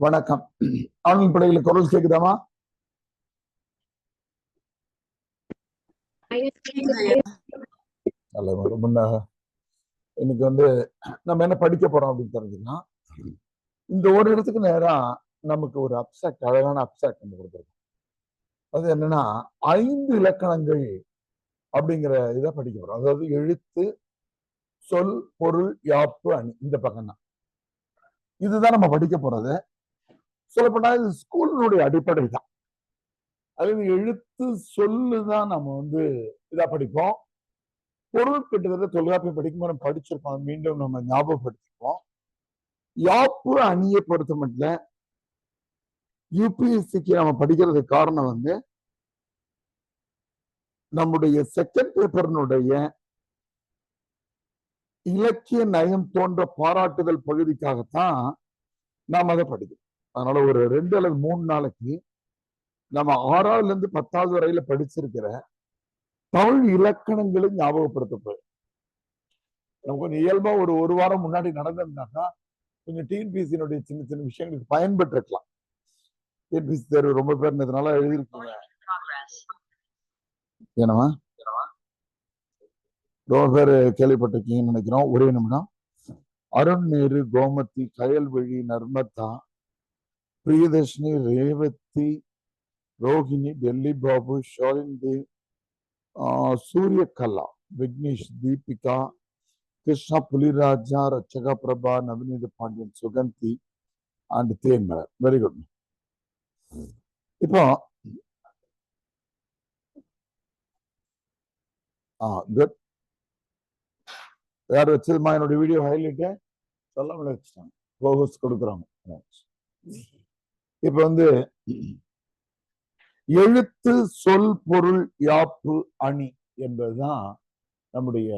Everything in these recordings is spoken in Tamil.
வணக்கம். ஆன்லைன் படையில குரல் கேக்குதாமா? இன்னைக்கு நம்ம என்ன படிக்க போறோம் அப்படின்னு தெரிஞ்சுன்னா, இந்த ஒரு இடத்துக்கு நேரா நமக்கு ஒரு அப்சாக்ட், அழகான அப்சாக்ட் நம்ம கொடுத்துருக்கோம். அது என்னன்னா 5 இலக்கணங்கள் அப்படிங்கிற இதை படிக்க போறோம். அதாவது எழுத்து, சொல், பொருள், யாப்பு, அணி, இந்த பக்கம் தான். இதுதான் நம்ம படிக்க போறது. சொல்லப்போனா இது ஸ்கூலினுடைய அடிப்படை தான். அதாவது எழுத்து, சொல்லுதான் நம்ம இதா படிப்போம். பொருள் கிட்டத்தட்ட தொல்காப்பியம் படிக்கும்போது நம்ம படிச்சிருப்போம். மீண்டும் நம்ம ஞாபகப்படுத்திப்போம். யாப்பு, அணியை பொறுத்த மட்டும் யூபிஎஸ்சிக்கு நம்ம படிக்கிறதுக்கு காரணம் நம்முடைய செகண்ட் பேப்பர்னுடைய இலக்கிய நயம் தோன்ற பாராட்டுதல் பகுதிக்காகத்தான் நாம் அதை படிக்கிறோம். அதனால ஒரு 2 அல்லது 3 நாளைக்கு நம்ம 6ஆவதுல இருந்து 10ஆவது வரையில படிச்சிருக்கிற தமிழ் இலக்கணங்களை ஞாபகப்படுத்த போய் நம்ம கொஞ்சம் இயல்பா ஒரு வாரம் முன்னாடி நடந்திருந்தாக்கா கொஞ்சம் டிஎன்பிஎஸ்சியினுடைய சின்ன சின்ன விஷயங்களுக்கு பயன்பட்டு இருக்கலாம். டிஎன்பிஎஸ்சி தேர்வு ரொம்ப பேர் இதனால எழுதியிருக்கீங்க. ஏனவா ரொம்ப பேர் கேள்விப்பட்டிருக்கீங்கன்னு நினைக்கிறோம். ஒரே நிமிடம். Arun Nehru, Gomathi, Kayalvizhi, Narmada, Priyadharshini, Revathi, Rohini, Delhi Babu, Shorinthi, Suryakala, Vignesh, Deepika, Krishna, Puliraja, Rachaka Prabha, Navaneetha Pandian, Suganthi and Thenmalar. Very good. இப்போ குட். யார் வச்சதுமா என்னோட வீடியோ ஹைலைட் சொல்லாமல வச்சுட்டாங்க. போகஸ் கொடுக்குறாங்க. இப்ப எழுத்து, சொல், பொருள், யாப்பு, அணி என்பதுதான் நம்முடைய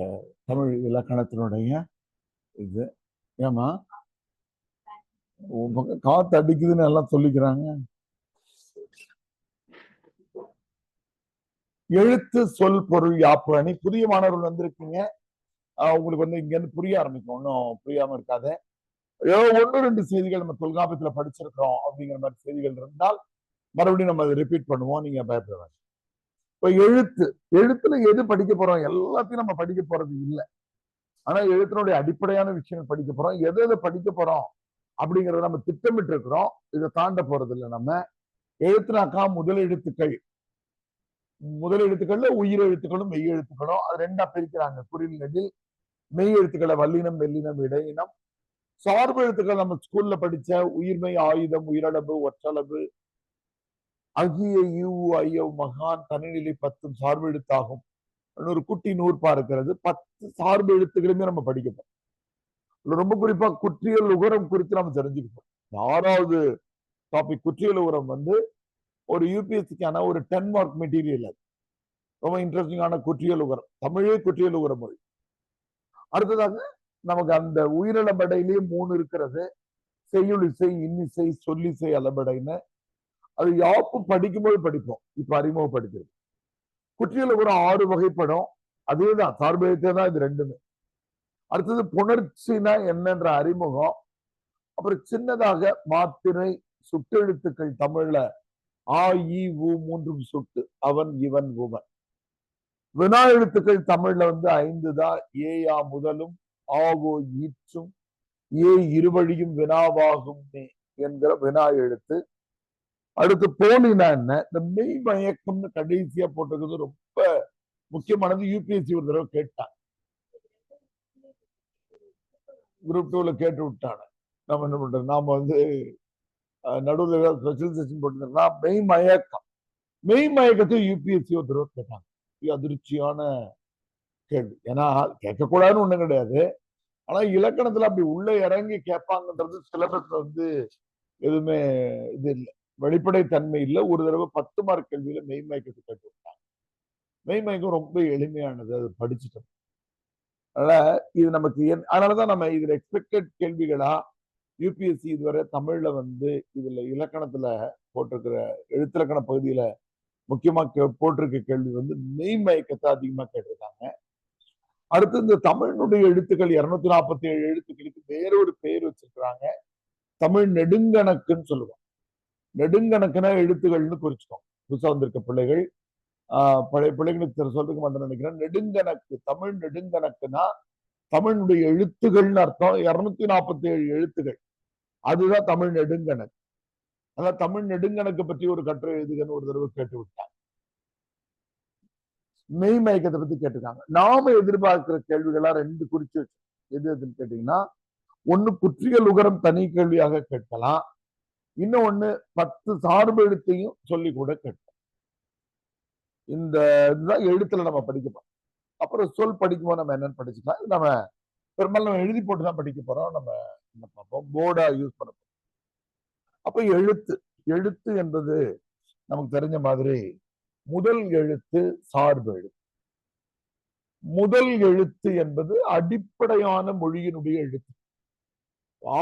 தமிழ் இலக்கணத்தினுடைய இது. ஏமா காத்து அடிக்குதுன்னு எல்லாம் சொல்லிக்கிறாங்க. எழுத்து, சொல், பொருள், யாப்பு, அணி. புதிய மாணவர்கள் வந்திருக்கீங்க. உங்களுக்கு இங்க இருந்து புரிய ஆரம்பிக்கும். ஒன்னும் புரியாம இருக்காது. ஏதோ 1-2 செய்திகள் நம்ம தொல்காப்பியத்துல படிச்சிருக்கிறோம் அப்படிங்கிற மாதிரி செய்திகள் இருந்தால் மறுபடியும் நம்ம அதை ரிப்பீட் பண்ணுவோம். நீங்க பயப்படுவாங்க. இப்ப எழுத்துல எது படிக்க போறோம்? எல்லாத்தையும் நம்ம படிக்க போறது இல்லை. ஆனா எழுத்தினுடைய அடிப்படையான விஷயங்கள் படிக்க போறோம். எதை படிக்க போறோம் அப்படிங்கறத நம்ம திட்டமிட்டு இருக்கிறோம். இதை தாண்ட போறது இல்லை. நம்ம எழுத்துனாக்கா முதல் எழுத்துக்கள்ல உயிர் எழுத்துக்களும் மெய் எழுத்துக்களும் அது 2ஆ பிரிக்கிறாங்க. குறில் நெடில். மெய் எழுத்துக்களை வல்லினம், மெல்லினம், இடையினம். சார்பு எழுத்துக்கள் நம்ம ஸ்கூல்ல படிச்ச உயிர்மெய், ஆயுதம், உயிரளவு, ஒற்றளவு, அகிய, ஈவு, ஐயவ், மகான், தனிநிலை 10 சார்பு எழுத்தாகும். ஒரு குட்டி நூற்பா இருக்கிறது. 10 சார்பு எழுத்துக்களுமே நம்ம படிக்கப்போம். ரொம்ப குறிப்பா குற்றியல் உகரம் குறித்து நம்ம தெரிஞ்சுக்கிட்டோம். 6ஆவது டாபிக் குற்றியல் உகரம் ஒரு யூபிஎஸ்சிக்கான ஒரு 10 மார்க் மெட்டீரியல். அது ரொம்ப இன்ட்ரெஸ்டிங்கான குற்றியல் உகரம். தமிழே குற்றியல் உகர மொழி. அடுத்ததாக நமக்கு அந்த உயிரிழம்படையிலேயே 3 இருக்கிறது. செய்யுள் இசை, இன்னிசை, சொல்லிசை, அளபடைன்னு. அது யாப்பு படிக்கும்போது படிப்போம். இப்ப அறிமுகப்படுத்துறது. குற்றியல் உகரம் 6 வகைப்படும். அதேதான் சார்பு எழுத்தே தான் இது ரெண்டுமே. அடுத்தது புணர்ச்சினா என்னன்ற அறிமுகம். அப்புறம் சின்னதாக மாத்திரை, சுட்டெழுத்துக்கள் தமிழ்ல ஆ, இ, உ 3 சுட்டு. அவன், இவன், உவன். வினா எழுத்துக்கள் தமிழ்ல 5 தான். ஏயா முதலும், ஆவோ ஈற்றும், ஏ இருவழியும் வினாவாகும் என்கிற வினா எழுத்து. அடுத்து போலினா என்ன? இந்த மெய் மயக்கம்னு கடைசியா போட்டிருக்கிறது ரொம்ப முக்கியமானது. யூபிஎஸ்சி ஒரு தடவை கேட்டான். குரூப் 2ல கேட்டு விட்டான. நம்ம என்ன பண்றது? நாம நடுவில் ஏதாவது ஸ்பெஷல் செஷன் போட்டுருந்தோம்னா மெய் மயக்கத்தை யூபிஎஸ்சி ஒரு தடவை கேட்டாங்க. அதிர்ச்சியான கேள்வி. ஏன்னா கேட்கக்கூடாதுன்னு ஒண்ணும் கிடையாது. ஆனா இலக்கணத்துல அப்படி உள்ள இறங்கி கேட்பாங்கன்றது சிலபஸ்ல எதுவுமே இது இல்லை, வெளிப்படை தன்மை இல்லை. ஒரு தடவை 10 மார்க் கேள்வியில மெய் மயக்கத்தை கேட்டு விட்டாங்க. மெய் மயக்கம் ரொம்ப எளிமையானது, அது படிச்சுட்டோம். அதனால இது நமக்கு அதனாலதான் நம்ம இதுல எக்ஸ்பெக்டட் கேள்விகளா யூபிஎஸ்சி இதுவரை தமிழ்ல இதுல இலக்கணத்துல போட்டிருக்கிற எழுத்திலக்கண பகுதியில முக்கியமா போட்டிருக்க கேள்வி மெய் மயக்கத்தை அதிகமா கேட்டிருக்காங்க. அடுத்து இந்த தமிழினுடைய எழுத்துக்கள் 247 எழுத்துக்களுக்கு வேறொரு பெயர் வச்சிருக்கிறாங்க. தமிழ் நெடுங்கணக்குன்னு சொல்லுவோம். நெடுங்கணக்குனா எழுத்துக்கள்னு குறிச்சுக்கோம். புதுசா வந்திருக்க பிள்ளைகள் பழைய பிள்ளைகளுக்கு சொல்றதுக்கு மட்டும் நினைக்கிறேன். நெடுங்கணக்கு, தமிழ் நெடுங்கணக்குனா தமிழுடைய எழுத்துகள்னு அர்த்தம். 247 எழுத்துகள், அதுதான் தமிழ் நெடுங்கணக்கு. அதான் தமிழ் நெடுங்கணக்கு பற்றி ஒரு கட்டுரை எழுதுகன்னு ஒரு தடவை கேட்டு விட்டாங்க. மெய் மயக்கத்தை பத்தி கேட்டிருக்காங்க. நாம எதிர்பார்க்கிற கேள்விகளா 2 குறிச்சு வச்சு, எது எதுன்னு கேட்டீங்கன்னா, ஒண்ணு குற்றியல் உகரம் தனி கேள்வியாக கேட்கலாம், இன்னொன்னு 10 சார்பு எழுத்தையும் சொல்லி கூட கேட்கலாம். இந்த இதுதான் எழுத்துல நம்ம படிக்கப்போம். அப்புறம் சொல் படிக்கும்போது நம்ம என்னன்னு படிச்சுக்கலாம். இது நம்ம பெரும்பாலும் நம்ம எழுதி போட்டுதான் படிக்க போறோம். நம்ம என்ன பார்ப்போம், போர்டா யூஸ் பண்ண போறோம். அப்ப எழுத்து, எழுத்து என்பது நமக்கு தெரிஞ்ச மாதிரி முதல் எழுத்து சார்பு எழுத்து. முதல் எழுத்து என்பது அடிப்படையான மொழியினுடைய எழுத்து.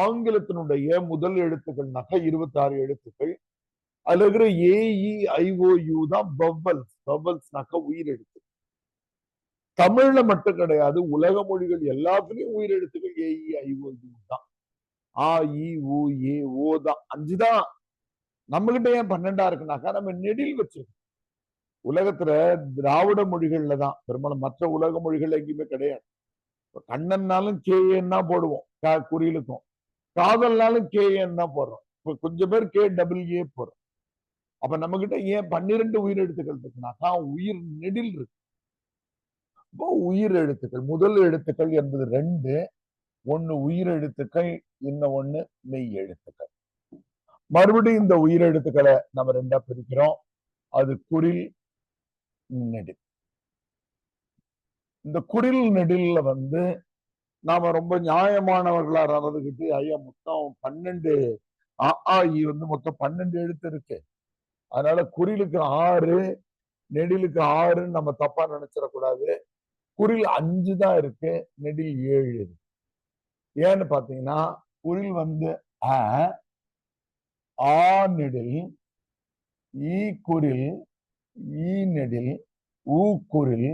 ஆங்கிலத்தினுடைய முதல் எழுத்துக்கள்னாக்க 26 எழுத்துக்கள். அதுல இருக்கிற AEIOU தான் வவ்வல்ஸ். வவ்வல்ஸ்னாக்க உயிர் எழுத்து. தமிழ்ல மட்டும் கிடையாது, உலக மொழிகள் எல்லாத்துலயும் உயிர் எழுத்துக்கள் AEIOU தான். ஆ இ உ ஏ ஓ தான். 5 தான். நம்ம கிட்ட ஏன் 12 இருக்குனாக்கா நம்ம நெடில் வச்சிருக்கோம். உலகத்துல திராவிட மொழிகள்ல தான் பெரும்பாலும், மற்ற உலக மொழிகள் எங்கேயுமே கிடையாது. கண்ணன்னாலும் KN தான் போடுவோம் குறியிலுக்கும். காதல்னாலும் KN தான் போடுறோம். இப்ப கொஞ்சம் பேர் KAA போடுறோம். அப்ப நம்ம கிட்ட ஏன் 12 உயிர் எழுத்துக்கள் இருக்குனாக்கா உயிர் நெடில் இருக்கு. இப்போ உயிர் எழுத்துக்கள், முதல் எழுத்துக்கள் என்பது 2. ஒண்ணு உயிர் எழுத்துக்கள், இன்னும் ஒண்ணு மெய் எழுத்துக்கள். மறுபடியும் இந்த உயிர் எழுத்துக்களை நம்ம 2ஆ பிரிக்கிறோம். அது குறில், நெடில். இந்த குறில் நெடில்ல நாம ரொம்ப நியாயமானவர்களா நடந்துகிட்டு, ஐயா மொத்தம் 12 மொத்தம் 12 எழுத்து இருக்கு, அதனால குறிலுக்கு 6 நெடிலுக்கு 6 நம்ம தப்பா நினைச்சிடக்கூடாது. குறில் 5 தான் இருக்கு, நெடில் 7 இருக்கு. ஏன்னு பாத்தீங்கன்னா குறில் ஆ நெடில், ஈ குறில், ஈ நெடில், ஊ குறில்,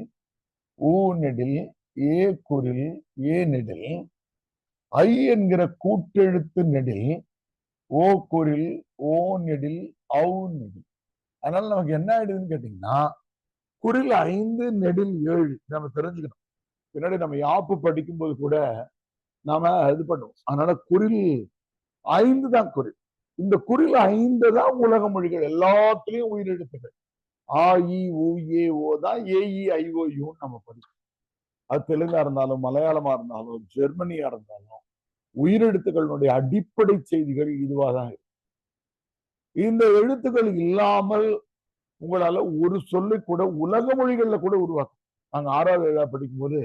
ஊ நெடில், ஏ குறில், ஏ நெடில், ஐ என்கிற கூட்டெழுத்து நெடில், ஓ குறில், ஓ நெடில், ஔ நெடில். அதனால நமக்கு என்ன ஆயிடுதுன்னு கேட்டீங்கன்னா, குறில் 5 நெடில் 7 நம்ம தெரிஞ்சுக்கணும். பின்னாடி நம்ம யாப்பு படிக்கும்போது கூட நாம இது பண்ணுவோம். அதனால குறில் 5 தான் குறில். இந்த குறில் 5 தான் உலக மொழிகள் எல்லாத்துலயும் உயிர் எழுத்துக்கள். ஆ இ உ ஏ ஓ தான் AEIOU நம்ம படிக்கிறோம். அது தெலுங்கா இருந்தாலும், மலையாளமா இருந்தாலும், ஜெர்மனியா இருந்தாலும், உயிரெழுத்துக்களுடைய அடிப்படை செய்திகள் இதுவா தான் இருக்கு. இந்த எழுத்துக்கள் இல்லாமல் உங்களால ஒரு சொல்லை கூட உலக மொழிகள்ல கூட உருவாக்கும். நாங்க 6வது 7வது படிக்கும் போது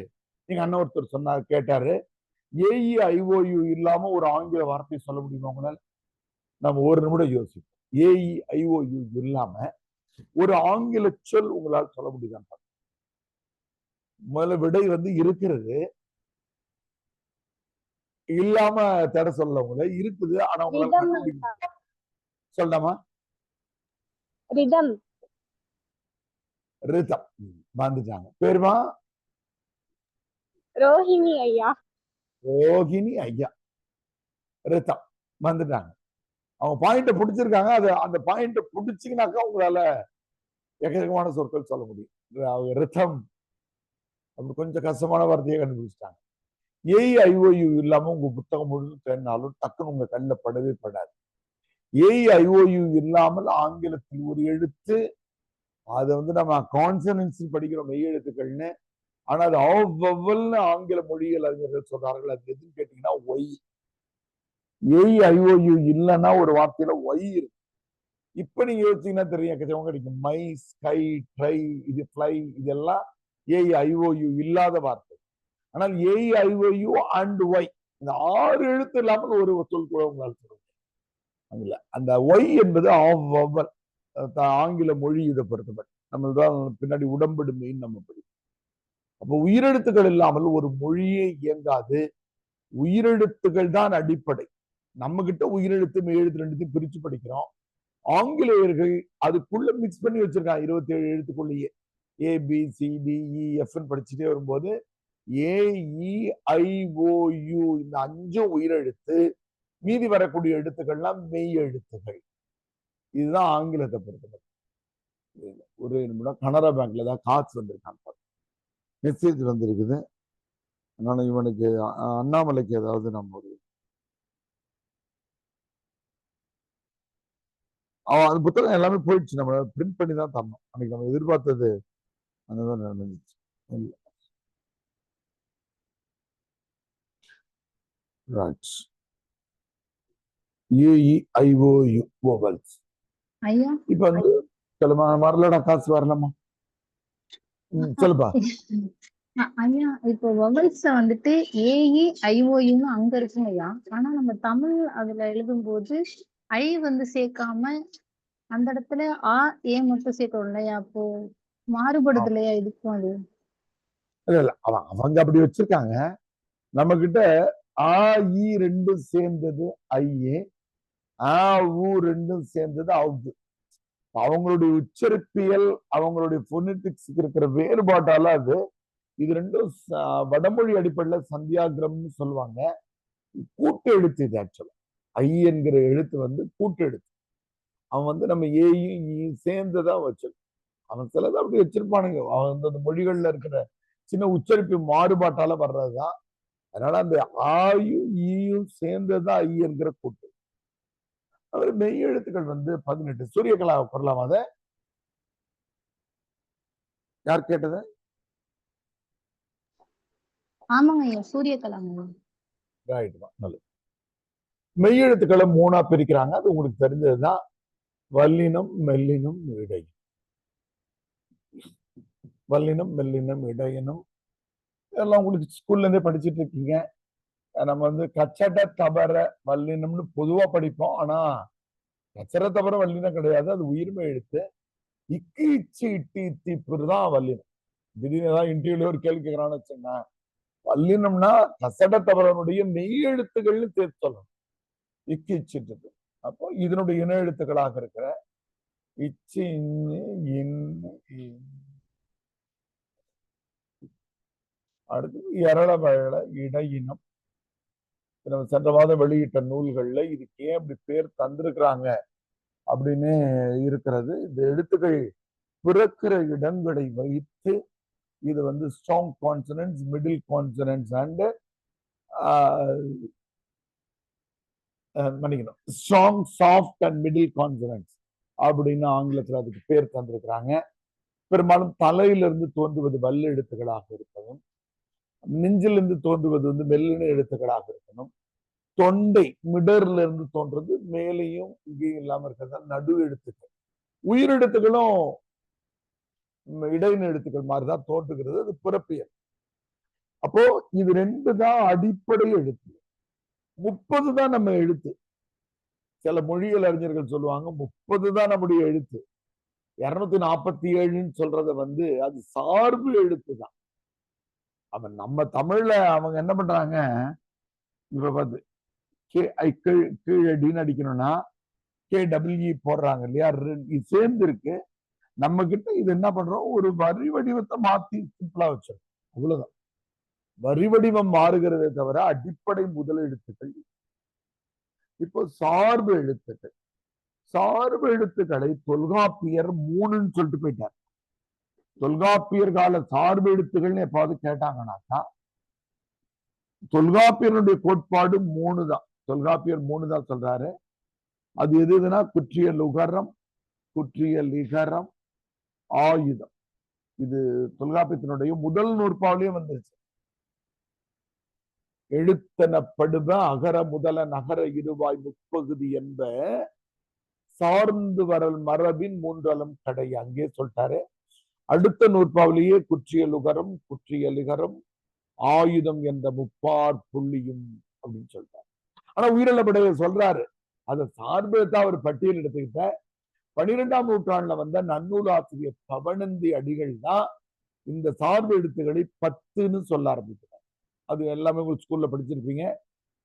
எங்க அண்ணன் ஒருத்தர் சொன்னார், கேட்டாரு, AEIOU இல்லாம ஒரு ஆங்கில வார்த்தை சொல்ல முடியுமா உங்களால? நம்ம ஒரு நிமிடம் யோசிப்போம். AEIOU இல்லாம ஒரு ஆங்கில சொல் உங்களால் சொல்ல முடியுதான்? முதல்ல விடை இருக்கிறது, இல்லாம தேட சொல்ல உங்களை இருக்குது. ஆனா உங்களால கண்டுபிடிக்க சொல்லலாமா? ரிதம். ரிதம் வந்துட்டாங்க. பேருமா? ரோஹிணி ஐயா. ரோஹிணி ஐயா. ரிதம் வந்துட்டாங்க. அவங்க பாயிண்ட பிடிச்சிருக்காங்க. அது அந்த பாயிண்ட பிடிச்சிங்கனாக்கா உங்களால எக்கச்சக்கமான சொற்கள் சொல்ல முடியும். ரிதம் அப்படி கொஞ்சம் கஷ்டமான வார்த்தையை கண்டுபிடிச்சிட்டாங்க. AEIOU இல்லாம உங்க புத்தகம் முழுது தேடினாலும் டக்குன்னு உங்க கண்ணில் படவே படாது. AEIOU இல்லாமல் ஆங்கிலத்தில் ஒரு எழுத்து, அதை நம்ம கான்சனன்ஸ் படிக்கிறோம், மெய் எழுத்துக்கள்னு. ஆனா அது அவ்வளவுன்னு ஆங்கில மொழிகள் அறிஞர்கள் சொல்றார்கள். அது எதுன்னு கேட்டீங்கன்னா ஒய். AEIOU இல்லைன்னா ஒரு வார்த்தையில ஒய் இருக்கு. இப்ப நீங்க யோசிச்சீங்கன்னா தெரியும், எக்கச்சக்கம் கிடைக்கும். மை, ஸ்கை, ட்ரை, இது ஃப்ளை, இதெல்லாம் AEIOU இல்லாத வார்த்தை. ஆனால் AEIOU அண்ட் ஒய், இந்த 6 எழுத்து இல்லாமல் ஒரு சொல் கூட உங்களால் சொல்ல முடியும். அந்த ஒய் என்பது ஆங்கில மொழி இதை பொறுத்தவரை நம்மள்தான் பின்னாடி உடம்படுமைன்னு நம்ம படிக்கும். அப்ப உயிரெழுத்துக்கள் இல்லாமல் ஒரு மொழியே இயங்காது. உயிரெழுத்துக்கள் தான் அடிப்படை. நம்ம கிட்ட உயிரெழுத்து மெய்யெழுத்து 2த்தையும் பிரிச்சு படிக்கிறோம். ஆங்கிலேயர்கள் அதுக்குள்ள மிக்ஸ் பண்ணி வச்சிருக்காங்க 27 எழுத்துக்குள்ளேயே. ABCDEF படிச்சுட்டே வரும்போது AEIOU இந்த 5 உயிரெழுத்து மீதி வரக்கூடிய எழுத்துக்கள்லாம் மெய் எழுத்துகள். இதுதான் ஆங்கிலத்தை பொறுத்தவரை. ஒரு நிமிடம், கனரா பேங்க்ல தான் காசு வந்திருக்காங்க, மெசேஜ் வந்திருக்குது. அதனால இவனுக்கு அண்ணாமலைக்கு ஏதாவது நம்ம ஒரு அது புத்தகம் எல்லாமே போயிடுச்சு. நம்ம பிரிண்ட் பண்ணி தான் தரணும். அன்னைக்கு நம்ம எதிர்பார்த்தது அங்கதான் நடந்துச்சு. ஏஇஐஓயு வோவல்ஸ். இப்ப வந்து சொல்லுமா, வரலடா காசு வரலமா, சொல்லுப்பா. ஐயா இப்போ வவல்ஸ் வந்துட்டு ஏஇ ஐஓயுன்னு அங்க இருக்குங்க ஐயா. ஆனா நம்ம தமிழ் அதுல எழுதும்போது ஐ வந்து சேர்க்காம அந்த இடத்துல ஆ ஏ மட்டும் சேர்க்கணும் இல்லையா? அப்போ மாறுபடுது இல்லையா இதுக்கும் அது? இல்ல அவங்க அப்படி வச்சிருக்காங்க. நம்ம கிட்ட ஆ ஈ ரெண்டும் சேர்ந்தது ஐஏ, ஆ ஊ ரெண்டும் சேர்ந்தது அவுது. அவங்களுடைய உச்சரிப்பியல், அவங்களுடைய பொனிட்டிக்ஸ்க்கு இருக்கிற வேறுபாட்டால அது இது ரெண்டும் வடமொழி அடிப்படையில் சந்தியாகிரம்னு சொல்லுவாங்க. கூட்டு எழுத்து இது. ஆக்சுவலா ஐ என்கிற எழுத்து வந்து கூட்டு எழுத்து. அவன் வந்து நம்ம ஏயும் சேர்ந்துதான் வச்சிருக்கான். அவன் சிலதை அப்படி வச்சிருப்பானுங்க. அவன் வந்து அந்த மொழிகள்ல இருக்கிற சின்ன உச்சரிப்பு மாறுபாட்டால வர்றதுதான். அதனால அந்த ஆயும் ஈயும் சேர்ந்ததுதான் ஐ என்கிற கூட்டு. அவர் மெய் எழுத்துக்கள் வந்து 18. சூரியகலா வரலாம். அத யார் கேட்டது? ஆமாங்க ஐயா, சூரியகலாங்க. நல்லது. மெய் எழுத்துக்களை 3ஆ பிரிக்கிறாங்க. அது உங்களுக்கு தெரிஞ்சதுதான். வல்லினம், மெல்லினம், இடை. வல்லினம், மெல்லினம், இடையினம் எல்லாம் உங்களுக்கு ஸ்கூல்ல இருந்தே படிச்சுட்டு இருக்கீங்க. நம்ம வந்து கச்சட தபர வல்லினம்னு பொதுவா படிப்போம். ஆனா கச்சர தபர வல்லினம் கிடையாது. அது உயிர்மை எழுத்து. இக்கு இச்சு இட்டு இத்தி இப்படிதான் வல்லினம். திடீர்னு ஏதாவது இன்டர்வியூல ஒரு கேள்வி கேட்கறான்னு வச்சுன்னா, வல்லினம்னா கசட தபரனுடைய மெய் எழுத்துக்கள்னு சேர்த்து சொல்லணும். இக்கு இச்சிட்டு. அப்போ இதனுடைய இன எழுத்துக்களாக இருக்கிற இச்சு, அடுத்தது எரள வழ இடையினம். நம்ம சென்ற மாதம் வெளியிட்ட நூல்கள்ல இதுக்கு ஏன் அப்படி பேர் தந்திருக்கிறாங்க அப்படின்னு இருக்கிறது. இந்த எழுத்துக்கள் பிறக்கிற இடங்களை வைத்து இது வந்து strong consonants, middle consonants and மன்னிக்கணும், strong, soft and middle consonants அப்படின்னு ஆங்கிலத்தில் அதுக்கு பேர் தந்திருக்கிறாங்க. பெரும்பாலும் தலையிலிருந்து தோன்றுவது வல்ல எழுத்துக்களாக இருக்கணும். நெஞ்சிலிருந்து தோன்றுவது வந்து மெல்லின எழுத்துக்களாக இருக்கணும். தொண்டை மிடர்ல இருந்து தோன்றது மேலையும் இங்கேயும் இல்லாம இருக்கிறதா நடு எழுத்துக்கள். உயிரெழுத்துக்களும் இடையின எழுத்துக்கள் மாதிரிதான் தோன்றுகிறது. அது பிறப்பியல். அப்போ இது 2 தான் அடிப்படை எழுத்து. 30 தான் நம்ம எழுத்து. சில மொழிகள் அறிஞர்கள் சொல்லுவாங்க 30 தான் நம்முடைய எழுத்து. 247ன்னு சொல்றத வந்து அது சார்பு எழுத்து தான். அவன் நம்ம தமிழ்ல அவங்க என்ன பண்றாங்க, இப்ப பார்த்து கீழடின்னு அடிக்கணும்னா KWE போடுறாங்க இல்லையா, சேர்ந்து இருக்கு. நம்ம கிட்ட இது என்ன பண்றோம், ஒரு வரி வடிவத்தை மாத்தி சிம்பிளா வச்சிருக்கோம். அவ்வளவுதான். வரி வடிவம் மாறுகிறதே தவிர அடிப்படை முதல் எழுத்துக்கள். இப்போ சார்பு எழுத்துக்கள். சார்பு எழுத்துக்களை தொல்காப்பியர் 3ன்னு சொல்லிட்டு போயிட்டார். தொல்காப்பியர் கால சார்பு எழுத்துக்கள்னு எப்பாவது கேட்டாங்கன்னாக்கா தொல்காப்பியருடைய கோட்பாடு 3 தான். தொல்காப்பியர் 3 தான் சொல்றாரு. அது எதுனா குற்றியல் உகரம், குற்றியல் இகரம், ஆயுதம். இது தொல்காப்பியத்தினுடைய முதல் நூற்பாவிலேயே வந்துருச்சு. எழுத்தனப்படுப அகர முதல நகர இருவாய் முப்பகுதி என்ப சார்ந்து வரல் மரபின் 3 கடை அங்கே சொல்லிட்டாரு. அடுத்த நூற்பாவிலேயே குற்றியல் உகரம், குற்றியல் இகரம், ஆயுதம் என்ற 3 புள்ளியும் அப்படின்னு சொல்லிட்டாரு. ஆனா உயிரிழப்படைய சொல்றாரு. அதை சார்பெடுத்தா அவர் பட்டியல் எடுத்துக்கிட்ட 12ஆம் நூற்றாண்டுல வந்த நன்னூல் ஆசிரியர் பவனந்தி அடிகள் தான் இந்த சார்பு எழுத்துக்களை 10ன்னு சொல்ல ஆரம்பிக்கிறார். அது எல்லாமே உங்களுக்கு ஸ்கூல்ல படிச்சிருப்பீங்க.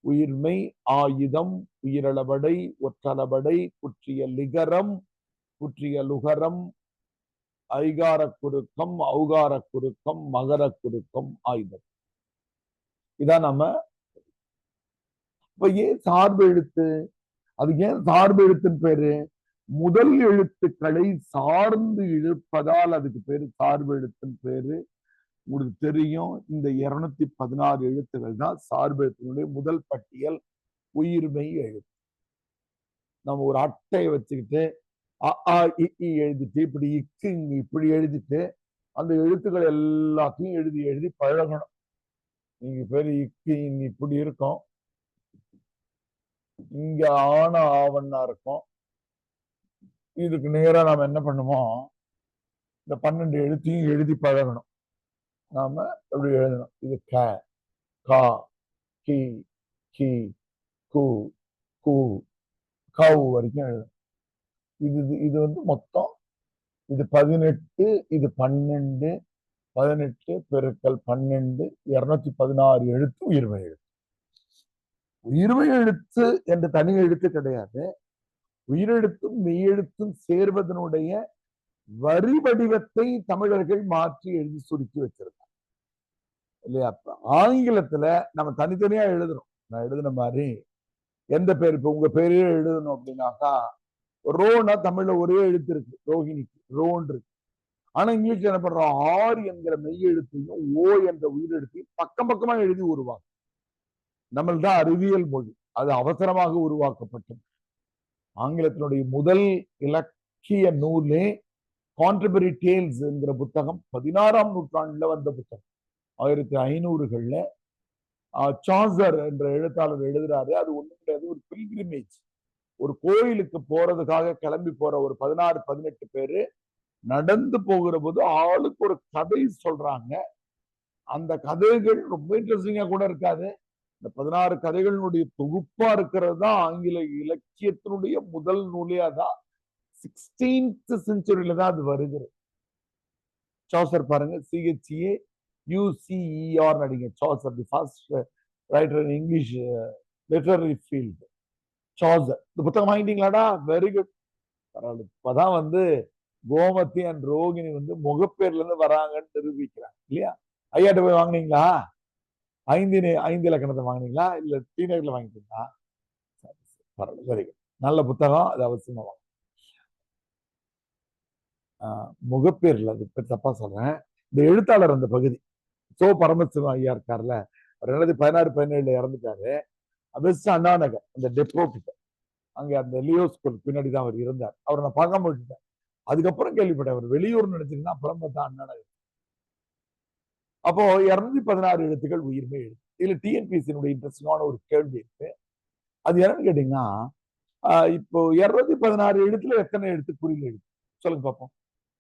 உயிர்மை, ஆயுதம், உயிரளபடை, ஒற்றளபடை, குற்றியல் லிகரம், குற்றியல் உகரம், ஐகார குறுக்கம், ஔகார குறுக்கம், மகர குறுக்கம், ஆயுதம். இதான் நம்ம இப்ப ஏன் சார்பு எழுத்து? அது ஏன் சார்பு எழுத்துன்னு பேரு? முதல் எழுத்துக்களை சார்ந்து இழுப்பதால் அதுக்கு பேரு சார்பு எழுத்துன்னு பேரு. உங்களுக்கு தெரியும், இந்த 216 எழுத்துக்கள் தான் சார்பு எழுத்துக்களுடைய முதல் பட்டியல், உயிர்மெய் எழுத்து. நம்ம ஒரு அட்டையை வச்சுக்கிட்டு அ ஆ இ ஈ எழுதிட்டு இப்படி இக்கு இங்க இப்படி எழுதிட்டு அந்த எழுத்துக்கள் எல்லாத்தையும் எழுதி எழுதி பழகணும். நீங்க பேரு இக்கு இங்க இப்படி இருக்கும், இங்க ஆன ஆவண்ணா இருக்கும். இதுக்கு நேரா நாம என்ன பண்ணுவோம், இந்த 12 எழுத்தையும் எழுதி பழகணும். நாம எப்படி எழுதணும், இது க, கா, கி, கி, கு, கு, கவ் வரைக்கும் எழுதணும். இது இது வந்து மொத்தம் இது 18, இது 12, 18 பெருக்கல் 12, 216 எழுத்து உயிர்மெய் எழுத்து. உயிர்மெய் எழுத்து என்று தனி எழுத்து கிடையாது. உயிரெழுத்தும் மெய்யெழுத்தும் சேர்வதனுடைய வரி வடிவத்தை தமிழர்கள் மாற்றி எழுதி சுருக்கி வச்சிருக்காங்க இல்லையா? ஆங்கிலத்துல நம்ம தனித்தனியா எழுதுறோம். நான் எழுதின மாதிரி எந்த பேர், இப்ப உங்க பேரே எழுதணும் அப்படின்னாக்கா, ரோனா தமிழ்ல ஒரே எழுத்து இருக்கு, ரோஹிணிக்கு ரோன் இருக்கு. ஆனா இங்கிலீஷ்ல என்ன பண்றோம், ஆர் என்கிற மெய் எழுத்தையும் ஓ என்ற உயிரெழுத்தையும் பக்கம் பக்கமா எழுதி உருவாக்கும். நம்மள்தான் அறிவியல் மொழி, அது அவசரமாக உருவாக்கப்பட்டது. ஆங்கிலத்தினுடைய முதல் இலக்கிய நூலே கான்டெம்பரரி டேல்ஸ் என்கிற புத்தகம் 16ஆம் நூற்றாண்டுல வந்த புத்தகம். 1500கள்ல சாசர் என்ற எழுத்தாளர் எழுதுறாரு. அது ஒண்ணும் கிடையாது, ஒரு பில்கிரிமேஜ். ஒரு கோயிலுக்கு போறதுக்காக கிளம்பி போற ஒரு 16, 18 பேரு நடந்து போகிற போது ஆளுக்கு ஒரு கதை சொல்றாங்க. அந்த கதைகள் ரொம்ப இன்ட்ரெஸ்டிங்கா கூட இருக்காது. இந்த 16 கதைகளினுடைய தொகுப்பா இருக்கிறது தான் ஆங்கில இலக்கியத்தினுடைய முதல் நூலே. அதான் 16th செஞ்சுரியில தான் அது வருகிறது. சாசர் பாருங்க, CHAUCER நடிங்க. Chaucer, the first writer in English literary field. Chaucer. இந்த புத்தகம் வாங்கிட்டீங்களாடா? Very good. பரவாயில்ல. இப்பதான் வந்து கோமதி அண்ட் ரோகிணி வந்து முகப்பேர்ல இருந்து வராங்கன்னு நிரூபிக்கிறாங்க இல்லையா? ஐயாட்ட போய் வாங்கினீங்களா? ஐந்து இலக்கணத்தை வாங்கினீங்களா? இல்ல டீனர்ல வாங்கிட்டீங்களா? பரவாயில்ல, வெரி குட். நல்ல புத்தகம், அது அவசியமா வாங்க. முகப்பேர்ல, அது தப்பா சொல்றேன். இந்த எழுத்தாளர் அந்த பகுதி பரமசிவம் ஐயா இருக்காருல்ல, 2016, 17 இறந்துட்டாரு. பெஸ்ட் அண்ணா நகர் அந்த டெப்போ கிட்ட, அங்க அந்த லியோ ஸ்கூல் பின்னாடிதான் அவர் இருந்தார். அவரை நான் பார்க்காம விட்டுட்டேன். அதுக்கப்புறம் கேள்விப்பட்டேன் அவர் வெளியூர் நினைச்சீங்கன்னா, அப்புறம் பார்த்தா அண்ணா நகர். அப்போ 216 எழுத்துக்கள் உயிர்மெய் எழுத்து. இதுல டிஎன்பிஎஸ்சியினுடைய இன்ட்ரெஸ்டிங்கான ஒரு கேள்வி இருக்கு. அது என்னன்னு கேட்டீங்கன்னா, இப்போ 216 எழுத்துல எத்தனை எழுத்து குறில் எழுத்து சொல்லுங்க பார்ப்போம்.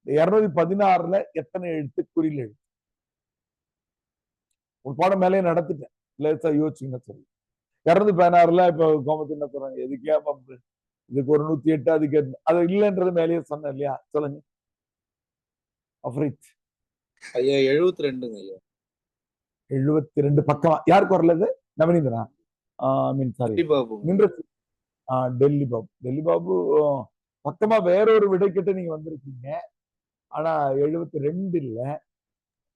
216ல எத்தனை எழுத்து குறில் எழுத்து? ஒரு பாடம் மேலே நடத்திட்டேன், லேசா யோசிச்சுங்க சொல்லி. 216ல இப்ப கோமதி என்ன சொல்றாங்க, எதுக்கே பம்பு, இதுக்கு ஒரு 108, அதுக்கு அது இல்லைன்றது மேலேயே சொன்னேன் இல்லையா? சொல்லுங்க. அஃப்ரித் ஐயா 72ங்க ஐயா. 72 பக்கமா யாருக்கு வரலது? நவனீந்திரா மீன் சாரி நின்ற டெல்லி பாபு. டெல்லி பாபு பக்கமா வேற ஒரு விடை கிட்ட நீங்க வந்திருக்கீங்க. ஆனா 72 இல்ல,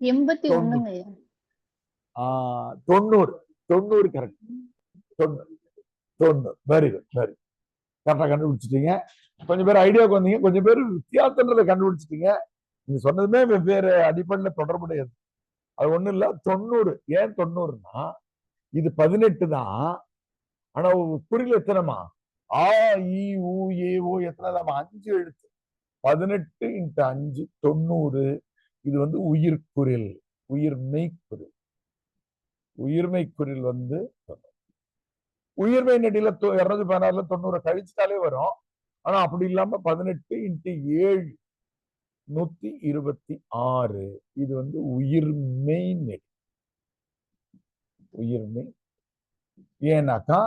81ங்க ஐயா. 90 கரெக்ட். 90. வெரி குட், வெரி கரெக்டா கண்டுபிடிச்சிட்டீங்க. கொஞ்சம் பேர் ஐடியாவுக்கு வந்தீங்க, கொஞ்சம் பேர் வித்தியாசன்றதை கண்டுபிடிச்சிட்டீங்க. நீங்க சொன்னதுமே வெவ்வேறு அடிப்படையில தொடர்புடையது. அது ஒண்ணும் இல்ல. 90. ஏன் 90னா இது 18 தான். ஆனா குறில் எத்தனைமா? ஆ இ ஊ ஏ ஓ எத்தனை? 5 எழுத்து. 18 × 5 90. இது வந்து உயிர்குறில், உயிர்மெய் குறில். உயிர்மெய் குறில் வந்து உயிர்மெய் நெடியில 216ல 90 கழிச்சுட்டாலே வரும். ஆனா அப்படி இல்லாம 18 × 7 126. இது வந்து உயிர்மெய் நெடி. உயிர்மெய். ஏன்னாக்கா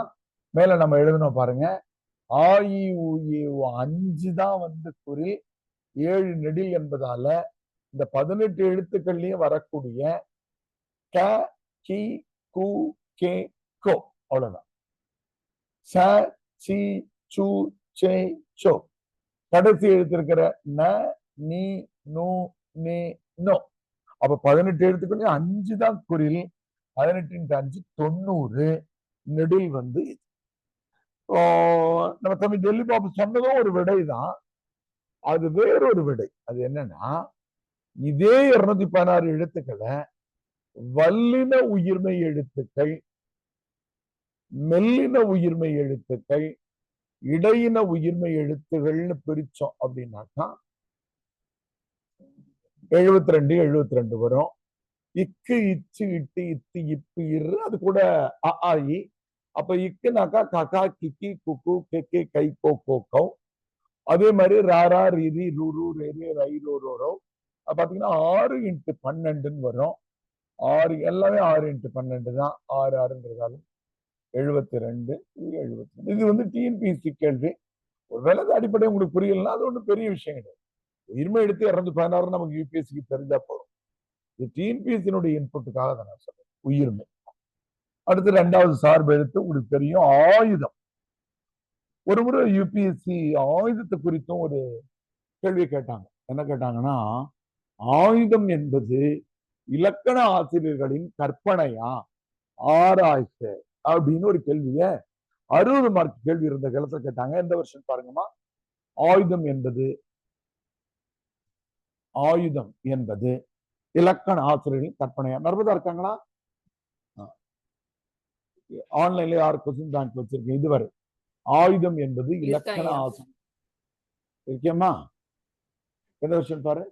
மேல நம்ம எழுதணும் பாருங்க, ஆ இ ஊ ஏ ஓ 5 தான் வந்து குறில், 7 நெடில் என்பதால இந்த 18 எழுத்துக்கள்லயும் வரக்கூடிய க, கி, கு, கே, கோ அவ்வளவுதான். ச, சி, சு, சே, சோ. கடைசி எழுத்து இருக்கிற ந, நீ, நு, நே, நோ. அப்ப 18 எழுத்துக்கள்லயும் 5 தான் குறில். 18 × 5 90. நெடில் வந்து நம்ம தம்பி டெல்லி பாபு சொன்னதும் ஒரு விடைதான். அது வேறொரு விடை. அது என்னன்னா, இதே 216 எழுத்துக்களை வல்லின உயிர்மெய் எழுத்துக்கள், மெல்லின உயிர்மெய் எழுத்துக்கள், இடையின உயிர்மெய் எழுத்துகள்னு பிரிச்சோம் அப்படின்னாக்கா 72 72 வரும். இக்கு, இச்சு, இட்டு, இத்து, இப்பு, இரு, அது கூட அ, ஆ, இ. அப்ப இக்குனாக்கா ககா, கிக்கி, குக்கு, கெக்கே, கை, கோ, கோ, கௌ. அதே மாதிரி ராரா, ரிரி, ருரு, ரெரு, ரை, ரோ, ரோ, ரோ. பாத்தீங்கன்னா 6 × 12 வரும். 6 எல்லாமே 6 × 12 தான். 6 6ன்றதால 72 72. இது வந்து டிஎன்பிஎஸ்சி கேள்வி. ஒருவேளை அது அடிப்படை உங்களுக்கு புரியலன்னா அது ஒன்றும் பெரிய விஷயம் கிடையாது. உயிர்மை எடுத்து 216 நமக்கு யூபிஎஸ்சிக்கு தெரிஞ்சா போதும். இது டிஎன்பிஎஸ்சியினுடைய இன்புட்டுக்காக தான் நான் சொல்றேன். உயிர்மை. அடுத்து 2வது சார்பு எழுத்து உங்களுக்கு தெரியும், ஆயுதம். ஒரு முறை யூபிஎஸ்சி ஆயுதத்தை குறித்தும் ஒரு கேள்வி கேட்டாங்க. என்ன கேட்டாங்கன்னா, ஆயுதம் என்பது இலக்கண ஆசிரியர்களின் கற்பனையா, ஆராய்ச்ச அப்படின்னு ஒரு கேள்விய 60 மார்க் கேள்வி இருந்த காலத்துல கேட்டாங்க. எந்த வருஷம் பாருங்கம்மா. ஆயுதம் என்பது இலக்கண ஆசிரியர்களின் கற்பனையா. நர்மதா இருக்காங்களா? ஆன்லைன்ல யார் கொஸ்டின் பேங்க் வச்சிருக்கீங்க? இதுவரை ஆயுதம் என்பது இலக்கண ஆசிரியர் இருக்கேம்மா. எந்த வருஷம் பாரு.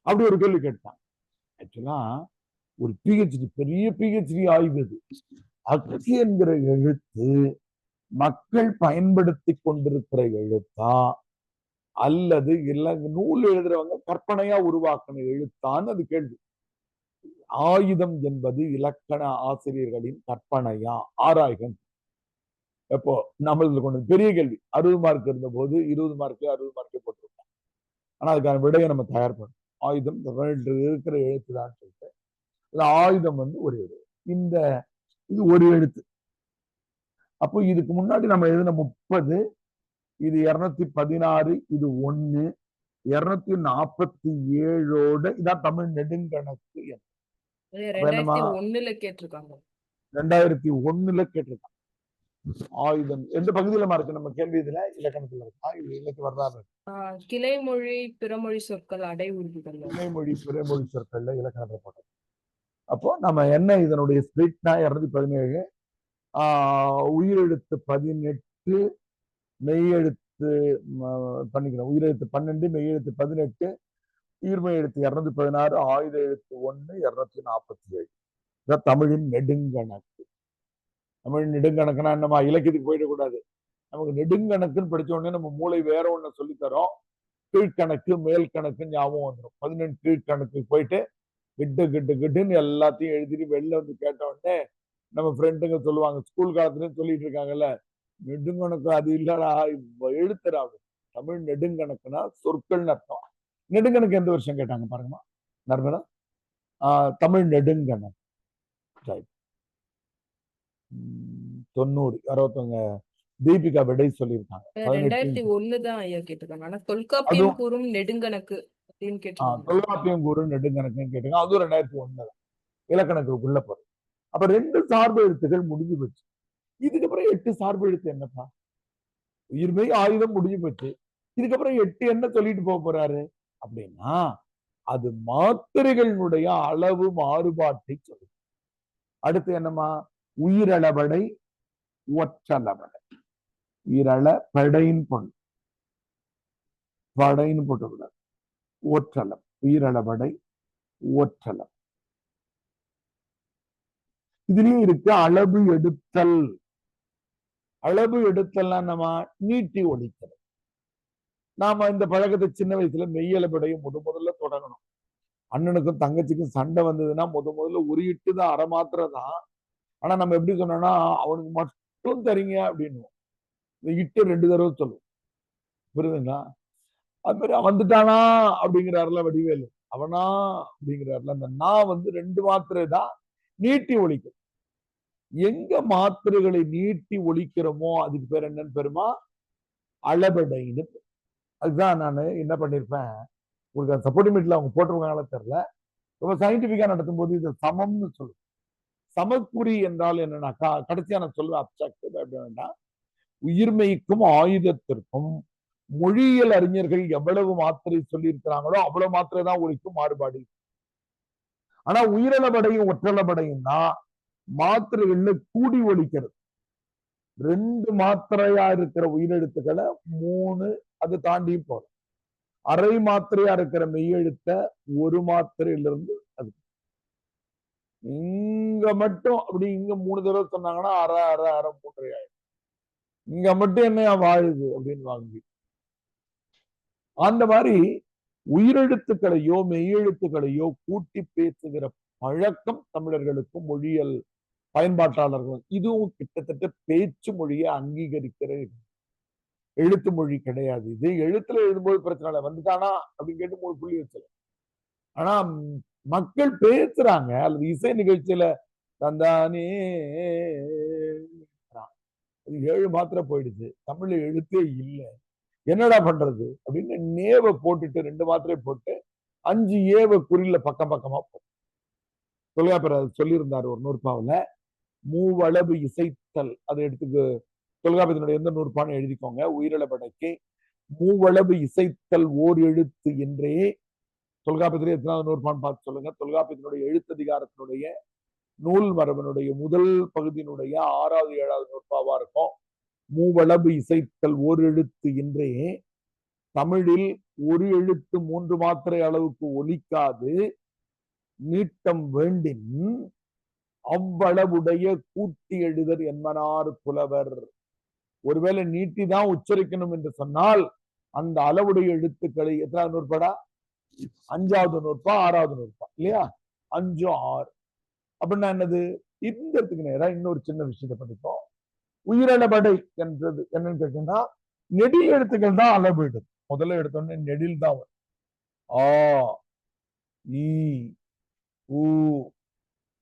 அப்படி ஒரு கேள்வி கேட்டான். ஆக்சுவலா ஒரு பிஹெச்டி, பெரிய பிஹெச்டி ஆய்வு இது. அக்கு என்கிற எழுத்து மக்கள் பயன்படுத்தி கொண்டிருக்கிற எழுத்தா, அல்லது இல்ல நூல் எழுதுறவங்க கற்பனையா உருவாக்கின எழுத்தான்னு அது கேள்வி. ஆயுதம் என்பது இலக்கண ஆசிரியர்களின் கற்பனையா, ஆராய்கம். எப்போ நம்மளுக்கு கொண்டு பெரிய கேள்வி. 60 மார்க் இருந்த போது 20 மார்க் 60 மார்க்கே போட்டிருக்கோம். ஆனா அதுக்கான விடையை நம்ம தயார் பண்ணணும். ஆயுதம் இருக்கிற எழுத்துதான் சொல்லிட்டு ஆயுதம் வந்து ஒரு எழுத்து. இது ஒரு எழுத்து. அப்போ இதுக்கு முன்னாடி நம்ம எழுதின 30, இது 216, இது 1, 247ஓட இதான் தமிழ் நெடுங்கணக்கு. 2001ல கேட்டிருக்காங்க. 2001ல கேட்டிருக்காங்க. ஆயுதம் எந்த பகுதியில இருக்கு நம்ம கேள்வி? இதுல இலக்கணத்துல இருக்கா? இது இலக்கு வரலாறு. கிளைமொழி பிறமொழி சொற்கள் அடை உறுதிகள். கிளைமொழி பிறமொழி சொற்கள்ல இலக்கணத்துல போட்டோம். அப்போ நம்ம என்ன இதனுடைய ஸ்பிளிட்னா 217, உயிரெழுத்து 18, மெய்யெழுத்து பண்ணிக்கிறோம். உயிரெழுத்து 12, மெய்யெழுத்து 18, உயிர்மெய் எழுத்து 216, ஆயுத எழுத்து 1, 247. இதான் தமிழின் நெடுங்கணக்கு. தமிழ் நெடுங்கணக்குனா என்னமா? இலக்கியத்துக்கு போயிடக்கூடாது. நமக்கு நெடுங்கணக்குன்னு படிச்ச உடனே நம்ம மூளை வேற ஒண்ணு சொல்லி தரோம். கீழ்கணக்கு மேல் கணக்கு ஞாபகம் வந்துடும். 18 கீழ்கணக்கு போயிட்டு கிட்டுன்னு எல்லாத்தையும் எழுதிட்டு வெளில வந்து கேட்ட உடனே நம்ம ஃப்ரெண்டுங்க சொல்லுவாங்க, ஸ்கூல் காலத்துலயும் சொல்லிட்டு இருக்காங்கல்ல, நெடுங்கணக்கு அது இல்லடா, எழுத்துறா. தமிழ் நெடுங்கணக்குனா சொற்கள்னு அர்த்தம். நெடுங்கணக்கு எந்த வருஷம் கேட்டாங்க பாருங்கம்மா நர்மதா. தமிழ் நெடுங்கணக்கு 90 61 தீபிகா விடை சொல்லியிருக்காங்க. 2001 தான் ஐயா கேட்டிருக்காங்க. ஆனா தொல்காப்பியம் கூறும் நெடுங்கணக்கு அப்படின்னு கேட்டிருக்காங்க. தொல்காப்பியம் கூறும் நெடுங்கணக்குன்னு கேட்டிருக்காங்க. அதுவும் 2001 தான் இலக்கணத்துக்குள்ள போறது. அப்ப 2 சார்பு எழுத்துக்கள் முடிஞ்சு போச்சு. இதுக்கப்புறம் 8 சார்பு எழுத்து என்னப்பா? உயிர்மெய் ஆயுதம் முடிஞ்சு போச்சு. இதுக்கப்புறம் 8 என்ன சொல்லிட்டு போக போறாரு அப்படின்னா, அது மாத்திரைகளுடைய அளவு மாறுபாட்டை சொல்லு. அடுத்து என்னமா? உயிரளபடை, ஒற்றளபடை. உயிரள படைன்னு பொண்ணு, படைன்னு போட்டுக்கூடாது. ஒற்றளம், உயிரளபடை, ஒற்றளம். இதுலயும் இருக்கு அளவு எடுத்தல். அளவு எடுத்தல்னா நம்ம நீட்டி ஒழித்தல். நாம இந்த பழக்கத்தை சின்ன வயசுல மெய்யளபடையும் முதல்ல தொடங்கணும். அண்ணனுக்கும் தங்கச்சிக்கும் சண்டை வந்ததுன்னா முதல்ல உரியிட்டு தான் அரை மாத்திரதான். ஆனா நம்ம எப்படி சொன்னோம்னா, அவனுக்கு மட்டும் தரீங்க அப்படின்னு இட்டு 2 தடவை சொல்லுவோம். புரியுதுங்களா? அது மாதிரி வந்துட்டானா அப்படிங்கிறாருல வடிவேலு, அவனா அப்படிங்கிறாருல, அந்த நான் வந்து 2 மாத்திரை தான் நீட்டி ஒழிக்கும். எங்க மாத்திரைகளை நீட்டி ஒழிக்கிறோமோ அதுக்கு பேர் என்னன்னு பெருமா? அளபடைன்னு. அதுதான் நான் என்ன பண்ணிருப்பேன், உங்களுக்கு சப்போர்டிமேட்ல அவங்க போட்டிருக்காங்களா தெரியல, ரொம்ப சயின்டிபிக்கா நடத்தும் போது இது சமம்னு சொல்லுவோம். சமக்குறி என்றால் என்னன்னாக்கா, கடைசியா நான் சொல்லுவேன் அப்சாக்ட் வேண்டாம். உயிர்மெய்க்கும் ஆயுதத்திற்கும் மொழியியல் அறிஞர்கள் எவ்வளவு மாத்திரை சொல்லி இருக்கிறாங்களோ அவ்வளவு மாத்திரை தான் ஒலிக்கும், மாறுபாடு. ஆனா உயிரிழப்படையும் ஒற்றளபடையும் தான் மாத்திரைகள்ல கூடி ஒலிக்கிறது. 2 மாத்திரையா இருக்கிற உயிரெழுத்துக்களை 3 அது தாண்டியும் போறோம். அரை மாத்திரையா இருக்கிற மெய்யெழுத்த 1 மாத்திரையிலிருந்து அது இங்க மட்டும் அப்படி இங்க 3 தடவை சொன்னாங்கன்னா அரை அரை அரை 3 ஆயிடும். இங்க மட்டும் என்ன வாழுது அப்படின்னு வாங்கி அந்த மாதிரி உயிரெழுத்துக்களையோ மெய்யெழுத்துக்களையோ கூட்டி பேசுகிற பழக்கம் தமிழர்களுக்கும் மொழியியல் பயன்பாட்டாளர்கள். இதுவும் கிட்டத்தட்ட பேச்சு மொழியை அங்கீகரிக்கிற எழுத்து மொழி கிடையாது. இது எழுத்துல எழுதும்போது பிரச்சனை இல்லை, வந்துட்டானா அப்படின்னு கேட்டு 3 புள்ளி வச்சல. ஆனா மக்கள் பேசுறாங்க அல்லது இசை நிகழ்ச்சியில தந்தானே 7 மாத்திரை போயிடுச்சு, தமிழ்ல எழுத்தே இல்லை, என்னடா பண்றது அப்படின்னு நேவை போட்டுட்டு 2 மாத்திரை போட்டு 5 ஏவ குறியில பக்கம் பக்கமா போட்டு தொல்காப்பியர் சொல்லியிருந்தாரு ஒரு நூற்பாவில. மூவளவு இசைத்தல் அதை எடுத்துக்கு தொல்காப்பியத்தினுடைய எந்த நூற்பான்னு எழுதிக்கோங்க. உயிரிழப்படைக்கு மூவளவு இசைத்தல் ஓர் எழுத்து என்றே தொல்காப்பியத்திலே எத்தனாவது நூற்பான்னு பார்த்து சொல்லுங்க. தொல்காப்பியத்தினுடைய எழுத்ததிகாரத்தினுடைய நூல் மரபனுடைய முதல் பகுதியினுடைய 6வது 7வது நூற்பாவா இருக்கும். மூவளவு இசைத்தல் ஓர் எழுத்து என்றே தமிழில் ஒரு எழுத்து 3 மாத்திரை அளவுக்கு ஒலிக்காது நீட்டம் வேண்டின் அவ்வளவுடைய கூட்டி எழுதர் என்பனார் புலவர். ஒருவேளை நீட்டிதான் உச்சரிக்கணும் என்று சொன்னால் அந்த அளவுடைய எழுத்துக்களை எத்தனாவது நூற்பாடா? 5வது நூற்பா 6வது நூற்பா இல்லையா? 5 6 அப்படின்னா என்னது? இந்த இடத்துக்கு நேரா இன்னொரு சின்ன விஷயத்தை படிப்போம். உயிரிழபடை என்றது என்னன்னு கேட்டீங்கன்னா நெடில் எழுத்துக்கள் தான் அளவீடு. முதல்ல எடுத்தோடனே நெடில் தான் வரும். ஆ இ உ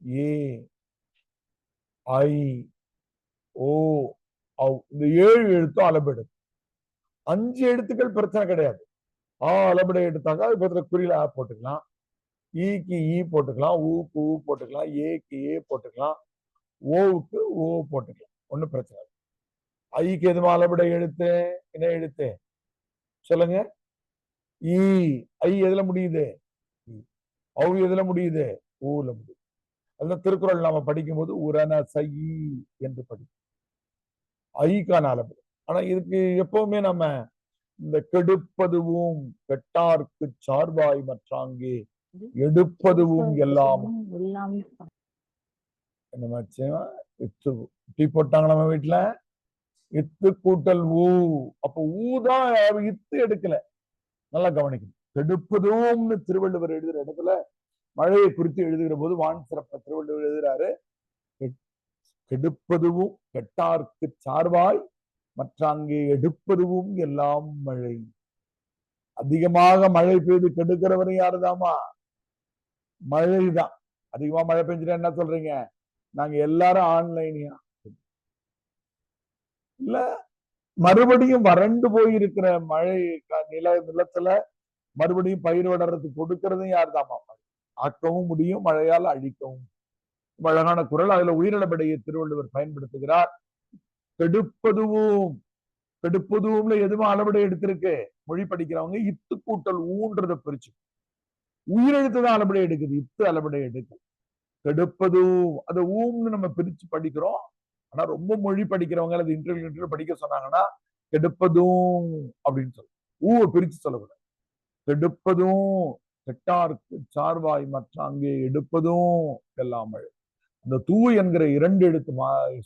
ஏ ஐ ஓ ஔ இந்த 7 எழுத்தும் அளபெடு. 5 எழுத்துக்கள் பிரச்சனை கிடையாது. அளபடை எடுத்தாங்க அது பத்திர குறியில ஆ போட்டுக்கலாம், ஈக்கு ஈ போட்டுக்கலாம், ஊக்கு ஊ போட்டுக்கலாம், ஏக்கு ஏ போட்டுக்கலாம், ஓவுக்கு ஓ போட்டுக்கலாம், ஒண்ணும் பிரச்சனை இல்லை. ஐக்கு எதுவும் அளபடை எழுத்து என்ன எழுத்து சொல்லுங்க? ஈ. ஐ எதுல முடியுது? ஔ எதுல முடியுது? ஊல முடியுது. அதுதான் திருக்குறள் நாம படிக்கும் போது உரண சை என்று படிக்கும். ஐக்கான அளபடை. ஆனா இதுக்கு எப்பவுமே நம்ம இந்த கெடுப்பதுவும் கெட்டார்க்கு சார்பாய் மற்றாங்கே எடுப்பதுவும் எல்லாம் டீ போட்டாங்க நம்ம வீட்டுல இத்து கூட்டல் ஊ. அப்ப ஊதான் இத்து எடுக்கல, நல்லா கவனிக்கணும். கெடுப்பதும்னு திருவள்ளுவர் எழுதுற இடத்துல மழையை குறித்து எழுதுகிற போது வான் சிறப்ப திருவள்ளுவர் எழுதுறாரு, கெடுப்பதுவும் கெட்டார்க்கு சார்பாய் மற்றாங்கே எடுப்பதுவும் எல்லாம் மழை. அதிகமாக மழை பெய்து கெடுக்கிறவரும் யாருதாமா? மழைதான். அதிகமா மழை பெஞ்சுட்டா என்ன சொல்றீங்க? நாங்க எல்லாரும் ஆன்லைனியா இல்ல மறுபடியும் வறண்டு போயிருக்கிற மழை நிலத்துல மறுபடியும் பயிர் வளர்றதுக்கு கொடுக்கறதும் யாருதாமா? ஆக்கவும் முடியும், மழையால் அழிக்கவும். அழகான குரல். அதுல உயிரிழப்படையை திருவள்ளுவர் பயன்படுத்துகிறார். கெடுப்பதுவும் கெடுப்பதும்ல எதுவும் அளபடை எடுத்திருக்கு. மொழி படிக்கிறவங்க இத்து கூட்டல் ஊன்றத பிரிச்சு உயிரெழுத்துதான் அளபடை எடுக்குது, இத்து அளபடை எடுக்குது. கெடுப்பதும் அது ஊம்னு நம்ம பிரிச்சு படிக்கிறோம். ஆனா ரொம்ப மொழி படிக்கிறவங்க அது இன்டர்வியூ படிக்க சொன்னாங்கன்னா கெடுப்பதும் அப்படின்னு சொல்லுவோம், ஊவை பிரிச்சு சொல்லக்கூடாது. கெடுப்பதும் கெட்டார்க்கு சார்வாய் மற்ற அங்கே எடுப்பதும் எல்லாம் மழை. அந்த தூ என்கிற 2 எழுத்து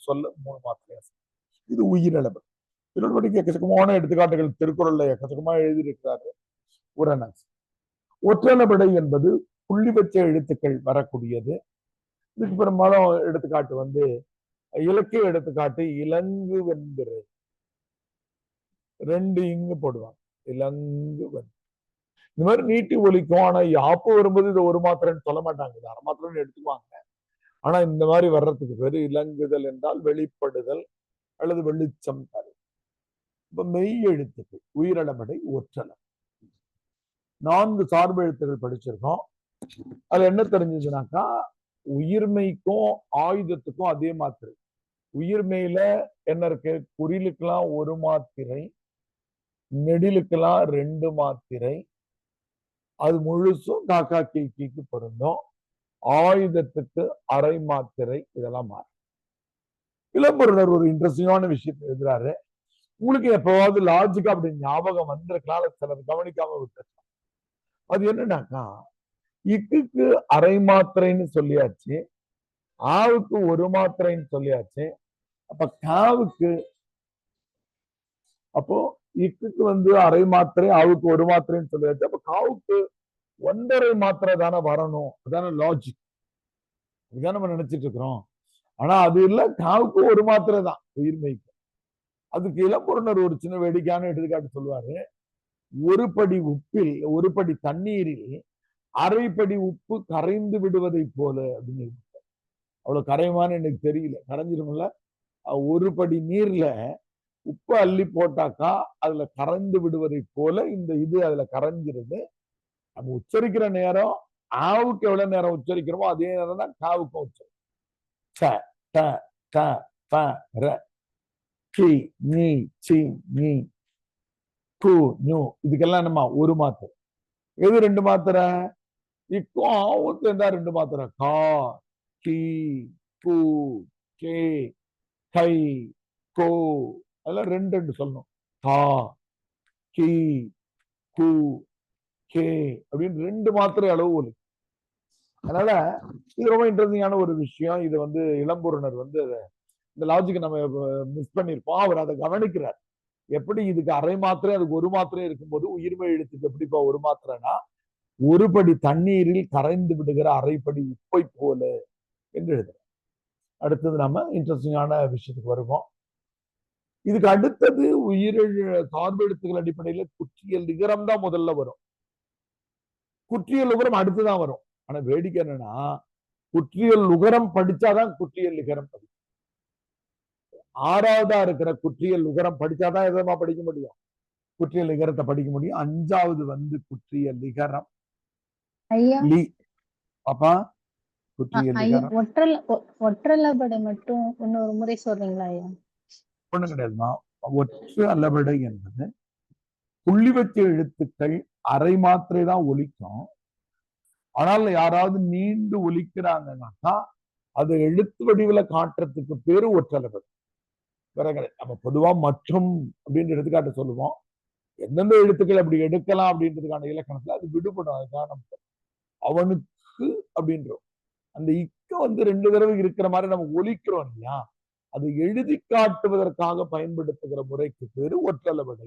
சொல்ல 3 மாத்திரை. இது உயிரிழப்பு. திருவள்ளுவருக்கு எக்கச்சக்கமான எடுத்துக்காட்டுகள் திருக்குறள்ல எக்கச்சக்கமா எழுதியிருக்கிறாரு. உரணஸ். ஒற்றளபடை என்பது புள்ளி வச்ச எழுத்துக்கள் வரக்கூடியது. இதுக்கு பெரும்பாலும் எடுத்துக்காட்டு இலக்கிய எடுத்துக்காட்டு இலங்கு வெண்பிறை. 2 இங்கு போடுவாங்க, இலங்கு வெண். இந்த மாதிரி நீட்டி ஒலிக்கும். ஆனா யாப்பு வரும்போது இது 1 மாத்திரைன்னு சொல்ல மாட்டாங்க, இது அரை மாத்திரைன்னு எடுத்துக்குவாங்க. ஆனா இந்த மாதிரி வர்றதுக்கு பேரு இலங்குதல் என்றால் வெளிப்படுதல் அல்லது வெளிச்சம் தரு. இப்ப மெய் எழுத்துக்கள் உயிரிழமடை ஒற்றளம் 4 சார்பு எழுத்துக்கள் படிச்சிருக்கோம். அது என்ன தெரிஞ்சதுனாக்கா உயிர்மெய்க்கும் ஆயுதத்துக்கும் அதே மாத்திரை. உயிர்மெய்யில என்ன இருக்கு? குறிலுக்கெல்லாம் 1 மாத்திரை, நெடிலுக்கெல்லாம் 2 மாத்திரை. அது முழுசும் காக்கா கிளிக்கு பொருந்தும். ஆயுதத்துக்கு அரை மாத்திரை. இதெல்லாம் மாறும். இளம்பொருளர் ஒரு இன்ட்ரெஸ்டிங்கான விஷயத்தை எழுதுறாரு. உங்களுக்கு எப்பவாவது லாஜிக்கா அப்படி ஞாபகம் வந்திருக்கலாம், சிலர் கவனிக்காம விட்டுருக்கலாம். அது என்னன்னாக்கா, இக்குக்கு அரை மாத்திரைன்னு சொல்லியாச்சு, ஆவுக்கு 1 மாத்திரைன்னு சொல்லியாச்சு. அப்ப காவுக்கு, அப்போ இக்குக்கு வந்து அரை மாத்திரை, ஆவுக்கு 1 மாத்திரைன்னு சொல்லியாச்சு. அப்ப காவுக்கு 1.5 மாத்திரை தானே வரணும். அதான லாஜிக். இதுதான் நம்ம நினைச்சிட்டு இருக்கிறோம். ஆனா அது இல்ல, காவுக்கு 1 மாத்திரை தான் உயிர்மெய்க்கு. அதுக்கு இளம்பொருளர் ஒரு சின்ன வேடிக்கையான எடுத்துக்காட்டு சொல்லுவாரு. 1 படி உப்பில், 1 படி தண்ணீரில் அரை படி உப்பு கரைந்து விடுவதை போல அப்படின்னு. அவ்வளவு கரையுமான்னு எனக்கு தெரியல, கரைஞ்சிரும்ல. 1 படி நீர்ல உப்பு அள்ளி போட்டாக்கா அதுல கரைந்து விடுவதை போல இந்த இது அதுல கரைஞ்சிருது. நம்ம உச்சரிக்கிற நேரம் ஆவுக்கு எவ்வளவு நேரம் உச்சரிக்கிறோமோ அதே நேரம் தான் காவுக்கும் உச்சரிக்கும். ச ட ட ப ர கி நீ சி நீ கு நு இதுக்கெல்லாம் நம்ம 1 மாத்திரை. எது 2 மாத்திரை? இக்கும் ஆவும் சேர்ந்தா 2 மாத்திரை. கா கி கு கே கை கோ அதெல்லாம் 2 சொல்லணும். கா கி கு கே அப்படின்னு 2 மாத்திரை அளவு ஒலி. அதனால இது ரொம்ப இன்ட்ரெஸ்டிங்கான ஒரு விஷயம். இது வந்து இளம்பொருளர் வந்து இந்த லாஜிக் நம்ம மிஸ் பண்ணிருப்போம். அவர் அதை கவனிக்கிறார். எப்படி இதுக்கு அரை மாத்திரை, அதுக்கு 1 மாத்திரை இருக்கும்போது உயிர்மெய் எழுத்துக்கு எப்படிப்பா 1 மாத்திரைனா, 1 படி தண்ணீரில் கரைந்து விடுகிற அரைப்படி உப்பை போல என்று எழுதுறார். அடுத்தது நம்ம இன்ட்ரெஸ்டிங்கான விஷயத்துக்கு வருவோம். இதுக்கு அடுத்தது சார்பு எழுத்துக்கள் அடிப்படையில குற்றியல் நிகரம் தான் முதல்ல வரும். குற்றியல் உகரம் அடுத்துதான் வரும். ஆனா வேடிக்கை என்னன்னா, குற்றியல் உகரம் படிச்சாதான் குற்றியல் நிகரம் படிக்கும். 6வதா இருக்கிற குற்றியல் உகரம் படிச்சாதான் எதமா படிக்க முடியும்? குற்றியல் நிகரத்தை படிக்க முடியும். 5வது வந்து குற்றியல் நிகரம். ஐயா லி பாப்பா குற்றியல் ஐயா நிகரம் ஒற்றலபடை மட்டும் இன்னொரு முறை சொல்றீங்களா ஐயா? ஒண்ணு கிடையாதுமா. ஒற்று அல்லபடை என்பது புள்ளி வச்ச எழுத்துக்கள் அரை மாத்திரை தான் ஒலிக்கும். ஆனால் யாராவது நீண்டு ஒலிக்கிறாங்கன்னாக்கா அது எழுத்து வடிவுல காட்டுறதுக்கு பேரு ஒற்றலபடை. வேற கிடையாது. நம்ம பொதுவா மற்றும் அப்படின்னு எடுத்துக்காட்டு சொல்லுவோம். எந்தெந்த எழுத்துக்கள் அப்படி எடுக்கலாம் அப்படின்றதுக்கான இலக்கணத்துல அது விடுபடும். அதுதான் நம்ம அவனுக்கு அப்படின்றோம். அந்த இக்க வந்து 2 தடவை இருக்கிற மாதிரி நம்ம ஒலிக்கிறோம் இல்லையா, அது எழுதி காட்டுவதற்காக பயன்படுத்துகிற முறைக்கு பேரு ஒற்றலபடை.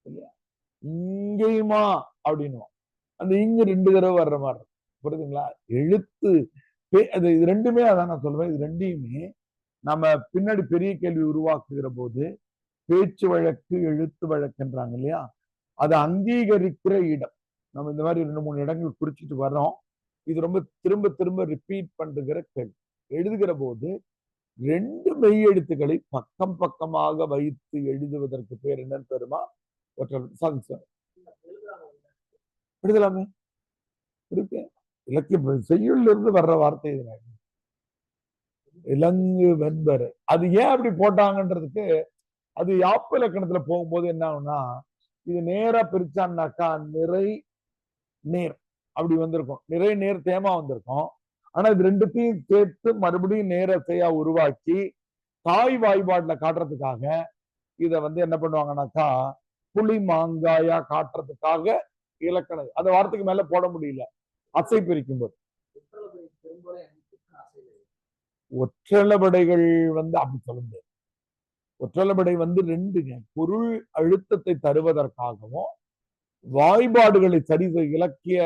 இல்லையா? இங்கேயுமா அப்படின்னுவோம். அந்த இங்க 2 தடவை வர்ற மாதிரி இருக்கும். புரியுதுங்களா? எழுத்து அது இது 2மே அதான் நான் சொல்லுவேன். இது 2யுமே நம்ம பின்னாடி பெரிய கேள்வி உருவாக்குகிற போது பேச்சு வழக்கு எழுத்து வழக்குன்றாங்க இல்லையா, அதை அங்கீகரிக்கிற இடம். நம்ம இந்த மாதிரி 2-3 இடங்கள் குறிச்சிட்டு வர்றோம். இது ரொம்ப திரும்ப திரும்ப ரிப்பீட் பண்ணுகிற கேள்வி. எழுதுகிற போது 2 மெய் எழுத்துக்களை பக்கம் பக்கமாக வைத்து எழுதுவதற்கு பேர் என்னன்னு பெருமா ஒற்றை எழுதலாமே இருக்கு. இலக்கிய செய்யுள்ல இருந்து வர்ற வார்த்தை இது. இலங்கு வெண்பர் அது ஏன் அப்படி போட்டாங்கன்றதுக்கு அது யாப்பு இலக்கணத்துல போகும்போது என்ன ஆகும்னா, இது நேரா பிரிச்சான்னாக்கா நிறை நேர் அப்படி வந்திருக்கும். நிறை நேர் தேமா வந்திருக்கும். ஆனா இது 2த்தையும் சேர்த்து மறுபடியும் நேரத்தையா உருவாக்கி தாய் வாய்பாடுல காட்டுறதுக்காக இத வந்து என்ன பண்ணுவாங்கன்னாக்கா புளி மாங்காயா காட்டுறதுக்காக இலக்கணம் அந்த வார்த்தைக்கு மேல போட முடியல அசை பிரிக்கும் போது. ஒற்றளபடைகள் வந்து அப்படி சொல்ல முடியாது. ஒற்றளபடை வந்து 2ங்க. பொருள் அழுத்தத்தை தருவதற்காகவும் வாய்பாடுகளை சரி இலக்கிய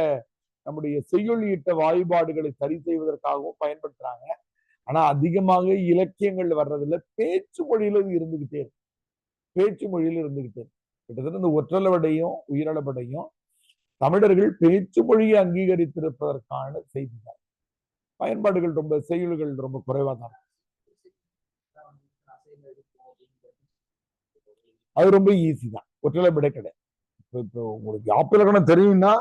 நம்முடைய செய்யுளியிட்ட வாய்பாடுகளை சரி செய்வதற்காகவும் பயன்படுத்துறாங்க. ஆனா அதிகமாக இலக்கியங்கள் வர்றதுல பேச்சு மொழியில இது இருந்துகிட்டே இருக்கு. பேச்சு மொழியில இருந்துகிட்டே இருக்கு. கிட்டத்தட்ட இந்த ஒற்றளபடையும் உயிரளபடையும் தமிழர்கள் பேச்சு மொழியை அங்கீகரித்திருப்பதற்கான செய்திகள். பயன்பாடுகள் ரொம்ப செய்யுள்கள் ரொம்ப குறைவா தான். அது ரொம்ப ஈஸி தான். ஒற்றளபடை கிடையாது. இப்போ உங்களுக்கு யாப்பு இலக்கணம் தெரியும்னா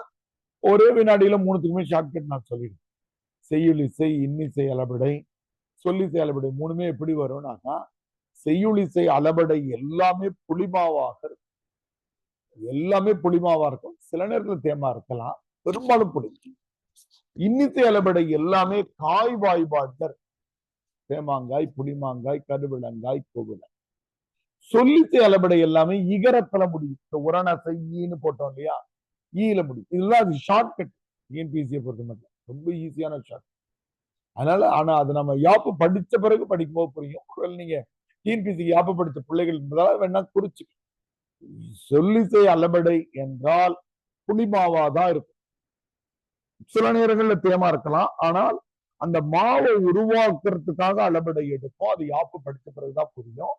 ஒரே வினாடியில 3த்துக்குமே ஷார்ட்கட் நான் சொல்லிடுவேன். செய்யுளிசை, இன்னிசை, அளபடை, சொல்லிசை, அளபடை மூணுமே எப்படி வரும்னாக்கா செய்யுளிசை, அளபடை எல்லாமே புளிமாவாக இருக்கும். எல்லாமே புளிமாவா இருக்கும். சில நேரத்துல தேமா இருக்கலாம், பெரும்பாலும் புளி. இன்னிசை, அளபடை எல்லாமே காய் வாய்பாடுகள், தேமாங்காய், புளிமாங்காய், கருவிளங்காய், கோவிலங்காய். சொல்லிசை, அளபடை எல்லாமே இகரத்துல முடியும். இந்த உரணசை ஈன்னு போட்டோம் இல்லையா, ஈல முடியும். இதெல்லாம் அது ஷார்ட்கட். டிஎன்பிஎஸ்சியை பொறுத்த மட்டும் ரொம்ப ஈஸியான ஷார்ட். அதனால ஆனா அது நம்ம யாப்பு படிச்ச பிறகு படிக்கும்போது புரியும். நீங்க டிஎன்பிஎஸ்சி யாப்பு படிச்ச பிள்ளைகள் இருந்தாலும் வேணா குறிச்சு. சொல்லிசை அளபடை என்றால் புளிமாவாதான் இருக்கும். சில நேரங்கள்ல தேமா இருக்கலாம். ஆனால் அந்த மாவை உருவாக்குறதுக்காக அளபடை எடுக்கும். அது யாப்பு படிச்ச பிறகுதான் புரியும்.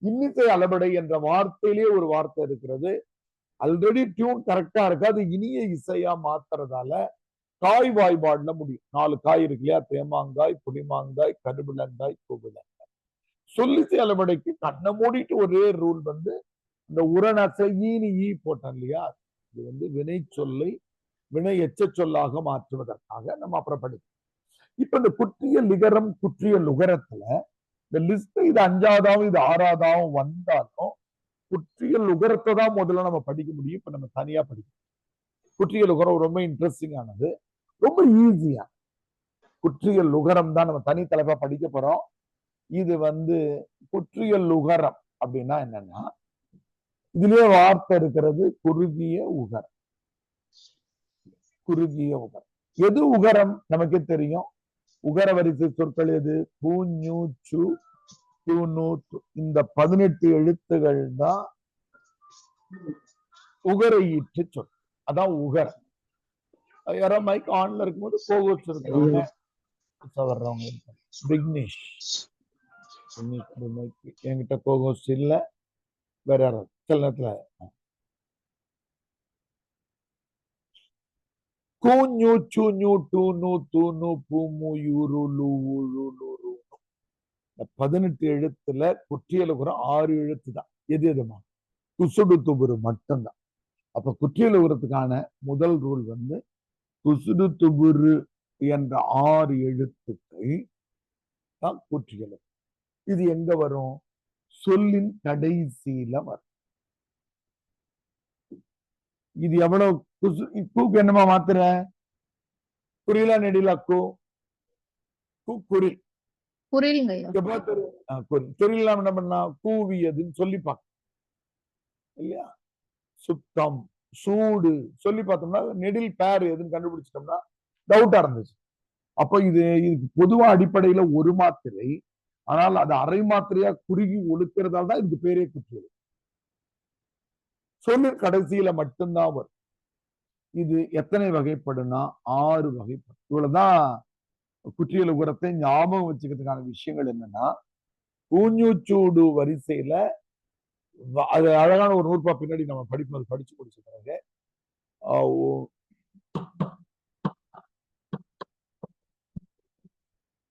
இன்னிசை அளபடை என்ற வார்த்தையிலேயே ஒரு வார்த்தை இருக்கிறது. ஆல்ரெடி டியூன் கரெக்டா இருக்கு, அது இனிய இசையா மாத்துறதால காய் வாய்பாடுல முடியும். 4 காய் இருக்கு இல்லையா, தேமாங்காய், புளிமாங்காய், கருவிளங்காய், கோவிலங்காய். சொல்லிசை அளபடைக்கு கண்ணை மூடிட்டு ஒரே ரூல் வந்து இந்த உரணசை ஈனி ஈ போட்டோம் இல்லையா, இது வினை சொல்லை வினை எச்ச சொல்லாக மாற்றுவதற்காக நம்ம அப்புறம் படிப்போம். இப்ப இந்த குற்றிய லிகரம், குற்றிய லுகரத்துல இந்த லிஸ்ட் இது 5ஆவதாவும் இது 6ஆவதாவும் வந்தாலும் குற்றிய லுகரத்தை தான் முதல்ல நம்ம படிக்க முடியும். இப்ப நம்ம தனியா படிக்கணும். குற்றிய லுகரம் ரொம்ப இன்ட்ரெஸ்டிங் ஆனது, ரொம்ப ஈஸியா. குற்றிய லுகரம் தான் நம்ம தனி தலைப்பா படிக்க போறோம். இது குற்றிய லுகரம் அப்படின்னா என்னன்னா, இதுலயே வார்த்தை இருக்கிறது குறுகிய உகரம். குறுகிய உகரம் எது உகரம் நமக்கே தெரியும். உகர வரிசை சொற்கள் எது? கு, ஞு, சு, து, நு, து. இந்த 18 எழுத்துகள் தான் உகர ஈற்று சொல். அதான் உகரம். யாரோ மைக் ஆன்ல இருக்கும்போது கோகோஸ் இருக்கிறவங்க வர்றவங்க விக்னேஷ். என்கிட்ட கோகோஸ் இல்ல, வேற யாரும் சில நேரத்துல கு, ஞு, சு, ஞு, டு, நு, து, நு, பு, மு, யு, ரு, லு, உ, ழு, லு, ரு. இந்த 18 எழுத்துல குற்றியலுகரம் 6 எழுத்து தான். எது எதுமா? குசுடு துபுரு மட்டும்தான். அப்ப குற்றியலுகரத்துக்கான முதல் ரூல் குசுடு துபுரு என்ற 6 எழுத்துக்கள் தான் குற்றியலுகரம். இது எங்க வரும்? சொல்லின் கடைசியில வரும். இது எவ்வளவு கூக்கு என்னமா மாத்துற? குறிலா நெடிலா கு குறில் குறில் என்ன பண்ணா கூவியதுன்னு சொல்லி பார்க்க இல்லையா? சுத்தம், சூடு சொல்லி பார்த்தோம்னா நெடில் பேர் எதுன்னு கண்டுபிடிச்சிட்டோம்னா டவுட்டா இருந்துச்சு. அப்ப இதுக்கு பொதுவா அடிப்படையில ஒரு மாத்திரை, ஆனால் அது அரை மாத்திரையா குறுகி ஒழுக்கிறதால தான் இதுக்கு பேரே குற்றியல். சொல்லின் கடைசியில மட்டும்தான் வரும். இது எத்தனை வகைப்படுனா 6 வகைப்படும். இவ்வளவுதான் குற்றியலுகரத்தை ஞாபகம் வச்சுக்கிறதுக்கான விஷயங்கள். என்னன்னா, ஊஞ்சூடு வரிசையில அது அழகான ஒரு நூற்பா பின்னாடி நம்ம படிப்பு படிச்சு முடிச்ச பிறகு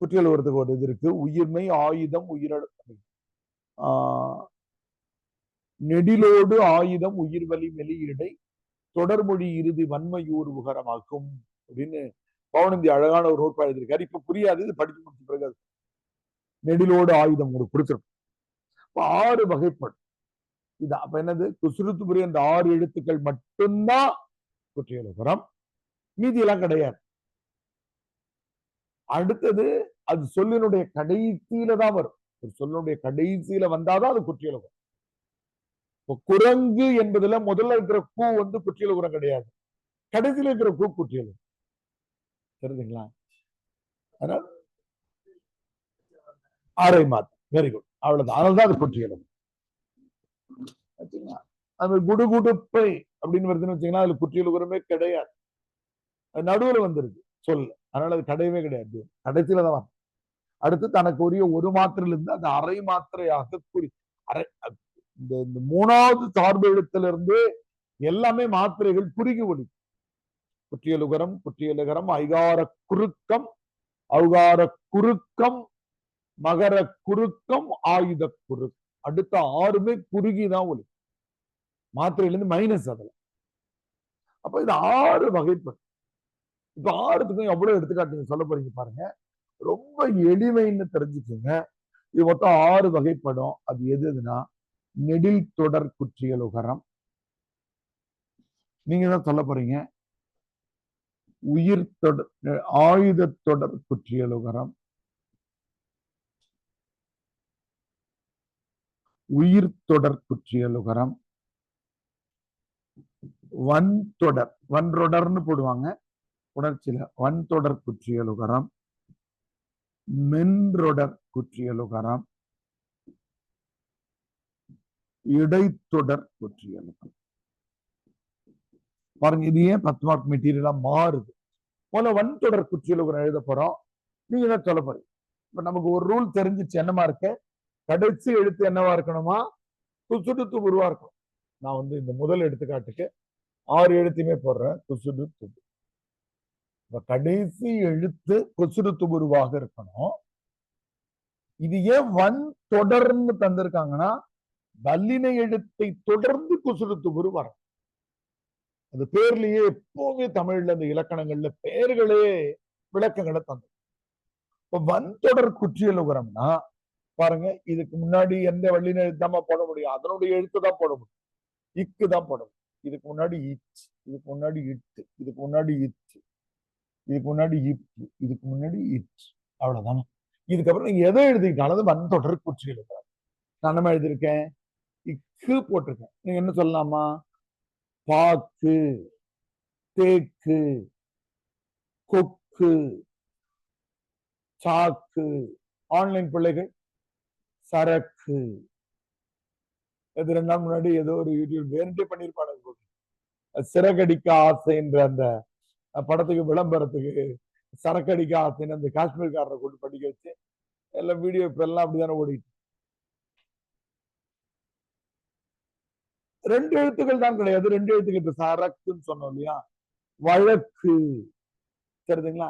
குற்றியலுகரத்துக்கு ஒரு இது இருக்கு. உயிர்மை, ஆயுதம், உயிரிழப்பு, நெடிலோடு ஆயுதம், உயிர்வலி, மெலியிடை, தொடர்மொழி, இறுதி, வன்மையூர் உகரமாக்கும் அப்படின்னு பவுனந்தி அழகான ஒரு நூற்பா எழுதியிருக்காரு. இப்ப புரியாது, இது படிச்சு முடிச்ச பிறகு அது நெடிலோடு ஆயுதம் உங்களுக்கு கொடுத்துருக்கும். 6 வகைப்படும். இது அப்ப என்னது? குசுருத்துபுரி என்ற 6 எழுத்துக்கள் மட்டும்தான் குற்றியலுகரம், மீதி எல்லாம் கிடையாது. அடுத்தது அது சொல்லினுடைய கடைசியில தான் வரும். ஒரு சொல்லுடைய கடைசியில வந்தாதான் அது குற்றியலுகரம். குரங்கு என்பதுல முதல்ல இருக்கிற கூ குற்றியலுகரம் கிடையாது, கடைசியில இருக்கிற கூ குற்றியலுகரம். தெரியுதுங்களா? அதனால அரை மாதம். Very good. அவ்வளவுதான். அதனாலதான் அது குற்றியலுகரம். அது குடுகுடுப்பை அப்படின்னு வருதுன்னு வச்சீங்கன்னா அதுல குற்றியலுகரமே கிடையாது. அது நடுவுல வந்துருது சொல். அதனால அது கிடையவே கிடையாது, கடைசியில தான். அடுத்து தனக்கு உரிய ஒரு மாத்திரையில இருந்து அது அரை மாத்திரையாக அரை இந்த 3வது சார்பு எழுத்திலிருந்து எல்லாமே மாத்திரைகள் குறுகி ஒளி. குற்றியலுகரம், குற்றியலுகரம், ஐகார குறுக்கம், ஔகார குறுக்கம், மகர குறுக்கம், ஆயுத குறுக்கம். அடுத்த 6மே குறுகிதான் ஒளி. மாத்திரையிலிருந்து மைனஸ் அதுல. அப்ப இது 6 வகைப்படும். இப்ப ஆறுத்துக்கும் எவ்வளவு எடுத்துக்காட்டு நீங்க சொல்ல போறீங்க பாருங்க. ரொம்ப எளிமைன்னு தெரிஞ்சுக்கோங்க. இது மொத்தம் 6 வகைப்படும். அது எதுனா நெடில் தொடர் குற்றியலுகரம். நீங்க தான் சொல்ல போறீங்க. உயிர் தொடர் ஆயுத தொடர் குற்றியலுகரம், உயிர் தொடர் குற்றியலுகரம், வன்தொடர் வன்றொடர்னு போடுவாங்க உணர்ச்சியில, வன்தொடர் குற்றியலுகரம், மென்றொடர் குற்றியலுகரம், இடைத்தொடர் குற்றியலுகரம். பாருங்க, இது ஏன் 10 மார்க் மெட்டீரியலா மாறுது. முதல்ல வன்தொடர் குற்றியலுகரம் எழுத போறோம். நீங்க தான் சொல்ல போறீங்க. இப்ப நமக்கு ஒரு ரூல் தெரிஞ்சிச்சு. என்னமா இருக்கு? கடைசி எழுத்து என்னவா இருக்கணுமா? துசுடு துபுருவா இருக்கும். நான் வந்து இந்த முதல் எடுத்துக்காட்டுக்கு 6 எழுத்தையுமே போடுறேன். துசுடு துபு. இப்ப கடைசி எழுத்து கொசுடு துபுருவாக இருக்கணும். இது ஏன் வன் தொடர்ந்து தந்திருக்காங்கன்னா, வல்லின எழுத்தை தொடர்ந்து குசுடு துபுரு வரும். அது பேர்லயே எப்பவுமே தமிழ்ல இந்த இலக்கணங்கள்ல பெயர்களே விளக்கங்களை தந்து. இப்ப வன்தொடர் குற்றியலுகரம்னா பாருங்க, இதுக்கு முன்னாடி எந்த வல்லின எழுத்தாம போட முடியும்? அதனுடைய எழுத்து தான் போட முடியும். இக்கு தான் போட முடியும். இதுக்கு முன்னாடி இச், இதுக்கு முன்னாடி இட்டு, இதுக்கு முன்னாடி இச்சு, இதுக்கு முன்னாடி இப்பு, இதுக்கு முன்னாடி இச். அவ்வளவுதானே. இதுக்கப்புறம் நீங்க எதை எழுதிக்கிட்டாலும் அது வன்தொடர் குற்றியலுகரம். நான் என்ன எழுதியிருக்கேன்? இக்கு போட்டிருக்கேன். நீங்க என்ன சொல்லலாமா? பாக்கு, தேக்கு, கொக்கு, சாக்கு. ஆன்லைன் பிள்ளைகள் சரக்கு. இது 2 நாள் முன்னாடி ஏதோ ஒரு யூடியூப் வேறுட்டே பண்ணிருப்பாங்க. சிறகடிக்க ஆசைன்ற அந்த படத்துக்கு விளம்பரத்துக்கு சரக்கடிக்க ஆசைன்னு அந்த காஷ்மீர்காரரை கொண்டு படிக்க வச்சு எல்லாம் வீடியோ இப்ப எல்லாம் அப்படிதானே ஓடிட்டு. 2 எழுத்துக்கள் தான் கிடையாது. 2 எழுத்துக்கள். இப்ப சரக்குன்னு சொன்னோம் இல்லையா? வழக்கு. சரிதுங்களா?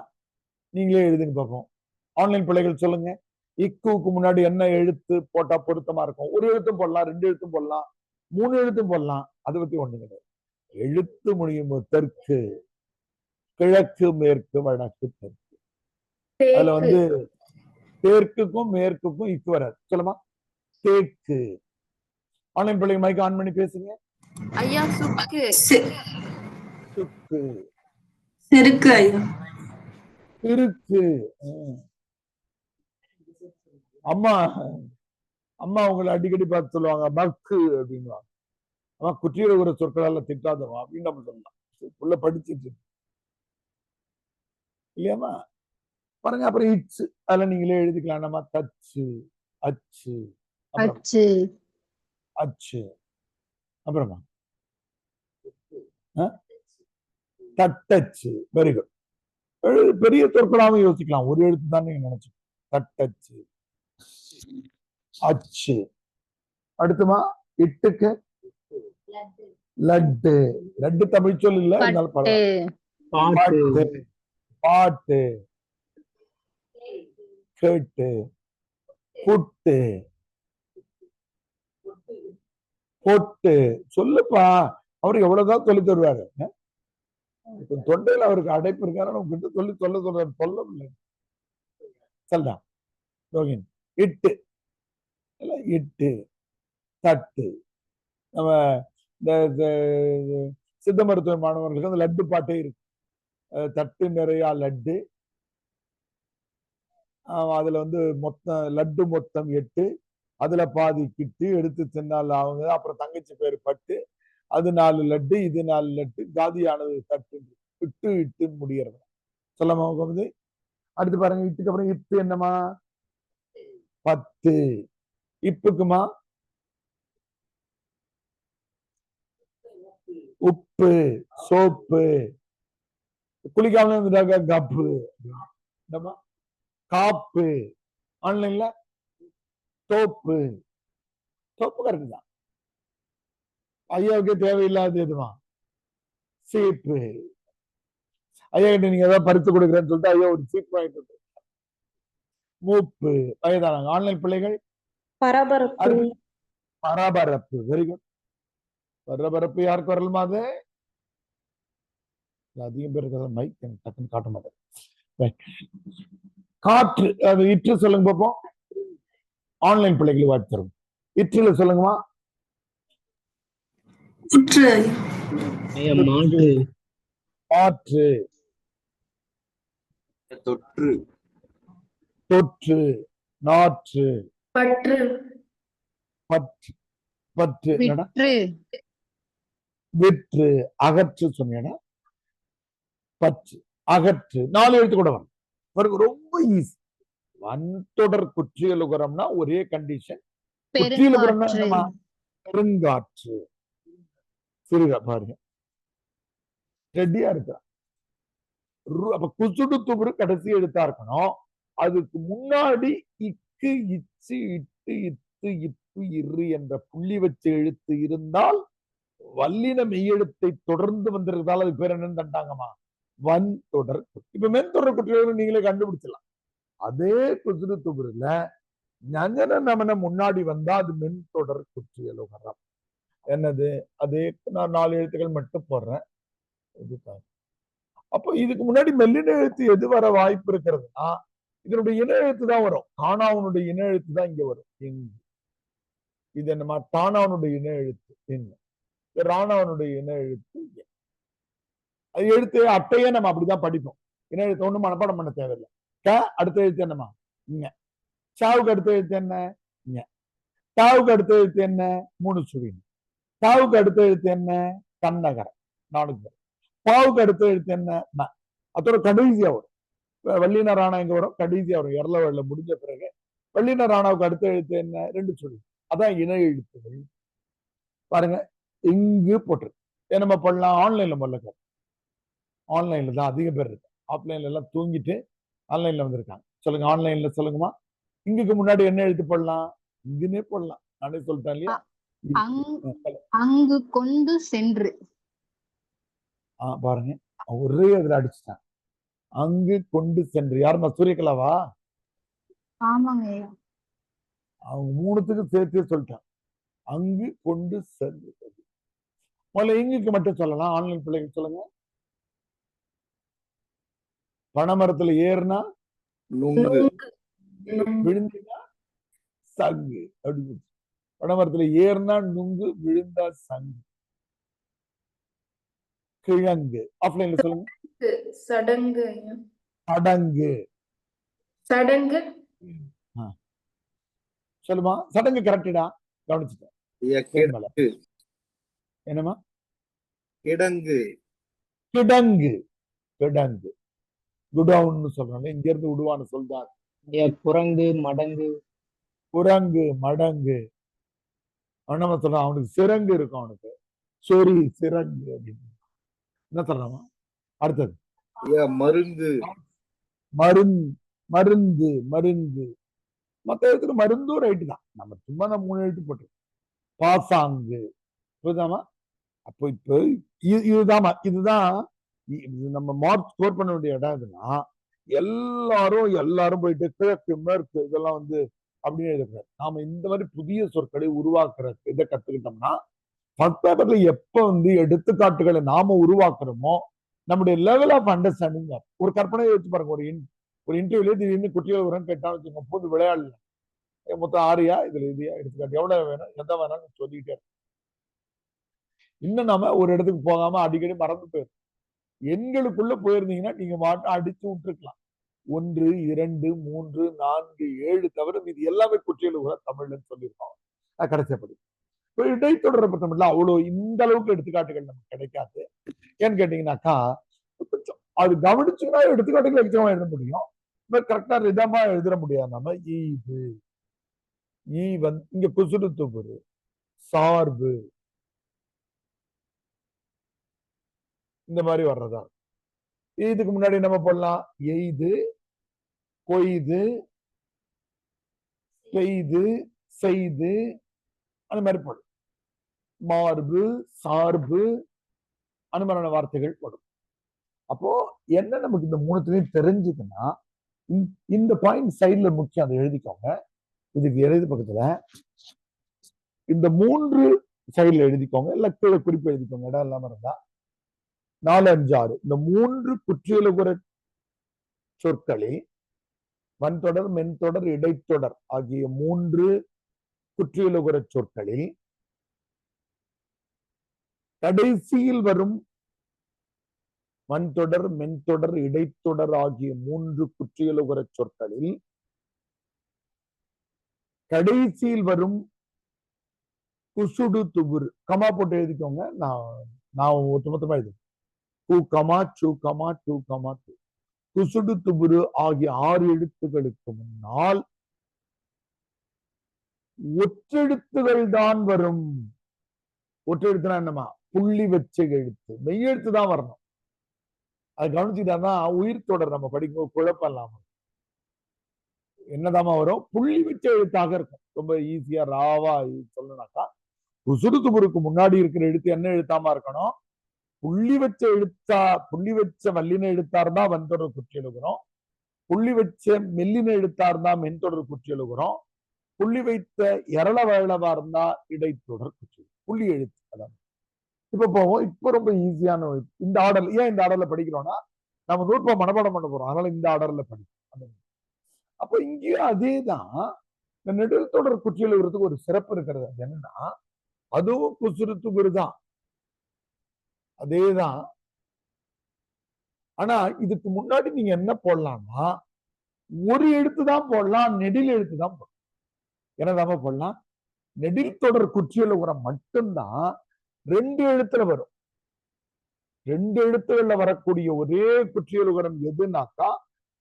நீங்களே எழுதுங்க பார்ப்போம். ஆன்லைன் பிள்ளைகள் சொல்லுங்க. இக்குவுக்கு முன்னாடி என்ன எழுத்து போட்டா பொருத்தமா இருக்கும்? ஒரு எழுத்தும் போடலாம், 2 எழுத்தும் போடலாம், 3 எழுத்தும் போடலாம். அதை பத்தி ஒண்ணு கிடையாது. எழுத்து முடியும். தெற்கு, கிழக்கு, மேற்கு, வடக்கு, தெற்கு. அதுல வந்து தெற்குக்கும் மேற்குக்கும் இக்கு வராது. சொல்லுமா? தேக்கு. ஆன்லைன் பிள்ளைங்க மைக் ஆன் பண்ணி பேசுங்க. ஐயா சுக்கு. சுக்கு. சிறுக்கு ஐயா. இருக்கு. அம்மா அம்மா உங்களை அடிக்கடி பார்த்து சொல்லுவாங்க மக்கு அப்படின்வாங்க. ஆனா குற்றியலுகர சொற்களால திட்டாதவா அப்படின்னு நம்ம சொல்லலாம். உள்ள படிச்சுட்டு இல்லையாமா? பாருங்க. அப்புறம் இட்ஸ், அதெல்லாம் நீங்களே எழுதிக்கலாம். நம்ம தச்சு, அச்சு, அப்புறம் அச்சு, அச்சு, அப்புறமா தட்டச்சு. Very good. பெரிய சொற்களாவும் யோசிக்கலாம். ஒரு எழுத்து தான் நீங்க நினைச்சு. தட்டச்சு, அச்சு. அடுத்துமா இட்டுக்கு லட்டு. லட்டு தமிழ் சொல் இல்ல, அதனால பட்டு, பாட்டு, பாட்டு, கேட்டு, புட்டு, பொட்டு. சொல்லுப்பா. அவருக்கு எவ்வளவுதான் சொல்லி தருவாரு. தொண்டையில அவருக்கு அடைப்பு இருக்காரு. உங்ககிட்ட சொல்ல சொல்றாரு. சொல்லவில்லை. சொல்லலாம். ரோகின் இட்டு, இட்டு, தட்டு. நம்ம இந்த சித்த மருத்துவ மாணவர்களுக்கு அந்த லட்டு பாட்டே இருக்கு. தட்டு நிறையா லட்டு. அதுல வந்து மொத்தம் லட்டு மொத்தம் 8. அதுல பாதி கிட்டு எடுத்து தின்னால் அவங்க. அப்புறம் தங்கச்சி பேரு பட்டு. அது 4 லட்டு, இது 4 லட்டு, காதியானது தட்டு. இட்டு இட்டு முடியறது. சொல்லாமா வந்து. அடுத்து பாருங்க. இட்டுக்கு அப்புறம் இப்பு என்னமா? 10. இப்புக்குமா? உப்பு, சோப்பு. குளிக்காமலே வந்துட்டாங்க கப்பு. காப்பு. ஆன்லைன்ல தோப்பு. தோப்பு கரெக்ட் தான். ஐயாவுக்கு தேவையில்லாத எதுவா? சீப்பு. ஐயா கிட்ட நீங்க ஏதாவது பறித்து கொடுக்குறேன்னு சொல்லிட்டு ஐயா ஒரு சீப் வாங்கிட்டு. மூப்பு. வயதானாங்க. ஆன்லைன் பிள்ளைகள் பரபரப்பு. பரபரப்பு. Very good. பரபரப்பு யாருக்கு வரலுமா? அது அதிகம் பேர் இருக்கிற மைக் எனக்கு டக்குன்னு காட்ட மாட்டேன். காற்று, அது இற்று சொல்லுங்க பார்ப்போம். ஆன்லைன் பிள்ளைகளுக்கு வாய்ப்பு தரும். இற்றுல சொல்லுங்கம்மா. புற்று ஐயா மாற்று. ஆற்று, தொற்று, தொற்று, நாற்று, பற்று பற்று, பற்று, என்னடா? விற்று, விற்று, அகற்று சொன்னேன்னா பற்று, அகற்று. 4 எழுத்து கூட வரும். பாருங்க, ரொம்ப ஈஸி. வன்தொடர் குற்றியலுகரம்னா ஒரே கண்டிஷன். குற்றியலுகரம்னா பெருங்காற்று, என்னமா? பெருங்காற்று. சிறுகா பாருங்க, ரெடியா இருக்கா. அப்ப குசுடு துபுரு கடைசி எழுத்தா இருக்கணும். அதுக்கு முன்னாடி இக்கு, இச்சு, இட்டு, இத்து, இப்பு, இரு என்ற புள்ளி வச்ச எழுத்து இருந்தால் வல்லின மெய்யெழுத்தை தொடர்ந்து வந்திருந்தால் அது பேர் என்னன்னு தண்டாங்கம்மா? வன் தொடர். இப்ப மென்தொடர் குற்றியல் நீங்களே கண்டுபிடிச்சலாம். அதே குசுடு துபுருல ஞஞ்சன நமன முன்னாடி வந்தா அது மென்தொடர் குற்றியலுகரம். என்னது? அதே நான் 4 எழுத்துக்கள் மட்டும் போடுறேன். அப்போ இதுக்கு முன்னாடி மெல்லின எழுத்து எது வர வாய்ப்பு இருக்கிறதுனா இதனுடைய இன எழுத்து தான் வரும். காணாவனுடைய இன எழுத்து தான் இங்க வரும். இங்கு இது என்னமா? தானாவனுடைய இன எழுத்து இங்கு, ராணாவனுடைய இன எழுத்து இங்க. அது எழுத்து அட்டையே நம்ம அப்படிதான் படிப்போம். இன எழுத்து ஒண்ணும் மனப்பாடம் பண்ண தேவையில்லை. க அடுத்த எழுத்து என்னமா? இங்க. சாவுக்கு அடுத்த எழுத்து என்ன? இங்க. தாவுக்கு அடுத்த எழுத்து என்ன? 3 சுழின். தாவுக்கு அடுத்த எழுத்து என்ன? கண்ணகரம் 4. பாவுக்கு அடுத்த எழுத்து என்ன? அதோட கடைசியா வரும். வல்லின ராணா எங்க வரும்? கடைசியா வரும். எரள வெள்ள முடிஞ்ச பிறகு வல்லின ராணாவுக்கு அடுத்த எழுத்து என்ன? 2 சொல்லி. அதான் இணை எழுத்துகள். பாருங்க, இங்கு போட்டு நம்ம பண்ணலாம். ஆன்லைன்ல முதல்ல, ஆன்லைன்ல தான் அதிக பேர் இருக்கு. ஆஃப்லைன்ல எல்லாம் தூங்கிட்டு ஆன்லைன்ல வந்திருக்காங்க. சொல்லுங்க, ஆன்லைன்ல சொல்லுங்கம்மா. இங்குக்கு முன்னாடி என்ன எழுத்து போடலாம்? இங்குன்னே போடலாம். நானே சொல்லிட்டேன் இல்லையா? அங்கு கொண்டு சென்று. பாருங்க, ஒரே இதுல அடிச்சுட்டான். அங்கு கொண்டு சென்று. யாருமா? சூரியகலாவா? ஆமாங்க. அவங்க 3த்துக்கும் சேர்த்தே சொல்லிட்டான். அங்கு கொண்டு சென்று. முதல்ல இங்குக்கு மட்டும் சொல்லலாம். ஆன்லைன் பிள்ளைகள் சொல்லுங்க. பனைமரத்துல ஏறுனா நுங்கு, விழுந்தா சங்கு. அப்படி பனைமரத்துல ஏறுனா நுங்கு, விழுந்தா சங்கு. கிழங்கு. ஆஃப்லைன்ல சொல்லுங்க. சடங்கு சடங்கு. சடங்கு சொல்லுமா? சடங்கு கரெக்டா? கவனிச்சுட்டேன். ஐயா கிடங்கு, என்னமா? கிடங்கு, கிடங்கு. கிடங்கு குடவுன்னு சொல்றாங்க. இங்க இருந்து உடுவான்னு சொல்றாங்க. ஐயா குரங்கு, மடங்கு. குரங்கு, மடங்கு. அவன் சொல்றான், அவனுக்கு சிறங்கு இருக்கும். அவனுக்கு சொறி, சிறங்கு அப்படின்னு என்ன சொல்றான்? அடுத்தது ஐயா மருங்கு, மருந்து. மருந்து, மருந்து. மத்த இடத்துல மருந்தும் ரைட்டு தான். நம்ம சும்மா நம்ம 3 எழுத்து போட்டு. பாசாங்கு. புரியுதாமா? அப்போ இப்ப இதுதான் நம்ம மார்க் ஸ்கோர் பண்ண வேண்டிய இடம் எதுன்னா, எல்லாரும் போயிட்டு கிழக்கு மேற்கு இதெல்லாம் அப்படின்னு எழுதுறாரு. நாம இந்த மாதிரி புதிய சொற்களை உருவாக்குற இதை கத்துக்கிட்டோம்னா ஃபர்ஸ்ட் பேப்பர்ல எப்ப எடுத்துக்காட்டுகளை நாம உருவாக்குறோமோ நம்முடைய லெவல் ஆஃப் அண்டர்ஸ்டாண்டிங். ஒரு கற்பனையை வச்சு பாருங்க. ஒரு இன்டர்வியூல திடீர்னு குட்டிகள் உரம் கேட்டான்னு வச்சுக்கோங்க. போது விளையாடல மொத்தம் 6யா இதுல இதுயா எடுத்துக்காட்டு எவ்வளவு வேணும் எதை வேணாம்னு சொல்லிக்கிட்டே இருக்கும். இன்னும் நாம ஒரு இடத்துக்கு போகாம அடிக்கடி மறந்து போயிடும். எண்களுக்குள்ள போயிருந்தீங்கன்னா நீங்க மாட்டம் அடிச்சு விட்டுருக்கலாம். 1, 2, 3, 4, 7 தவிர இது எல்லாமே குற்றியலுகர தமிழ்னு சொல்லியிருப்பாங்க. கடைசியப்படி இடைத்தொடரை பத்தமில்ல அவ்வளவு இந்த அளவுக்கு எடுத்துக்காட்டுகள் நமக்கு கிடைக்காது. ஏன்னு கேட்டீங்கன்னாக்கா கொஞ்சம் அது கவனிச்சுன்னா எடுத்துக்காட்டுகள் எக்ஸாமா எழுத முடியும். கரெக்டா ரிதமா எழுத முடியாது. நம்ம ஈவு இங்க குசுடு துபுரு சார்பு இந்த மாதிரி வர்றதா. இதுக்கு முன்னாடி நம்ம போடலாம் எய்து, கொய்து, பெய்து, செய்து அந்த மாதிரி போடும். மார்பு, சார்பு அந்த மாதிரியான வார்த்தைகள் போடும். அப்போ என்ன நமக்கு இந்த 3த்துலயும் தெரிஞ்சுதுன்னா இந்த பாயிண்ட் சைட்ல முக்கியம். அதை எழுதிக்கோங்க. இதுக்கு எழுதி பக்கத்துல இந்த 3 சைட்ல எழுதிக்கோங்க. இல்ல கீழே குறிப்பு எழுதிக்கோங்க இடம் இல்லாம இருந்தா. 4, 5, 6 இந்த 3 குற்றியலுகர சொற்களில் வன்தொடர், மென்தொடர், இடைத்தொடர் ஆகிய 3 குற்றியலுகர சொற்களில் கடைசியில் வரும் வன்தொடர், மென்தொடர், இடைத்தொடர் ஆகிய 3 குற்றியலுகர சொற்களில் கடைசியில் வரும் குசுடு துபுரு, கமா போட்டு எழுதிக்கோங்க. நான் ஒட்டுமொத்தமா இது கு கமா சு கமா டு கமா து, குசுடு துபுரு ஆகிய 6 எழுத்துக்களுக்கு முன்னால் ஒற்றெழுத்துகள் தான் வரும். ஒற்றெழுத்துனா என்னமா? புள்ளி வச்ச எழுத்து, மெய்யெழுத்து தான் வரணும். அது கவனிச்சுட்டாதான் உயிர் தொடர் நம்ம படிக்கும் குழப்பம் இல்லாம என்னதாமா வரும்? புள்ளி வச்ச எழுத்தாக இருக்கும். ரொம்ப ஈஸியா ராவா சொல்லணும்னாக்கா, குசுடு துபுருக்கு முன்னாடி இருக்கிற எழுத்து என்ன எழுத்தாமா இருக்கணும்? புள்ளி வச்ச எழுத்தா, புள்ளி வச்ச வல்லின எழுத்தா இருந்தா வன்தொடர் குற்றி எழுதுகிறோம். புள்ளி வச்ச மெல்லின எழுத்தா இருந்தா மென்தொடர் குற்றி எழுதுகிறோம். புள்ளி வைத்த எரள வளவா இருந்தா இடைத்தொடர் குற்றி. புள்ளி எழுத்து அதான். இப்ப போவோம். இப்ப ரொம்ப ஈஸியான இந்த ஆர்டர். ஏன் இந்த ஆர்டர்ல படிக்கிறோம்னா, நம்ம நூற்பா மனப்பாடம் பண்ண போறோம். அதனால இந்த ஆர்டர்ல படிக்கும். அப்ப இங்கேயும் அதேதான். இந்த நெடில் தொடர் குற்றி எழுதுறதுக்கு ஒரு சிறப்பு இருக்கிறது. அது என்னன்னா, அதுவும் குசுடு துபுரு தான், அதேதான். ஆனா இதுக்கு முன்னாடி நீங்க என்ன போடலாம்னா, ஒரு எழுத்து தான் போடலாம், நெடில் எழுத்து தான் போடலாம். என்னதாம போடலாம்? நெடில் தொடர் குற்றியல் உரம் மட்டும்தான் 2 எழுத்துல வரும். 2 எழுத்துகள்ல வரக்கூடிய ஒரே குற்றியல் உரம் எதுனாக்கா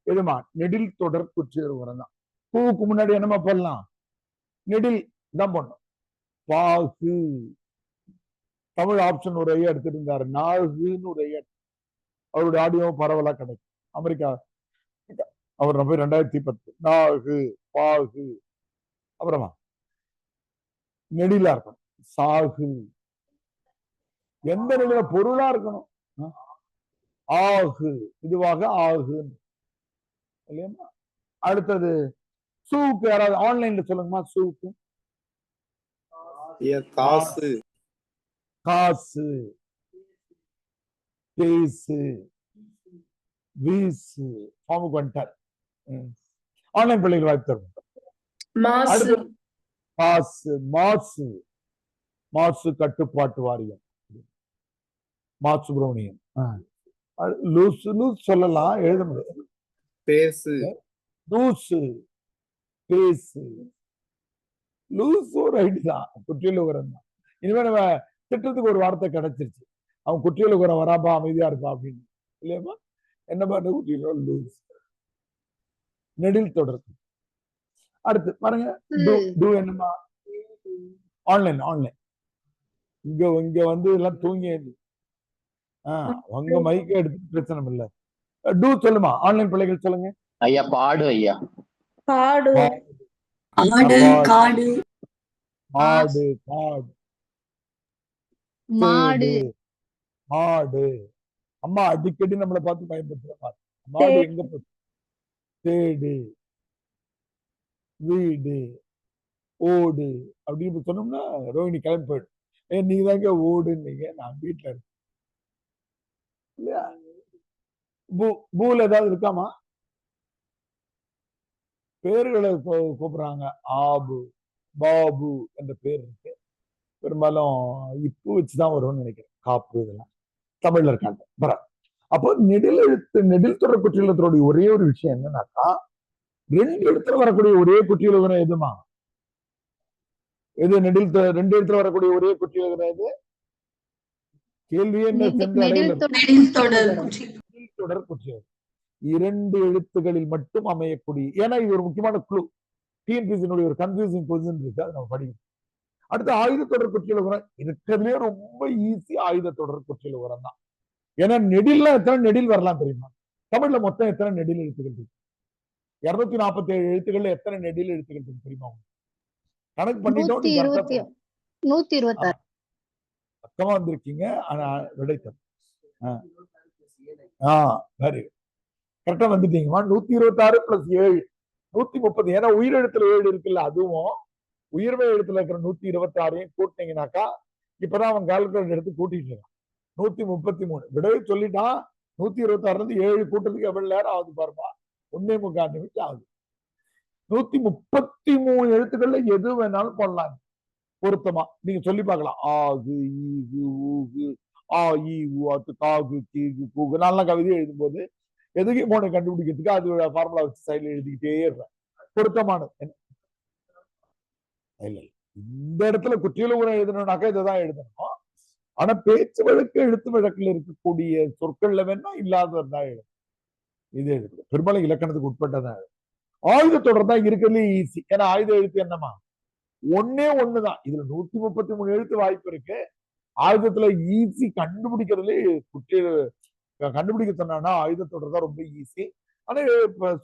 எதுமா? நெடில் தொடர் குற்றியல் உரம் தான். பூவுக்கு முன்னாடி என்னமா போடலாம்? நெடில் தான் போடணும். பாகு, தமிழ் ஆப்ஷன் ஒரு ஐயா எடுத்துட்டு இருந்தாரு, நாகுன்னு ஒரு ஐயா. அவருடைய ஆடியோ பரவலா கிடைக்கும். அமெரிக்கா அவர் நம்ம 2010 நாகு, பாகு, அப்புறமா நெடிலா இருக்கணும். சாகு, எந்த நெடில பொருளா இருக்கணும். ஆகு, இதுவாக ஆகு இல்லையா? அடுத்தது சூக்கு. யாராவது ஆன்லைன்ல சொல்லுங்கம்மா. சூக்கு காசு, காசு, பேசு, வீசு. ஃபார்முக்கு வந்துட்டார். ஆன்லைன் பிள்ளைகள் வாய்ப்பு தரும். மாசு, அடுத்து மாசு, மாசு, மாசு கட்டுப்பாட்டு வாரியம், மா சுப்பிரமணியன். லூசு, லூஸ் சொல்லலாம், எழுத முடியாது. பேசு, லூசு, பேசு, லூசு ஒரு ஐடி தான், குற்றியலுகரம் தான். இனிமே நம்ம திட்டத்துக்கு ஒரு வார்த்தை கிடைச்சிருச்சு. அவன் குற்றியலுகரம் வராப்பா, அமைதியா இருப்பா அப்படின்னு இல்லையப்பா. என்ன பண்ண குற்றியல் லூஸ், நெடில் தொடர். அடுத்து பாருங்க, என்னமா? Online, online. இங்க வந்து எல்லாம் தூங்கி உங்க மைக்க எடுத்து பிரச்சனை இல்ல. டூ சொல்லுமா? ஆன்லைன் பிள்ளைகள் சொல்லுங்க. ஐயா பாடு. ஐயா பாடு, ஆடு, காடு, மாடு, காடு, மாடு, மாடு. அம்மா அடிக்கடி நம்மளை பார்த்து பயன்படுத்துற மாடு எங்க போச்சு? தேடு, வீடு, ஓடு அப்படின்னு சொன்னோம்னா ரோஹிணி கிளம்பி போயிடும். நீங்க தாங்க ஓடுன்னீங்க, நான் வீட்டுல இருக்கேன் இல்லையா? பூல ஏதாவது இருக்காமா? பேர்களை கூப்பிடுறாங்க. ஆபு, பாபு என்ற பேர் இருக்கு. பெரும்பாலும் இப்பு வச்சுதான் வரும்னு நினைக்கிறேன். காப்பு இதெல்லாம் தமிழ்ல இருக்காங்க. அப்போ நெடில் எழுத்து, நெடில் தொடர் குற்றியலுடைய ஒரே ஒரு விஷயம் என்னன்னாக்கா, 2 எழுத்துல வரக்கூடிய ஒரே குற்றியலுகரம் எதுமா? எது நெடில் 2 எழுத்துல வரக்கூடிய ஒரே குற்றியலுகரம் எது? கேள்வியே என்ன? நெடில் தொடர் தொடர் குற்றியல் 2 எழுத்துகளில் மட்டும் அமையக்கூடிய. ஏன்னா இது ஒரு முக்கியமான குழு. டிஎன்பிஎஸ்சியினுடைய ஒரு கன்ஃபியூசிங் பொசிஷன் இருக்கு, அதை நம்ம படிக்கணும். அடுத்து ஆயுத தொடர் குற்றியலுகரம் இருக்கிறதுலே ரொம்ப ஈஸி. ஆயுத தொடர் குற்றியலுகரம் தான். ஏன்னா நெடில்லாம் எத்தனை நெடில் வரலாம் தெரியுமா? தமிழ்ல மொத்தம் எத்தனை நெடில் எழுத்துக்கள் இருக்கு? 247 எழுத்துக்கள்ல எத்தனை நெடில் எழுத்துக்கள் இருக்கு தெரியுமா? கணக்கு பண்ணிட்டோம். 126. பக்கமா வந்திருக்கீங்க. ஆனா விடைத்தம் சரி, கரெக்டா வந்துட்டீங்கம்மா. 126 + 7 130. ஏன்னா உயிரெழுத்துல 7 இருக்குல்ல, அதுவும் உயிர்மை எழுத்துல இருக்கிற 126 கூட்டினீங்கன்னாக்கா, இப்பதான் அவன் கால்குலேட்டர் எடுத்து கூட்டிட்டு இருக்கான். 133. விடவே சொல்லிட்டான். 126 7 கூட்டத்துக்கு எவ்வளவு நேரம் ஆகுது பாருப்பா. 1.25 நிமிஷம் ஆகுது. 133 எழுத்துக்கள்ல எது வேணாலும் போடலாம் பொருத்தமா. நீங்க சொல்லி பார்க்கலாம். ஆகு ஈகு ஊகு ஆ ஈ ஊ அத்து காகு கீகு கூகு. நல்ல கவிதை எழுதும்போது எதுக்கு போன கண்டுபிடிக்கிறதுக்கு அது ஃபார்முலா வச்சு சைட்ல எழுதிக்கிட்டே இருப்பேன். பொருத்தமானது என்ன இல்ல. இந்த இடத்துல குற்றியல் உரை எழுதணும்னாக்கா இதைதான் எழுதணும். ஆனா பேச்சு வழக்கு எழுத்து வழக்கில் இருக்கக்கூடிய சொற்கள்ல வேணா இல்லாததான் எழுதணும். இது எழுது பெரும்பாலும் இலக்கணத்துக்கு உட்பட்டதான். ஆயுத தொடர் தான் இருக்கிறதுலே ஈஸி. ஏன்னா ஆயுத எழுத்து என்னமா ஒன்னே ஒண்ணுதான். இதுல 133 எழுத்து வாய்ப்பு இருக்கு. ஆயுதத்துல ஈஸி கண்டுபிடிக்கிறதுலே கண்டுபிடிக்க சொன்னா ஆயுத தொடர் தான் ரொம்ப ஈஸி. ஆனா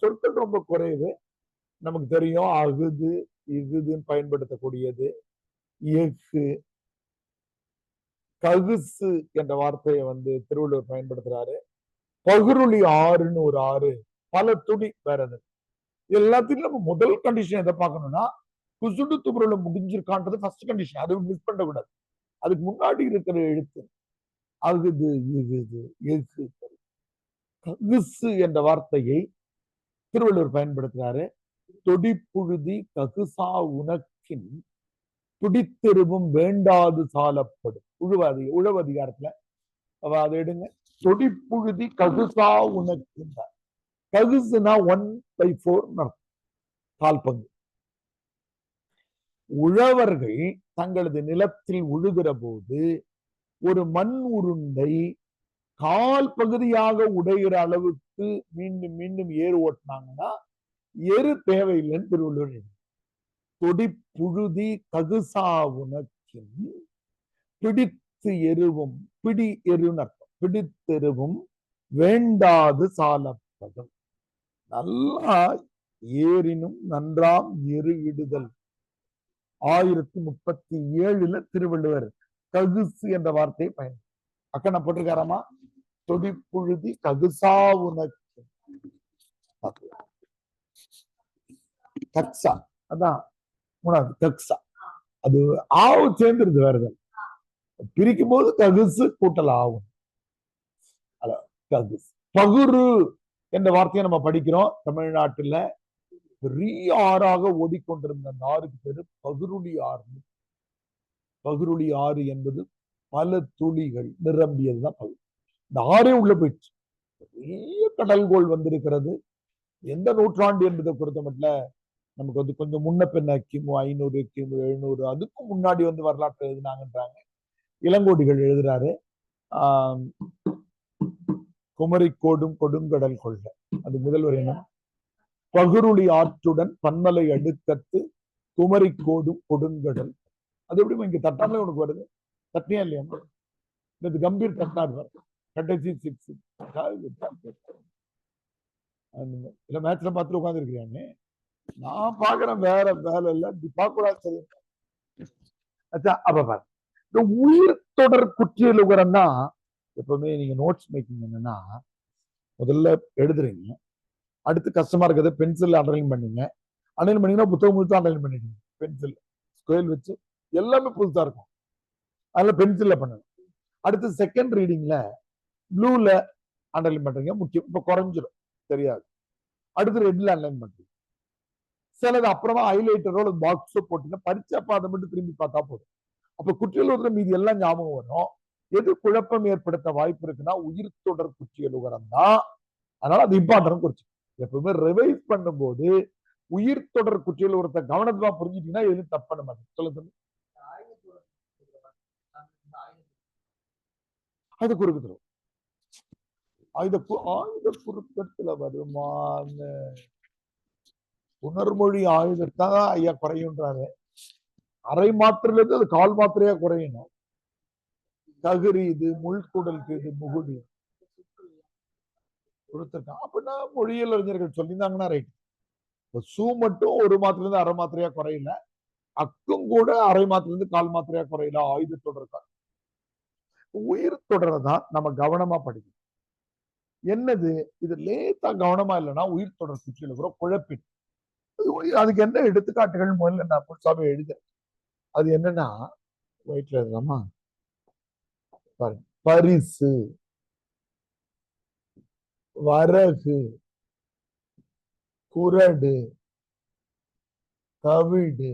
சொற்கள் ரொம்ப குறைவு. நமக்கு தெரியும் அகுது இகுதுன்னு பயன்படுத்தக்கூடியது. எஃகு ககுசு என்ற வார்த்தையை திருவள்ளுவர் பயன்படுத்துறாரு. பகுருளி ஆறுன்னு ஒரு ஆறு, பல துடி வேற எது. எல்லாத்தையும் நம்ம முதல் கண்டிஷன் எதை பார்க்கணும்னா குசுடு துபுருள முடிஞ்சிருக்கான்றது ஃபர்ஸ்ட் கண்டிஷன். அது மிஸ் பண்ணக்கூடாது. அதுக்கு முன்னாடி இருக்கிற எழுத்து அகுது இகுது எஃகு ககுசு என்ற வார்த்தையை திருவள்ளுவர் பயன்படுத்துறாரு. தொடிப்புழுதி ககுசா உனக்கின் துடித்தெருவும் வேண்டாது சாலப்படும். உழவு அதிகாரத்துல அதை எடுங்க. தொடிப்புழுதி ககுசா உனக்கு. ககுசுனா 1/4 கால் பங்கு. உழவர்கள் தங்களது நிலத்தில் உழுகிற போது ஒரு மண் உருண்டை கால் பகுதியாக உடைகிற அளவுக்கு மீண்டும் மீண்டும் ஏறு ஓட்டினாங்கன்னா எரு தேவையில்லைன்னு திருவள்ளுவர். தொடிப்புழுதி ககுசா உனக்கின் பிடித்து எருவும், பிடி எருன்னு அர்த்தம், பிடித்தெருவும் வேண்டாது சாலப்படும். நல்லா ஏறினும் நன்றாம் எரு இடுதல். 1037 திருவள்ளுவர் ககுசு என்ற வார்த்தையை பயன் அக்கனை போட்டிருக்காராமா. தொடிப்புழுதி ககுசா உனக்கு. கக்ஸா அதான் மூணாவது கக்ஸா. அது ஆவு சேர்ந்துருது வருது. பிரிக்கும் போது ககுசு கூட்டல் ஆகும். ககுசு. பகுரு என்ற வார்த்தையை நம்ம படிக்கிறோம். தமிழ்நாட்டுல பெரிய ஆறாக ஓடிக்கொண்டிருந்த அந்த ஆறுக்கு பேரு பகுருளி ஆறு. பகுருளி ஆறு என்பது பல துளிகள் நிரம்பியதுதான் பகுரு. இந்த ஆறே உள்ள போயிடுச்சு. பெரிய கடல்கோள் வந்திருக்கிறது. எந்த நூற்றாண்டு என்பதை பொறுத்த மட்டும் நமக்கு கொஞ்சம் முன்ன பின்ன கிமு 500 கிமு 700 அதுக்கும் முன்னாடி வரலாற்று எழுதினாங்கன்றாங்க. இளங்கோடிகள் எழுதுறாரு. குமரிக்கோடும் கொடுங்கடல் கொள்க. அது முதல்வர் என்ன? பகுருளி ஆற்றுடன் பன்மலை அடுக்கத்து குமரிக்கோடும் கொடுங்கடல். அது எப்படி இங்க தட்டாமலே உனக்கு வருது? தட்டியா இல்லையா? இந்த கம்பீர் தட்டார் கடைசி 6 இல்ல மேட்ச்ல பார்த்துட்டு உட்கார்ந்து இருக்கிறானே. நான் பாக்குறேன் வேற வேலை இல்ல. பார்க்க கூடாது. சரி. அச்சா அப்ப பாரு. இந்த உயிர் தொடர் குற்றியல் உகரம்னா எப்பவுமே நீங்க நோட்ஸ் மேக்கிங் என்னன்னா முதல்ல எழுதுறீங்க. அடுத்து கஷ்டமா இருக்கிறது பென்சில் அண்டர்லைன் பண்ணீங்க. அண்டர்லைன் பண்ணீங்கன்னா புத்தகம் முழுக்க அண்டர்லைன் பண்ணிடுங்க. பென்சில் ஸ்கேல் வச்சு எல்லாமே புதுசா இருக்கும். அதுல பென்சில்ல பண்ணணும். அடுத்து செகண்ட் ரீடிங்ல ப்ளூல அண்டர்லைன் பண்றீங்க. முக்கியம் இப்ப குறைஞ்சிடும் தெரியாது. அடுத்து ரெட்ல அண்டர்லைன் பண்றீங்க. சிலது அப்புறமா ஹைலைட்டரோட பாக்ஸோ போட்டீங்கன்னா பரிச்சப்ப அதை மட்டும் திரும்பி பார்த்தா போதும். அப்ப குற்றியல் மீது எல்லாம் ஞாபகம் வரும். எது குழப்பம் ஏற்படுத்த வாய்ப்பு இருக்குன்னா உயிர் தொடர் குற்றியல் உகரம் தான். அதனால அது இம்பார்ட்டன் குறிச்சு எப்பவுமே ரிவைஸ் பண்ணும்போது உயிர் தொடர் குற்றியல் உகரத்தை கவனமா புரிஞ்சுட்டீங்கன்னா எதுவும் தப்பு பண்ண மாட்டேன். சொல்லுங்க. அது குறுக்கு தரும். ஆயுத குறுக்கத்துல வருமான உணர்மொழி ஆயுதத்தான் ஐயா குறையுன்றாரு. அரை மாத்திரையில இருந்து அது கால் மாத்திரையா குறையணும். ககிரி இது முள்குடலுக்கு இது முகுடி கொடுத்திருக்கான். அப்படின்னா மொழியியல் அறிஞர்கள் சொல்லியிருந்தாங்கன்னா ரைட். சூ மட்டும் ஒரு மாத்திரை இருந்து அரை மாத்திரையா குறையல. அக்கும் கூட அரை மாத்திரை இருந்து கால் மாத்திரையா குறையல. ஆயுத தொடர் உயிர் தொடர்தான் நம்ம கவனமா படிக்கணும். என்னது இது லேசா கவனமா இல்லைன்னா உயிர் தொடர் குற்றியல் கூட குழப்பின். அதுக்கு என்ன எடுத்துக்காட்டுகள் முதல்ல நான் புதுசாவே எழுதுறேன். அது என்னன்னா ஒயிட்ல எழுதலாமா பாருங்க. பரிசு, வரகு, குரடு, தவிடு.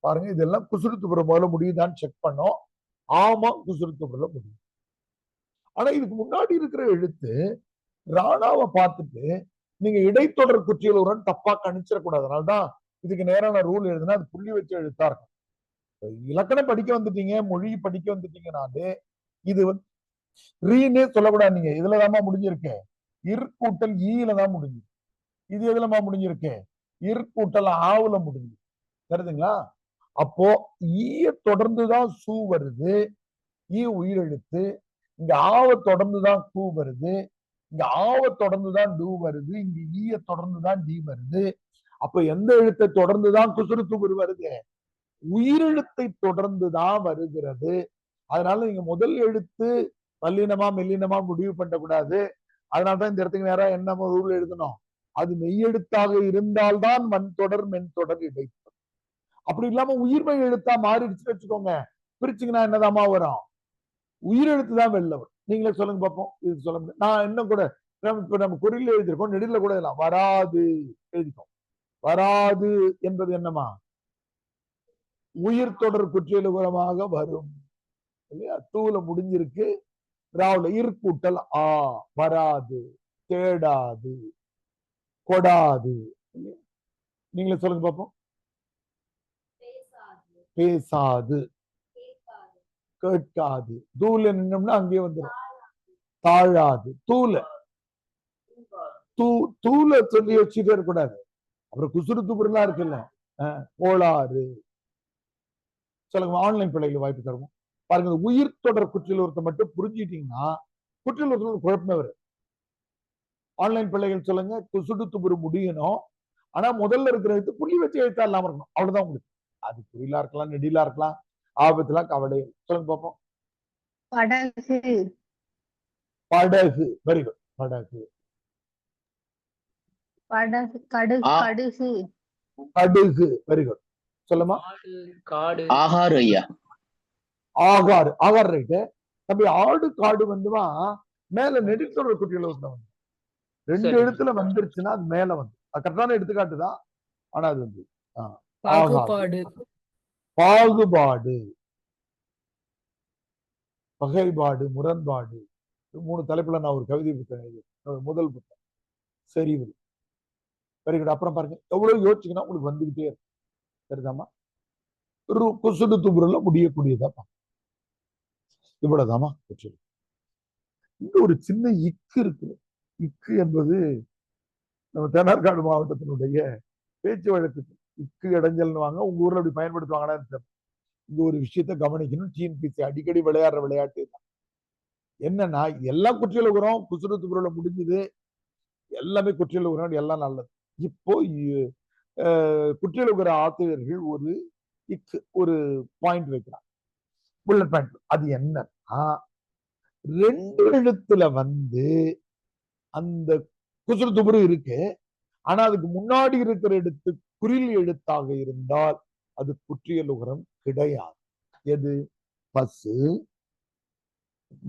பாருங்க, இதெல்லாம் குசுறுத்துப்புற முதல்ல முடியுதான்னு செக் பண்ணோம். ஆமா, குசுறுத்துப்புற முடியும். ஆனா இதுக்கு முன்னாடி இருக்கிற எழுத்து ராணாவை பார்த்துட்டு நீங்க இடைத்தொடர் குற்றியல் உடன் தப்பா கணிச்சிடக்கூடாது. அதனால்தான் இதுக்கு நேரான ரூல் எழுதுனா அது புள்ளி வச்ச எழுத்தா இருக்கும். இலக்கணம் படிக்க வந்துட்டீங்க, மொழி படிக்க வந்துட்டீங்கனாலே இது வந்து ரீனே சொல்லக்கூடாது. நீங்க இதுலதாம்மா முடிஞ்சிருக்கு, இற்கூட்டல் ஈல தான் முடிஞ்சு. இது எதுலமா முடிஞ்சிருக்கு, இற்கூட்டல் ஆவுல முடிஞ்சு. தெரியுதுங்களா? அப்போ ஈய தொடர்ந்துதான் சூ வருது, ஈ உயிரெழுத்து. இங்க ஆவ தொடர்ந்துதான் கூ வருது, இங்க ஆவ தொடர்ந்துதான் டூ வருது, இங்க ஈய தொடர்ந்துதான் டி வருது. அப்ப எந்த எழுத்தை தொடர்ந்துதான் குசுறுத்துபுரு வருது, உயிரெழுத்தை தொடர்ந்துதான் வருகிறது. அதனால நீங்க முதல் எழுத்து வல்லினமா மெல்லினமா முடிவு பண்ணக்கூடாது. அதனாலதான் இந்த இடத்துக்கு நேரம் என்ன ரூல் எழுதணும், அது மெய்யெழுத்தாக இருந்தால்தான் மண் தொடர் மென் தொடர் இடைத்தொடர். அப்படி இல்லாம உயிர்மெய் எழுத்தா மாறிடுச்சுன்னு வச்சுக்கோங்க, பிரிச்சுங்கன்னா என்னதாமா வரும், உயிரெழுத்து தான் வெளில வரும். நீங்களே சொல்லுங்க பார்ப்போம். இது சொல்ல முடியும். நான் இன்னும் கூட இப்ப நம்ம குறியில் எழுதியிருக்கோம், நெடில கூட எழுதலாம். வராது எழுதிக்கோம். வராது என்பது என்னமா, உயிர் தொடர் குற்றியலுகரமாக வரும் இல்லையா? தூல முடிஞ்சிருக்கு, ராவுல இற்கூட்டல் ஆ, வராது, தேடாது, கொடாது. நீங்களே சொல்லுங்க பார்ப்போம். பேசாது, கேட்காது. தூல நின்னோம்னா அங்கேயே வந்துடும். தாழாது, தூல தூல சொல்லி வச்சுட்டே இருக்கக்கூடாது. அப்புறம் குசுறு துப்புலாம் இருக்குல்ல, கோளாறு. சொல்லுங்க, ஆன்லைன் பிள்ளைகள் வாய்ப்பு தருவோம். பாருங்க, உயிர் தொடர் குற்றியலுகரத்தை மட்டும் புரிஞ்சுட்டீங்கன்னா குற்றியலுகரத்துல குழப்பமே வரும். ஆன்லைன் பிள்ளைகள் சொல்லுங்க, குசுடு துப்புரு முடியணும், ஆனா முதல்ல இருக்கிற எழுத்து புள்ளி வச்சு எழுத்தா இல்லாம இருக்கணும். அவ்வளவுதான் உங்களுக்கு. அது குறிலா இருக்கலாம், நெடிலா இருக்கலாம், ஆபத்துலாம் கவலை. சொல்லுங்க பார்ப்போம். படகு, படகு. Very good. படகு. படகு, கடுகு, கடுகு, கடுகு. Very good. சொல்லுமா. காடு, ஆகாரு ஐயா. ஆகாறு. ஆகாறு ரைட்டு தம்பி. ஆடு காடு வந்துமா மேல நெடித்தொடர் குற்றியலுகரத்துல வந்து ரெண்டு சரி. எழுத்துல வந்துருச்சுன்னா அது மேல வந்து அது கரெக்டான எடுத்துக்காட்டுதான். ஆனா அது வந்து பாகுபாடு, பாகுபாடு, பகைபாடு, முரண்பாடு. 3 தலைப்புல நான் ஒரு கவிதை புத்தகம் எழுதியிருக்கேன். முதல் புத்தகம் செறிவு. Very good. அப்புறம் பாருங்க, எவ்வளவு யோசிச்சுங்கன்னா உங்களுக்கு வந்துகிட்டே இருக்கும். சரிதாமா? குசுடு துபுருல முடியக்கூடியதா இவ்வளவுதாமா. இங்க ஒரு சின்ன இக்கு இருக்கு. இக்கு என்பது நம்ம தென்னார்காடு மாவட்டத்தினுடைய பேச்சு வழக்கு. இக்கு இடைஞ்சல்னு வாங்க, உங்க ஊர்ல அப்படி பயன்படுத்துவாங்கன்னா இங்க ஒரு விஷயத்த கவனிக்கணும். டிஎன்பிசி அடிக்கடி விளையாடுற விளையாட்டு என்னன்னா, எல்லாம் குற்றியலுகரம் குசுறு துபுருல முடிஞ்சது, எல்லாமே குற்றியலுகரம், எல்லாம் நல்லது. இப்போ குற்றியலுகர ஆசிரியர்கள் ஒரு இக்கு ஒரு பாயிண்ட் வைக்கிறாங்க, புல்லட் பாயிண்ட். அது என்னன்னா, 2 எழுத்துல வந்து அந்த குசுறு துபுரு இருக்கு, ஆனா அதுக்கு முன்னாடி இருக்கிற எழுத்து குறில் எழுத்தாக இருந்தால் அது குற்றியலுகரம் கிடையாது. எது? பசு,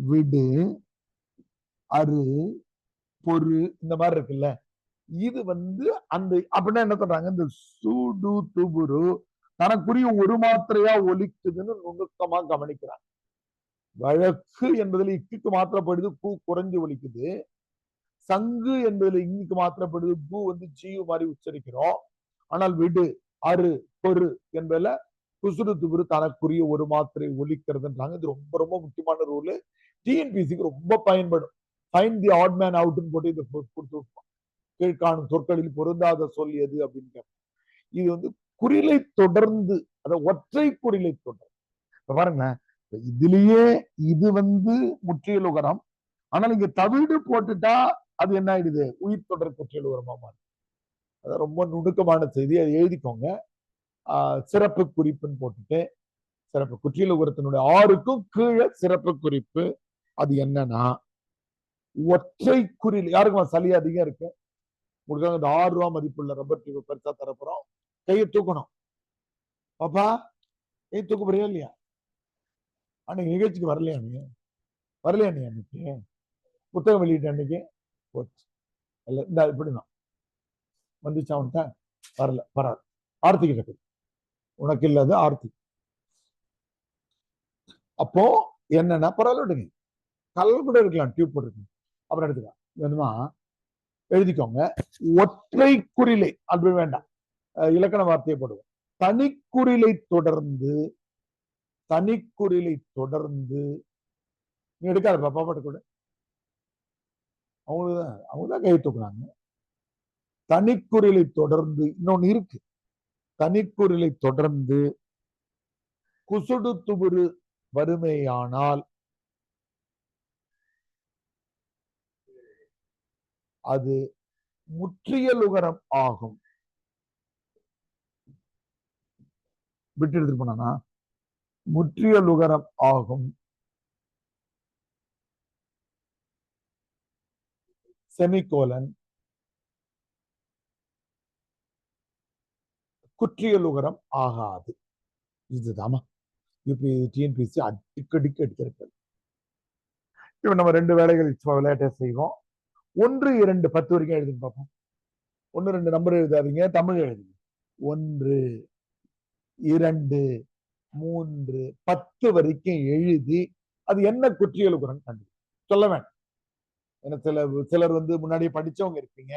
விடு, அரு, பொறு, இந்த மாதிரி இருக்குல்ல. இது வந்து அந்த அப்படின்னா என்ன சொல்றாங்க, இந்த சூடு துபுரு தனக்குரிய ஒரு மாத்திரையா ஒலிக்குதுன்னு நுணுக்கமா கவனிக்கிறாங்க. வழக்கு என்பதுல இக்கு மாத்திரப்படுது, பூ குறைஞ்சு ஒலிக்குது. சங்கு என்பதுல இங்குக்கு மாத்திரப்படுது, பூ வந்து ஜீவு மாதிரி உச்சரிக்கிறோம். ஆனால் விடு, அரு, பொறு என்பதுல குசுறு துபுரு தனக்குரிய ஒரு மாத்திரை ஒலிக்கிறதுன்றாங்க. இது ரொம்ப ரொம்ப முக்கியமான ரூல். டிஎன்பிசிக்கு ரொம்ப பயன்படும். ஃபைண்ட் தி ஆட் மேன் அவுட்னு போட்டு இதை கொடுத்து கீழ்காணும் சொற்களில் பொருந்தாத சொல் எது அப்படின்னு கேட்போம். இது வந்து குறிலை தொடர்ந்து, அத ஒற்றை குறிலை தொடர். பாருங்களேன், இதுலயே இது வந்து முற்றியலுகரம், ஆனால் இங்க தவிடு போட்டுட்டா அது என்ன ஆயிடுது, உயிர் தொடர் குற்றியலுகரமா மாறும். அது ரொம்ப நுணுக்கமான செய்தி, அதை எழுதிக்கோங்க. சிறப்பு குறிப்புன்னு போட்டுட்டு, சிறப்பு குற்றியலுகரத்தினுடைய 6க்கும் கீழே சிறப்பு குறிப்பு. அது என்னன்னா, ஒற்றை குறில். யாருக்கும் சளி அதிகம் இருக்கு, உங்களுக்கு இந்த 6 ரூபாய் மதிப்புள்ள ரப்பர் டியூப் பெருசா தரப்போறோம். கையை தூக்கணும். பாப்பா, கை தூக்க போறியா இல்லையா? அன்னைக்கு நிகழ்ச்சிக்கு வரலையா நீ? வரலையா நீ அன்னைக்கு புத்தகம் வெளியிட்ட அன்னைக்கு? போச்சு. இல்ல இந்த இப்படிதான் வந்துச்சா அவன்கிட்ட? வரல, வராது. ஆர்த்தி கிட்ட உனக்கு இல்லாத ஆர்த்தி. அப்போ என்னன்னா பரவாயில்ல விடுங்க, கலர் கூட இருக்கலாம், டியூப் போட்டு அப்புறம் எடுத்துக்கலாம். வேணுமா எழுதிக்கோங்க. ஒற்றை குறிலை அப்படி வேண்டாம், இலக்கண வார்த்தையை போடுவோம். தனிக்குறிலை தொடர்ந்து நீ எடுக்காத பாப்பா பாட்டு கூட அவங்கதான் கை தூக்குனாங்க. தனிக்குறிலை தொடர்ந்து இன்னொன்னு இருக்கு. தனிக்குறிலை தொடர்ந்து குசுடு துபுரு வறுமையானால் அது முற்றியலுகரம் ஆகும். விட்டு எடுத்துட்டு போனா முற்றியலுகரம் ஆகும். செமிகோலன் குற்றியலுகரம் ஆகாது. இதுதாமா யூபி டிஎன்பிசி அடிக்கடிக்கு எடுத்திருக்கிறது. இப்ப நம்ம 2 வேலைகள் விளையாட்டை செய்வோம். 1, 2, 10 வரைக்கும் எழுதுங்க பார்ப்போம். 1, 2 நம்பர் எழுதாதீங்க, தமிழ் எழுதுங்க. 1, 2, 3, 10 வரைக்கும் எழுதி அது என்ன குற்றியலுகரம் கண்டு சொல்ல வேண்டாம். ஏன்னா சிலர் வந்து முன்னாடியே படிச்சவங்க இருப்பீங்க,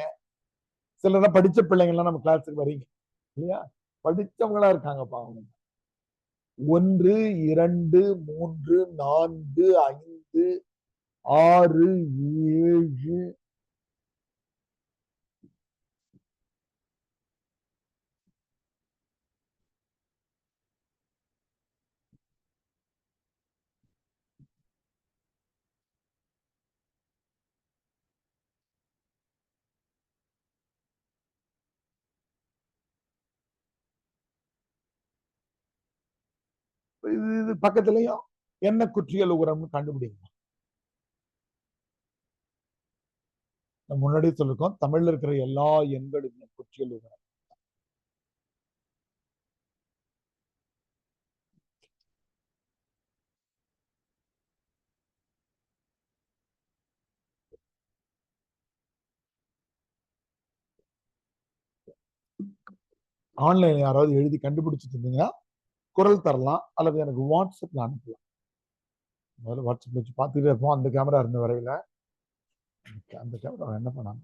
சிலர் படிச்ச பிள்ளைங்கள்லாம் நம்ம கிளாஸுக்கு வரீங்க இல்லையா? படிச்சவங்களா இருக்காங்க பாவம். 1, 2, 3, 4, 5, 6, 7 இது பக்கத்துலயும் என்ன குற்றியலுகரம்னு கண்டுபிடிங்க. நம்ம முன்னாடியே சொல்லிருக்கோம், தமிழ்ல இருக்கிற எல்லா எண்களுமே குற்றியலுகரம். ஆன்லைன்ல யாராவது எழுதி கண்டுபிடிச்சிட்டு இருந்தீங்கன்னா குரல் தரலாம், அல்லது எனக்கு வாட்ஸ்அப்ல அனுப்பலாம். முதல்ல வாட்ஸ்அப்ல வச்சு பார்த்துட்டே இருப்போம். அந்த கேமரா இருந்த வரையில அந்த கேமரா என்ன பண்ணாங்க?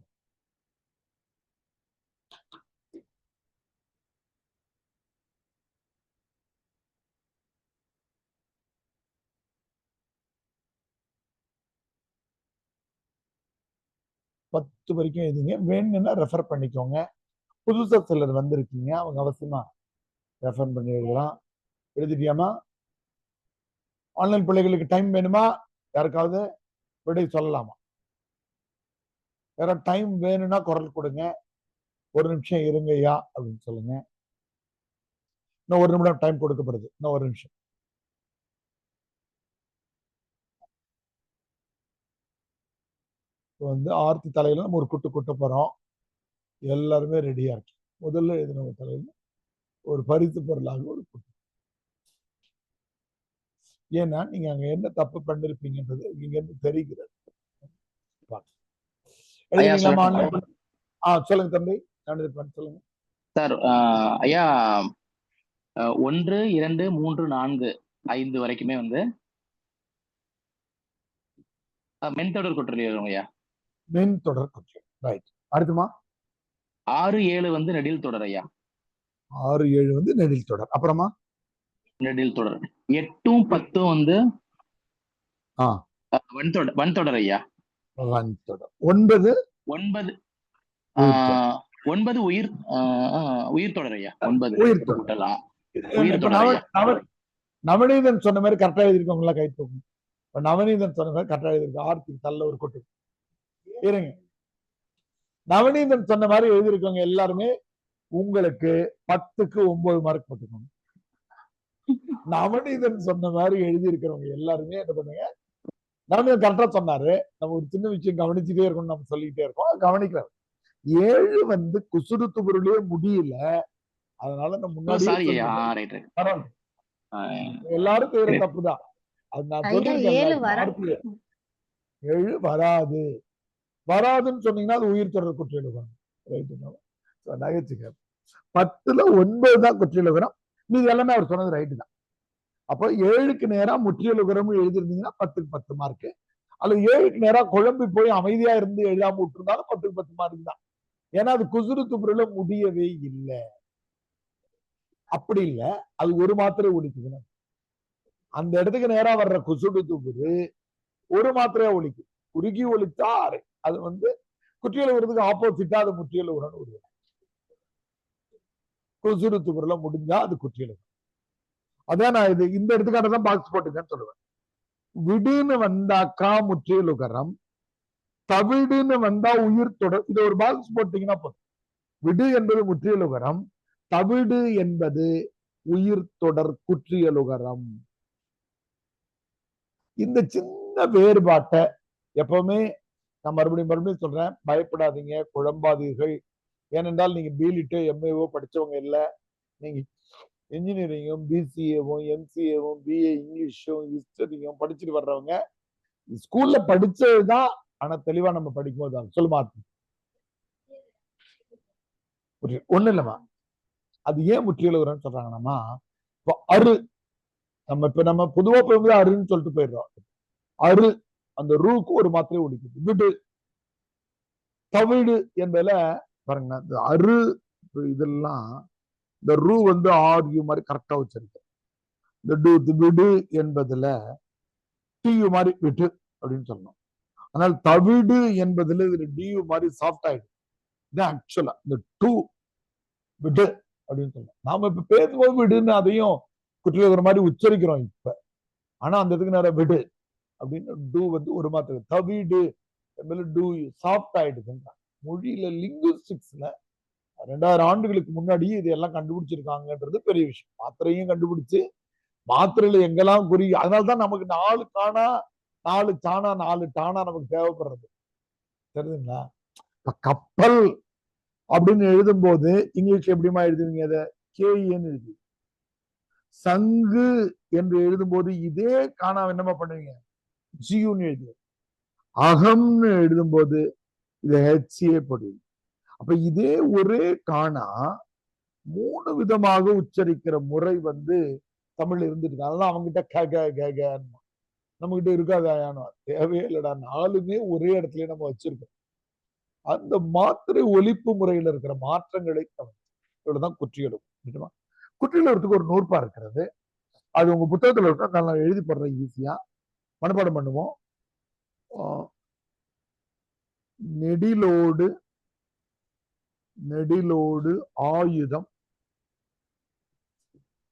பத்து வரைக்கும் எழுதிங்க. வேணும்னா ரெஃபர் பண்ணிக்கோங்க. புதுசா சிலர் வந்திருக்கீங்க, அவங்க அவசியமா ரெஃபர் பண்ணி எழுதலாம். எழுதிட்டியாமா? ஆன்லைன் பிள்ளைகளுக்கு டைம் வேணுமா? யாருக்காவது விடை சொல்லலாமா? வேற டைம் வேணும்னா குரல் கொடுங்க. 1 நிமிஷம் இருங்கய்யா அப்படின்னு சொல்லுங்க. இன்னும் 1 நிமிடம் டைம் கொடுக்கப்படுது. இன்னும் 1 நிமிஷம். வந்து ஆர்த்தி தலையில நம்ம ஒரு குட்ட போறோம். எல்லாருமே ரெடியா இருக்கு. முதல்ல எழுதின தலையில ஒரு பரிசு பொருளாக ஒரு குட்டு. ஏன்னா நீங்க அங்க என்ன தப்பு பண்ணிருப்பீங்கன்றது இங்க இருந்து தெரிகிறது. சொல்லுங்க தம்பி, சொல்லுங்க சார். ஐயா 1, 2, 3, 4, 5 வரைக்குமே வந்து மென்தொடர் குற்றவியல் ஐயா. மென்தொடர் குற்றம். ரைட். அடுத்துமா 6, 7 வந்து நெடில் தொடர் ஐயா. 6, 7 வந்து நெடில் தொடர். அப்புறமா நெடில் தொடர். 8, 10 வந்து வன்தொடர் ஐயா. வன்தொடர். 9 உயிர் தொடர் ஐயா. 9 உயிர் தொடர். நவநீதன் சொன்ன மாதிரி கரெக்டா எழுதிருக்கவங்களா கை தூக்கும். நவநீதன் சொன்ன மாதிரி கரெக்டா எழுதிருக்கு. ஆர்த்தி தள்ள ஒரு கொட்டு இருங்க. நவநீதன் சொன்ன மாதிரி எழுதிருக்கவங்க எல்லாருமே உங்களுக்கு 10க்கு 9 மார்க் போட்டுக்கோங்க. நவநீதன் சொன்ன மாதிரி எழுதி இருக்கிறவங்க எல்லாருமே என்ன பண்ணுங்க, நவநீதன் கரெக்டா சொன்னாரு. நம்ம ஒரு சின்ன விஷயம் கவனிச்சுட்டே இருக்கணும், நம்ம சொல்லிக்கிட்டே இருக்கோம், கவனிக்கிறார். 7 வந்து குசுடு துபுருளே முடியல, அதனால நம்ம முன்னாடி எல்லாரும் செய்யற தப்புதான். அது நான் சொல்லியிருக்கேன். 7 வராது. வராதுன்னு சொன்னீங்கன்னா அது உயிர் தொடர் குற்றியலுகரம். நகைச்சுக்க 10ல 9 தான் குற்றியலுகரம். மீது எல்லாமே அவர் சொன்னது ரைட்டு தான். அப்போ 7க்கு நேரா முற்றியலுகரம் எழுதிருந்தீங்கன்னா 10க்கு 10 மார்க்கு. அல்லது 7க்கு நேரா குழம்பி போய் அமைதியா இருந்து எழுதாம விட்டுருந்தாலும் 10க்கு 10 மார்க் தான். ஏன்னா அது குசுறு துப்புருல முடியவே இல்லை. அப்படி இல்ல, அது ஒரு மாத்திரை ஒழிக்குதுன்னு. அந்த இடத்துக்கு நேரா வர்ற குசுடு துப்புரு ஒரு மாத்திரையா ஒழிக்கும். குறுகி ஒழித்தா அது குற்றியலுகரத்துக்கு ஆப்போசிட்டா அது முற்றியலுகரம்னு ஒரு குசுறு துப்புருல முடிஞ்சா அது குற்றியலுகரம். அதான் நான் இந்த எடுத்துக்காட்ட தான் பாக்ஸ் போட்டுக்கன்னு சொல்லுவேன். விடுன்னு வந்தாக்கா முற்றியலுகரம், தவிடுன்னு வந்தா உயிர் தொடர். இதை ஒரு பாக்ஸ் போட்டீங்கன்னா போதும். விடு என்பது முற்றியலுகரம், தவிடு என்பது உயிர் தொடர் குற்றியலுகரம். இந்த சின்ன வேறுபாட்டை எப்பவுமே நான் மறுபடியும் சொல்றேன், பயப்படாதீங்க, குழம்பாதீர்கள். ஏனென்றால் நீங்க பிலிட்டோ எம்ஏஓ படிச்சவங்க இல்லை. நீங்க இன்ஜினியரிங்கும் பிசிஏவும் எம்சிஏவும் பிஏ இங்கிலீஷும் ஹிஸ்டரியும் படிச்சுட்டு வர்றவங்க ஸ்கூல்ல படிச்சதுதான். ஆனா தெளிவா நம்ம படிக்கும் போது சொல்லுமா ஒண்ணு இல்லமா, அது ஏன் முற்றியலுகரம்னு சொல்றாங்கன்னா, இப்போ நம்ம பொதுவா போகும்போது அருன்னு சொல்லிட்டு போயிடுறோம். அரு அந்த ரூக்கு ஒரு மாத்திரை ஒழிக்குது. விடு தவிடு என்பதுல பாருங்க, இந்த அரு இதெல்லாம் இந்த ரூ ஆர்யூ மாதிரி கரெக்டா வச்சிருக்கு. இந்த விடு என்பதுல டியூ மாதிரி விட்டு அப்படின்னு சொல்லணும். ஆனால் தவிடு என்பதுல இது டியூ மாதிரி சாஃப்ட் ஆயிடும். இதான் ஆக்சுவலா இந்த டூ விடு அப்படின்னு சொல்லணும். நாம இப்ப பேசும்போது விடுன்னு அதையும் குற்றியலுகர மாதிரி உச்சரிக்கிறோம் இப்ப. ஆனா அந்த இதுக்கு நேரம் விடு அப்படின்னு டூ ஒரு மாத்திரை. தவிடு டூ சாஃப்ட் ஆயிடுதுங்க. மொழியில லிங்குஸ்டிக்ஸ்ல 2000 ஆண்டுகளுக்கு முன்னாடி இதெல்லாம் கண்டுபிடிச்சிருக்காங்கன்றது பெரிய விஷயம். மாத்திரையும் கண்டுபிடிச்சு மாத்திரையில எங்கெல்லாம் அதனால்தான் நமக்கு 4 காணா 4 சாணா 4 டானா நமக்கு தேவைப்படுறது. தெரியுதுங்களா? கப்பல் அப்படின்னு எழுதும் போது இங்கிலீஷ்ல எப்படிமா எழுதுவீங்க? அதை கேன்னு எழுது. சங்கு என்று எழுதும் போது இதே காணா என்னமா பண்ணுவீங்க? ஜியூன்னு எழுது. அகம்னு எழுதும் போது இதை ஹெச்ஏ போடுவீங்க. அப்ப இதே ஒரே காணா 3 விதமாக உச்சரிக்கிற முறை தமிழ் இருந்துட்டு. அதெல்லாம் அவங்ககிட்ட க நம்ம கிட்ட இருக்காதாயானோ தேவையே இல்லடா. 4மே ஒரே இடத்துல நம்ம வச்சிருக்கோம். அந்த மாத்திரை ஒலிப்பு முறையில இருக்கிற மாற்றங்களை இவ்வளவுதான் குற்றியலுகரம். குற்றியலுகரத்துக்கு ஒரு நூற்பா இருக்கிறது. அது உங்க புத்தகத்துல இருக்கா, நான் எழுதி போடுறேன், ஈஸியா மனப்பாடம் பண்ணுவோம். நெடிலோடு ஆயுதம்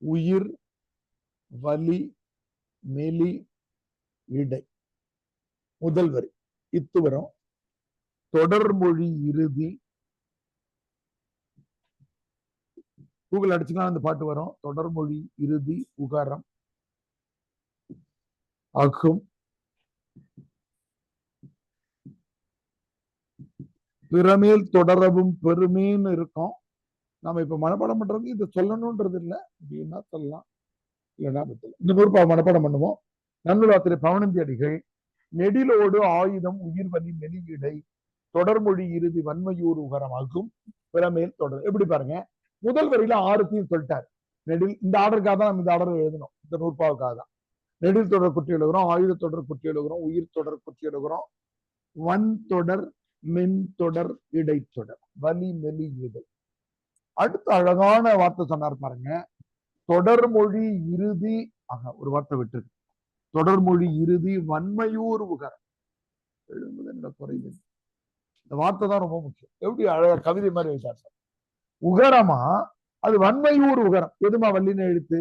உயிர் வலி மெலி இடை. முதல் வரி இத்து வரும். தொடர்மொழி இறுதி. கூகுள் அடிச்சுக்கலாம், அந்த பாட்டு வரும். தொடர்மொழி இறுதி உகாரம் அகும் பிறமேல் தொடரவும் பெருமேன்னு இருக்கும். நாம இப்ப மனப்பாடம் பண்றது இதை சொல்லணும்ன்றது இல்லை. அப்படின்னா சொல்லலாம், இல்லைன்னா இந்த நூற்பா மனப்பாடம் பண்ணுவோம். நன்னூலாத்திரை பவனந்தி அடிகள் நெடிலோடு ஆயுதம் உயிர் வலி மெலியிடை தொடர்மொழி இறுதி வன்மையூர் உகரம் ஆகும் பிறமேல் தொடர். எப்படி பாருங்க, முதல் வரியில 6 சொல்லிட்டாரு. நெடில் இந்த ஆர்டருக்காக தான் நம்ம இந்த ஆர்டர் எழுதணும். இந்த நூற்பாவுக்காக தான். நெடில் தொடர் குற்றியலுகரம், ஆயுத தொடர் குற்றியலுகரம், உயிர் தொடர் குற்றியலுகரம், வன் தொடர் மென் தொடர் இடைத்தொடர் வலி மெலி இடை. அடுத்த அழகான வார்த்தை சொன்னார் பாருங்க, தொடர்மொழி இறுதி. ஒரு வார்த்தை விட்டு தொடர்மொழி இறுதி வன்மையூர் உகரம். எழுதுவது என்ன குறைவு? இந்த வார்த்தை தான் ரொம்ப முக்கியம். எப்படி அழகா கவிதை மாதிரி வைத்தார் சார். உகரமா அது வன்மையூர் உகரம். எதுமா வல்லின எழுத்து?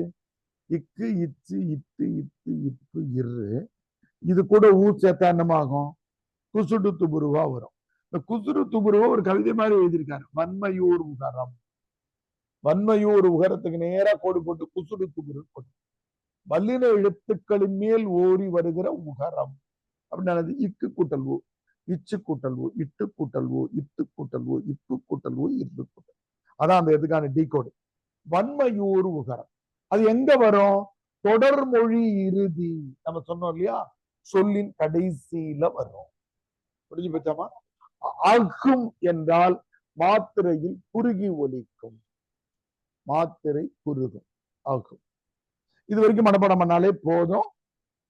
இக்கு இச்சு இட்டு இத்து இப்பு இரு. இது கூட ஊர் சேர்த்தா என்னமாகும்? குசுடு துபுருவா வரும். இந்த குசுடு துபுருவா ஒரு கவிதை மாதிரி எழுதியிருக்காரு. வன்மையூர் உகரம். வன்மையூர் உகரத்துக்கு நேரா கோடு போட்டு குசுடு துபுரு போட்டு வல்லின எழுத்துக்களின் மேல் ஓரி வருகிற உகரம் அப்படின்னு. இக்கு கூட்டல் ஊ, இச்சு கூட்டல் ஊ, இட்டு கூட்டல் ஊ, இத்து கூட்டல் ஊ, இப்பு கூட்டல் ஊ, இரு கூட்டல். அதான் அந்த இதுக்கான டி கோடு. வன்மையூர் உகரம் அது எங்க வரும்? தொடர்மொழி இறுதி. நம்ம சொன்னோம் இல்லையா, சொல்லின் கடைசியில வரும். புரிஞ்சு போச்சாமா? அகும் என்றால் மாத்திரையில் குறுகி ஒலிக்கும். மாத்திரை குறுகும். ஆகும். இது வரைக்கும் மனப்பாடம் பண்ணாலே போதும்.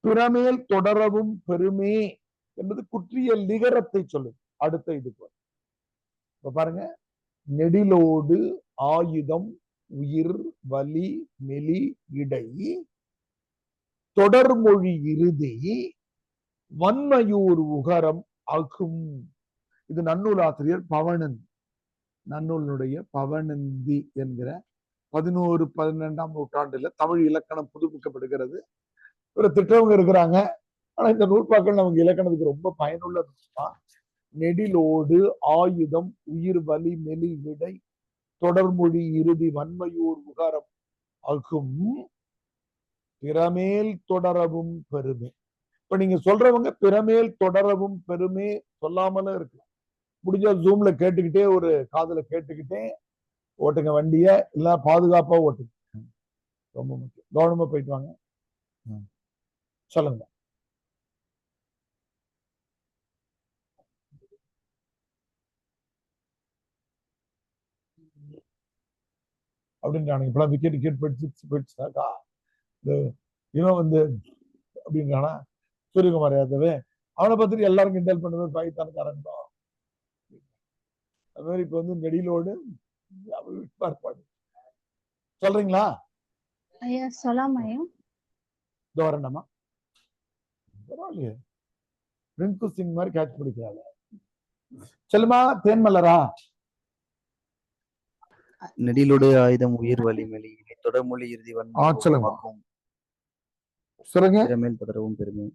பிறமேல் தொடரவும் பெருமே என்பது குற்றிய லிகரத்தை சொல்லுது. அடுத்த இதுக்கு இப்ப பாருங்க, நெடிலோடு ஆயுதம் உயிர் வலி மெலி இடை தொடர்மொழி இறுதி வன்மையூர் உகரம் அகும். இது நன்னூல் ஆசிரியர் பவனந்தி, நன்னூலுடைய பவனந்தி என்கிற 11, 12ஆம் நூற்றாண்டுல தமிழ் இலக்கணம் புதுப்பிக்கப்படுகிறது. ஒரு திட்டவங்க இருக்கிறாங்க. ஆனா இந்த நூற்பாக்கள் நமக்கு இலக்கணத்துக்கு ரொம்ப பயனுள்ளது. நெடிலோடு ஆயுதம் உயிர் வலி மெலி விடை தொடர்மொழி இறுதி வன்மையூர் உகாரம் அகும் பிறமேல் தொடரவும் பெருமை. இப்ப நீங்க சொல்றவங்க பிறமேல் தொடரவும் பெருமை சொல்லாமலும் இருக்கலாம். முடிஞ்சா ஜூம்ல கேட்டுக்கிட்டே ஒரு காதுல கேட்டுக்கிட்டே ஓட்டுங்க வண்டிய, இல்ல பாதுகாப்பா ஓட்டுங்க. ரொம்ப முக்கியம். கவனமா போயிட்டு வாங்க. சொல்லுங்க. அப்படின்றானுங்க. இப்பெல்லாம் விக்கெட் விக்கெட் போயிடுச்சுனாக்கா இவன் வந்து அப்படின்றானா சூரியகுமார் யாதவ், அவனை பத்தி எல்லாரும் கிண்டல் பண்ணுறது பாகிஸ்தானுக்காரன் தான். அது மாதிரி இப்ப வந்து நெடிலோடு ஏற்பாடு சொல்றீங்களா? ஐயா சொல்லாம ஐயா. தோரணமா பரவாயில்லையே, ரிங்கு சிங் மாதிரி கேட்ச் பிடிக்கிறாள். சொல்லுமா தேன்மலரா. நெடிலோடு ஆயுதம் உயிர் வலிமலி தொடர்மொழி இறுதி சொல்லுங்க சொல்லுங்க. பிறமேல் தொடரவும் பெருமை.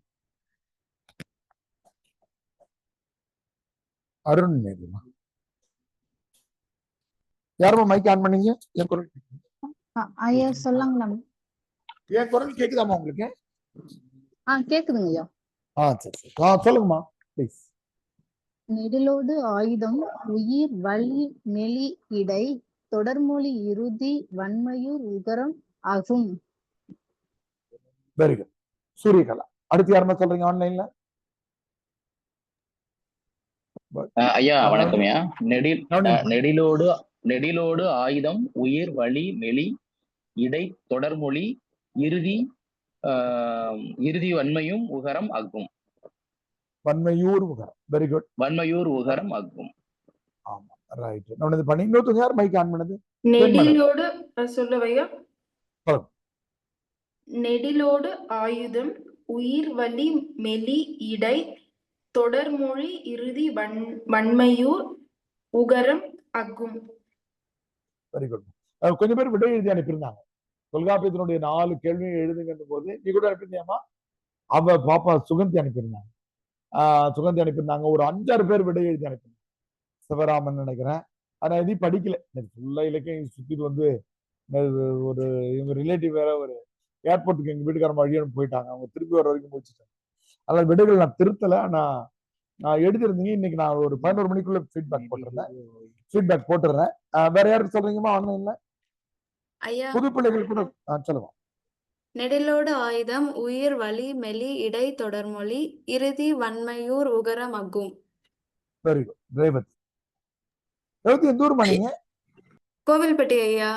அருண் நேருமா யாருமா மைக் ஆன் பண்ணீங்க? என் குரல் ஐயா சொல்லாங்களா? என் குரல் கேக்குதாமா உங்களுக்கு? கேக்குதுங்க ஐயா. சரி சொல்லுங்கம்மா ப்ளீஸ். நெடிலோடு ஆயுதம் உயிர் வலி மெலி இடை தொடர்மொழி இறுதி வன்மையூர் உகரம் ஆகும். Very good. சூரியகலா. அடுத்து யாருமா சொல்றீங்க ஆன்லைன்ல? ஐயா வணக்கம் ஐயா. நெடிலோடு ஆயுதம் உயிர் வலி மெலி இடை தொடர்மொழி இறுதி வன்மையும் உகரம் ஆகும். வன்மையூர் உகரம். Very good. வன்மையூர் உகரம் ஆகும். ஆமா ரைட். நான் இது பண்ணி இன்னொருத்தங்க யார் மைக் ஆன் பண்ணது? நெடிலோடு சொல்லவையா? நெடிலோடு ஆயுதம் உயிர் வலி மெலி இடை தொடர்மொழி இறுதி வன்மையூர் உகரம் அகும். Very good. கொஞ்சம் பேர் விடை எழுதி அனுப்பியிருந்தாங்க. தொல்காப்பியத்தினுடைய 4 கேள்வியை எழுதுங்க போது நீ கூட அனுப்பியிருந்தியாமா? அவ பாப்பா சுகந்தி அனுப்பியிருந்தாங்க. சுகந்தி அனுப்பியிருந்தாங்க. ஒரு 5-6 பேர் விடை எழுதி அனுப்பியிருந்தாங்க. சிவராமன் நினைக்கிறேன். ஆனா எதையும் படிக்கல. ஃபுல்லா இலக்கியம் சுத்திட்டு வந்து ஒரு இவங்க ரிலேட்டிவ் வேற ஒரு ஏர்போர்ட்டுக்கு எங்க வீட்டுக்காரமா வழியோடு போயிட்டாங்க. அவங்க திருப்பி வர வரைக்கும் முடிச்சுட்டாங்க. அதனால விடைகள் நான் திருத்தல. ஆனா நான் எழுதிருந்தீங்க. இன்னைக்கு நான் ஒரு 11 மணிக்குள்ள ஃபீட்பேக் போட்டுறேன். வேற யாருக்கு சொல்றீங்கம்மா ஆன்லைன்ல? புது பிள்ளைகள் கூட சொல்லுவோம். நெடிலோடு ஆயுதம் உயிர் வலி மெலி இடை தொடர்மொழி இறுதி வன்மையூர் உகரம் அகும். Very good. ரேவதி. ரேவதி எந்த ஊர் பண்ணீங்க? கோவில்பட்டி ஐயா.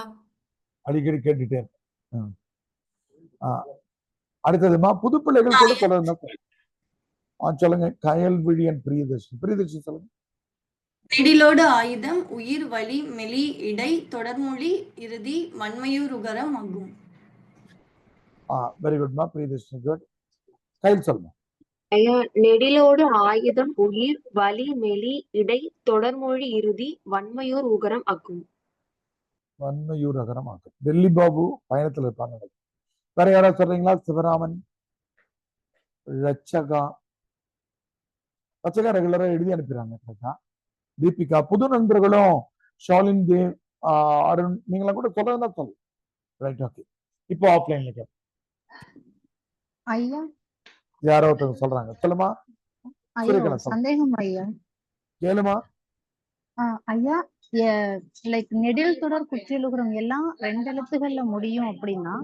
அடிக்கடி கேட்டுட்டே இருக்கேன். அடுத்ததுமா புது பிள்ளைகள் கூட சொல்லுங்க. சொல்லுங்க. கயல்விழியன் பிரியதர்ஷினி சொல்லுங்க. நெடிலோடு ஆயுதம் உயிர் வலி மெலி இடை தொடர்மொழி இறுதி வன்மையூர் உகரம் ஆகும். வெரி குட்மா பிரியதர்ஷினி. குட். கையில் சொல்லுங்க. ஐயா நெடிலோடு ஆயுதம் உயிர் வலி மெலி இடை தொடர்மொழி இறுதி வன்மையூர் உகரம் ஆகும். வன்மையூர் அகரம் ஆகும். டெல்லி பாபு பயணத்துல இருப்பாங்க. வேற யாராவது சொல்றீங்களா? சிவராமன், ரச்சகா ரெகுலரா எழுதி அனுப்பிடுறாங்க. தீபிகா, புது நண்பர்களும் ஷாலின் தேவ், அருண் நீங்களாம் கூட சொல்றதா சொல்லு. ரைட். ஓகே. இப்போ ஆஃப்லைன்ல கேட்போம். ஐயா யாரோ ஒருத்தவங்க சொல்றாங்க. சொல்லுமா. சந்தேகம் ஐயா. கேளுமா. ஐயா லைக் நெடில் தொடர் குற்றியலுகரம் எல்லாம் 2 எழுத்துக்கள்ல முடியும் அப்படின்னா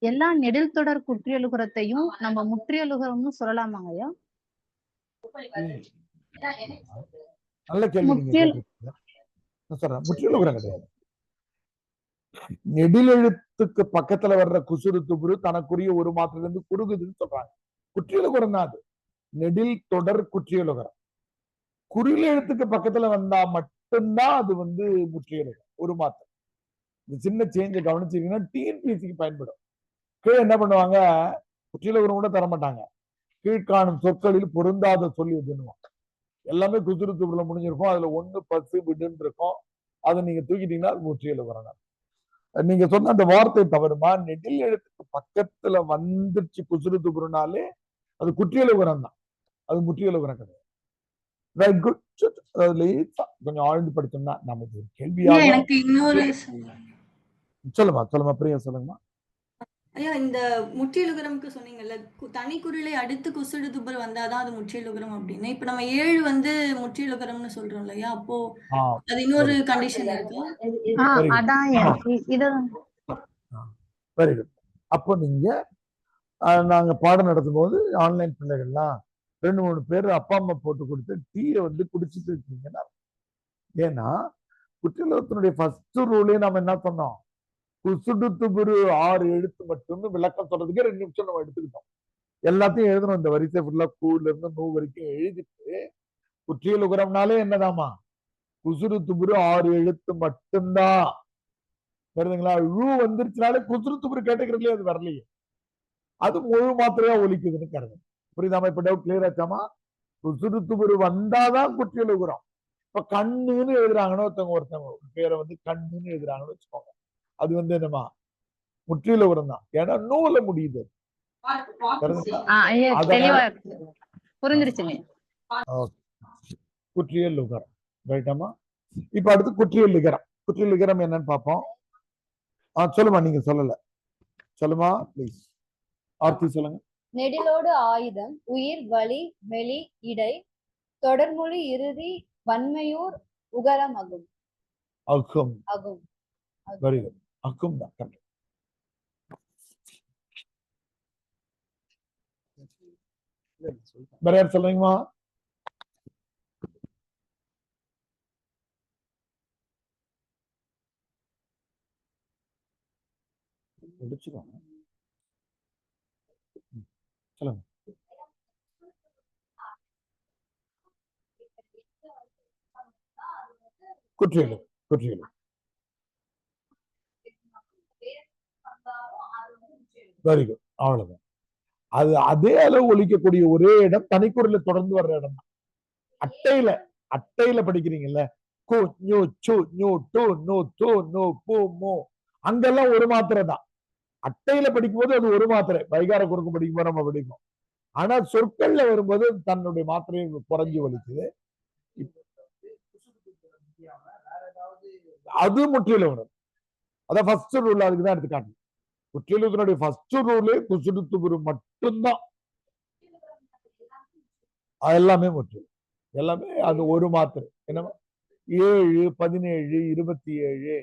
எல்லா நெடில் தொடர் குற்றியலுகரத்தையும் நம்ம முற்றியலுகரம்னு சொல்லலாமாங்க ஐயா? நல்ல கேள்வி நீங்க முற்றியல் கேட்டிருக்கீங்க. நான் சொல்றேன், முற்றியலுகரம் கிடையாது. நெடிலெழுத்துக்கு பக்கத்துல வர்ற குசுறு துபுரு தனக்குரிய ஒரு மாத்திரையில இருந்து குறுகுதுன்னு சொல்றாங்க. குற்றியலுகரம் தான் அது. நெடில் தொடர் குற்றியலுகரம். குறில் எழுத்துக்கு பக்கத்துல வந்தா மட்டும்தான் அது வந்து முற்றியலுகரம், ஒரு மாத்திரை. இந்த சின்ன சேஞ்சை கவனிச்சீங்கன்னா டிஎன்பிஎஸ்சிக்கு பயன்படும். கீழே என்ன பண்ணுவாங்க, குற்றியலுகரம் கூட தர மாட்டாங்க. கீழ்காணும் சொற்களில் பொருந்தாத சொல்லி எதுன்னுவாங்க. எல்லாமே குசுறு துபுருல முடிஞ்சிருக்கும். அதுல ஒண்ணு பசு விடுன்னு இருக்கும். அதை நீங்க தூக்கிட்டீங்கன்னா அது முற்றியலுகரம். நீங்க சொன்ன அந்த வார்த்தை தவறுமா? நெடில் எழுத்துக்கு பக்கத்துல வந்துருச்சு குசுறு துபுருனாலே அது குற்றியலுகரம் தான், அது முற்றியலுகரம் கிடையாது. Right, good. கொஞ்சம் ஆழ்ந்து படிச்சோம்னா நமக்கு ஒரு கேள்வியாக. எனக்கு இன்னொரு சொல்லுமா பிரியா, சொல்லுங்கம்மா. ஐயா, இந்த முற்றியலுகரம்க்கு சொன்னீங்கல்ல, தனி குறிலை அடுத்து குசுடு துபுரு வந்தாதான் அது முற்றியலுகரம் அப்படின்னு. இப்ப நம்ம 7 வந்து முற்றியலுகரம்னு சொல்றோம் இல்லையா? அப்போ அது இன்னொரு கண்டிஷன் இருக்கு. அதான் இதுதான். Very good. அப்போ நீங்க நாங்க பாடம் நடத்தும் போது ஆன்லைன் பிள்ளைகள்லாம் 2-3 பேர் அப்பா அம்மா போட்டு கொடுத்து டீயை வந்து குடிச்சிட்டு இருக்கீங்கன்னா, ஏன்னா குற்றியலுகரத்தினுடைய ஃபர்ஸ்ட் ரூலே நம்ம என்ன சொன்னோம், குசுடு துபுரு 6 எழுத்து மட்டும்னு விளக்கம் சொல்றதுக்கே 2 நிமிஷம் நம்ம எடுத்துக்கிட்டோம். எல்லாத்தையும் எழுதணும், இந்த வரிசை ஃபுல்லா கூல இருந்து நூ வரைக்கும் எழுதிட்டு, குற்றியலுகரம்னாலே என்னதாமா, குசுறு துபுரு 6 எழுத்து மட்டும்தான். வருதுங்களா? ழு வந்துருச்சுனாலே குசுறு துபுரு கேட்டகரியிலே அது வரலையே, அது முழு மாத்திரையா ஒலிக்குதுன்னு கருது. புரியுதாமா? இப்ப டவுட் கிளியர் ஆச்சாமா? குசுறு துபுரு வந்தாதான் குற்றியலுகரம். இப்ப கண்ணுன்னு எழுதுறாங்கன்னு ஒருத்தவங்க பேரை வந்து கண்ணுன்னு எழுதுறாங்கன்னு வச்சுக்கோங்க, அது வந்து என்னமா, முற்றியலுகரம் தான். ஏன்னா நூல முடியுது. புரிஞ்சிருச்சுங்க. குற்றியலுகரம் ரைட்டாமா? இப்ப அடுத்து குற்றியலுகரம். குற்றியலுகரம் என்னன்னு பார்ப்போம். சொல்லுமா, நீங்க சொல்லல, சொல்லுமா ப்ளீஸ். ஆர்த்தி சொல்லுங்க. நெடிலோடு ஆயுதம் உயிர் வலி மெலி இடை தொடர்மொழி இறுதி வன்மையூர் உகரம் அகும். அகும். அகும். Very good. அகும் தான் கரெக்ட். வேற யார் சொல்றீங்கம்மா? முடிச்சுக்கோங்க, சொல்லுங்க. குற்றியலுகரம். குற்றியலுகரம். Very good. அவ்வளவுதான். அது அதே அளவு ஒலிக்கக்கூடிய ஒரே இடம் தனிக்குறில தொடர்ந்து வர்ற இடம் தான். அட்டையில படிக்கிறீங்கல்ல, கு ஞு சு ஞு டு நு து நு பு மு, அங்கெல்லாம் ஒரு மாத்திரை தான். அட்டையில படிக்கும் போது அது ஒரு மாத்திரை, வைகார குறுக்கு படிக்கும் போது நம்ம படிப்போம். ஆனா சொற்கள்ல வரும்போது தன்னுடைய மாத்திரையை குறைஞ்சு ஒலிக்குது. அது முற்றியலுகரம். அதான் ஃபர்ஸ்ட் ரூல். அதுக்குதான் எடுத்துக்காட்டு. குற்றியலுகரனுடைய ஃபர்ஸ்ட் ரூலே குசுடு துபுரு மட்டும்தான். எல்லாமே முற்றியல், எல்லாமே அது ஒரு மாத்திரை. என்ன 7, 17, 27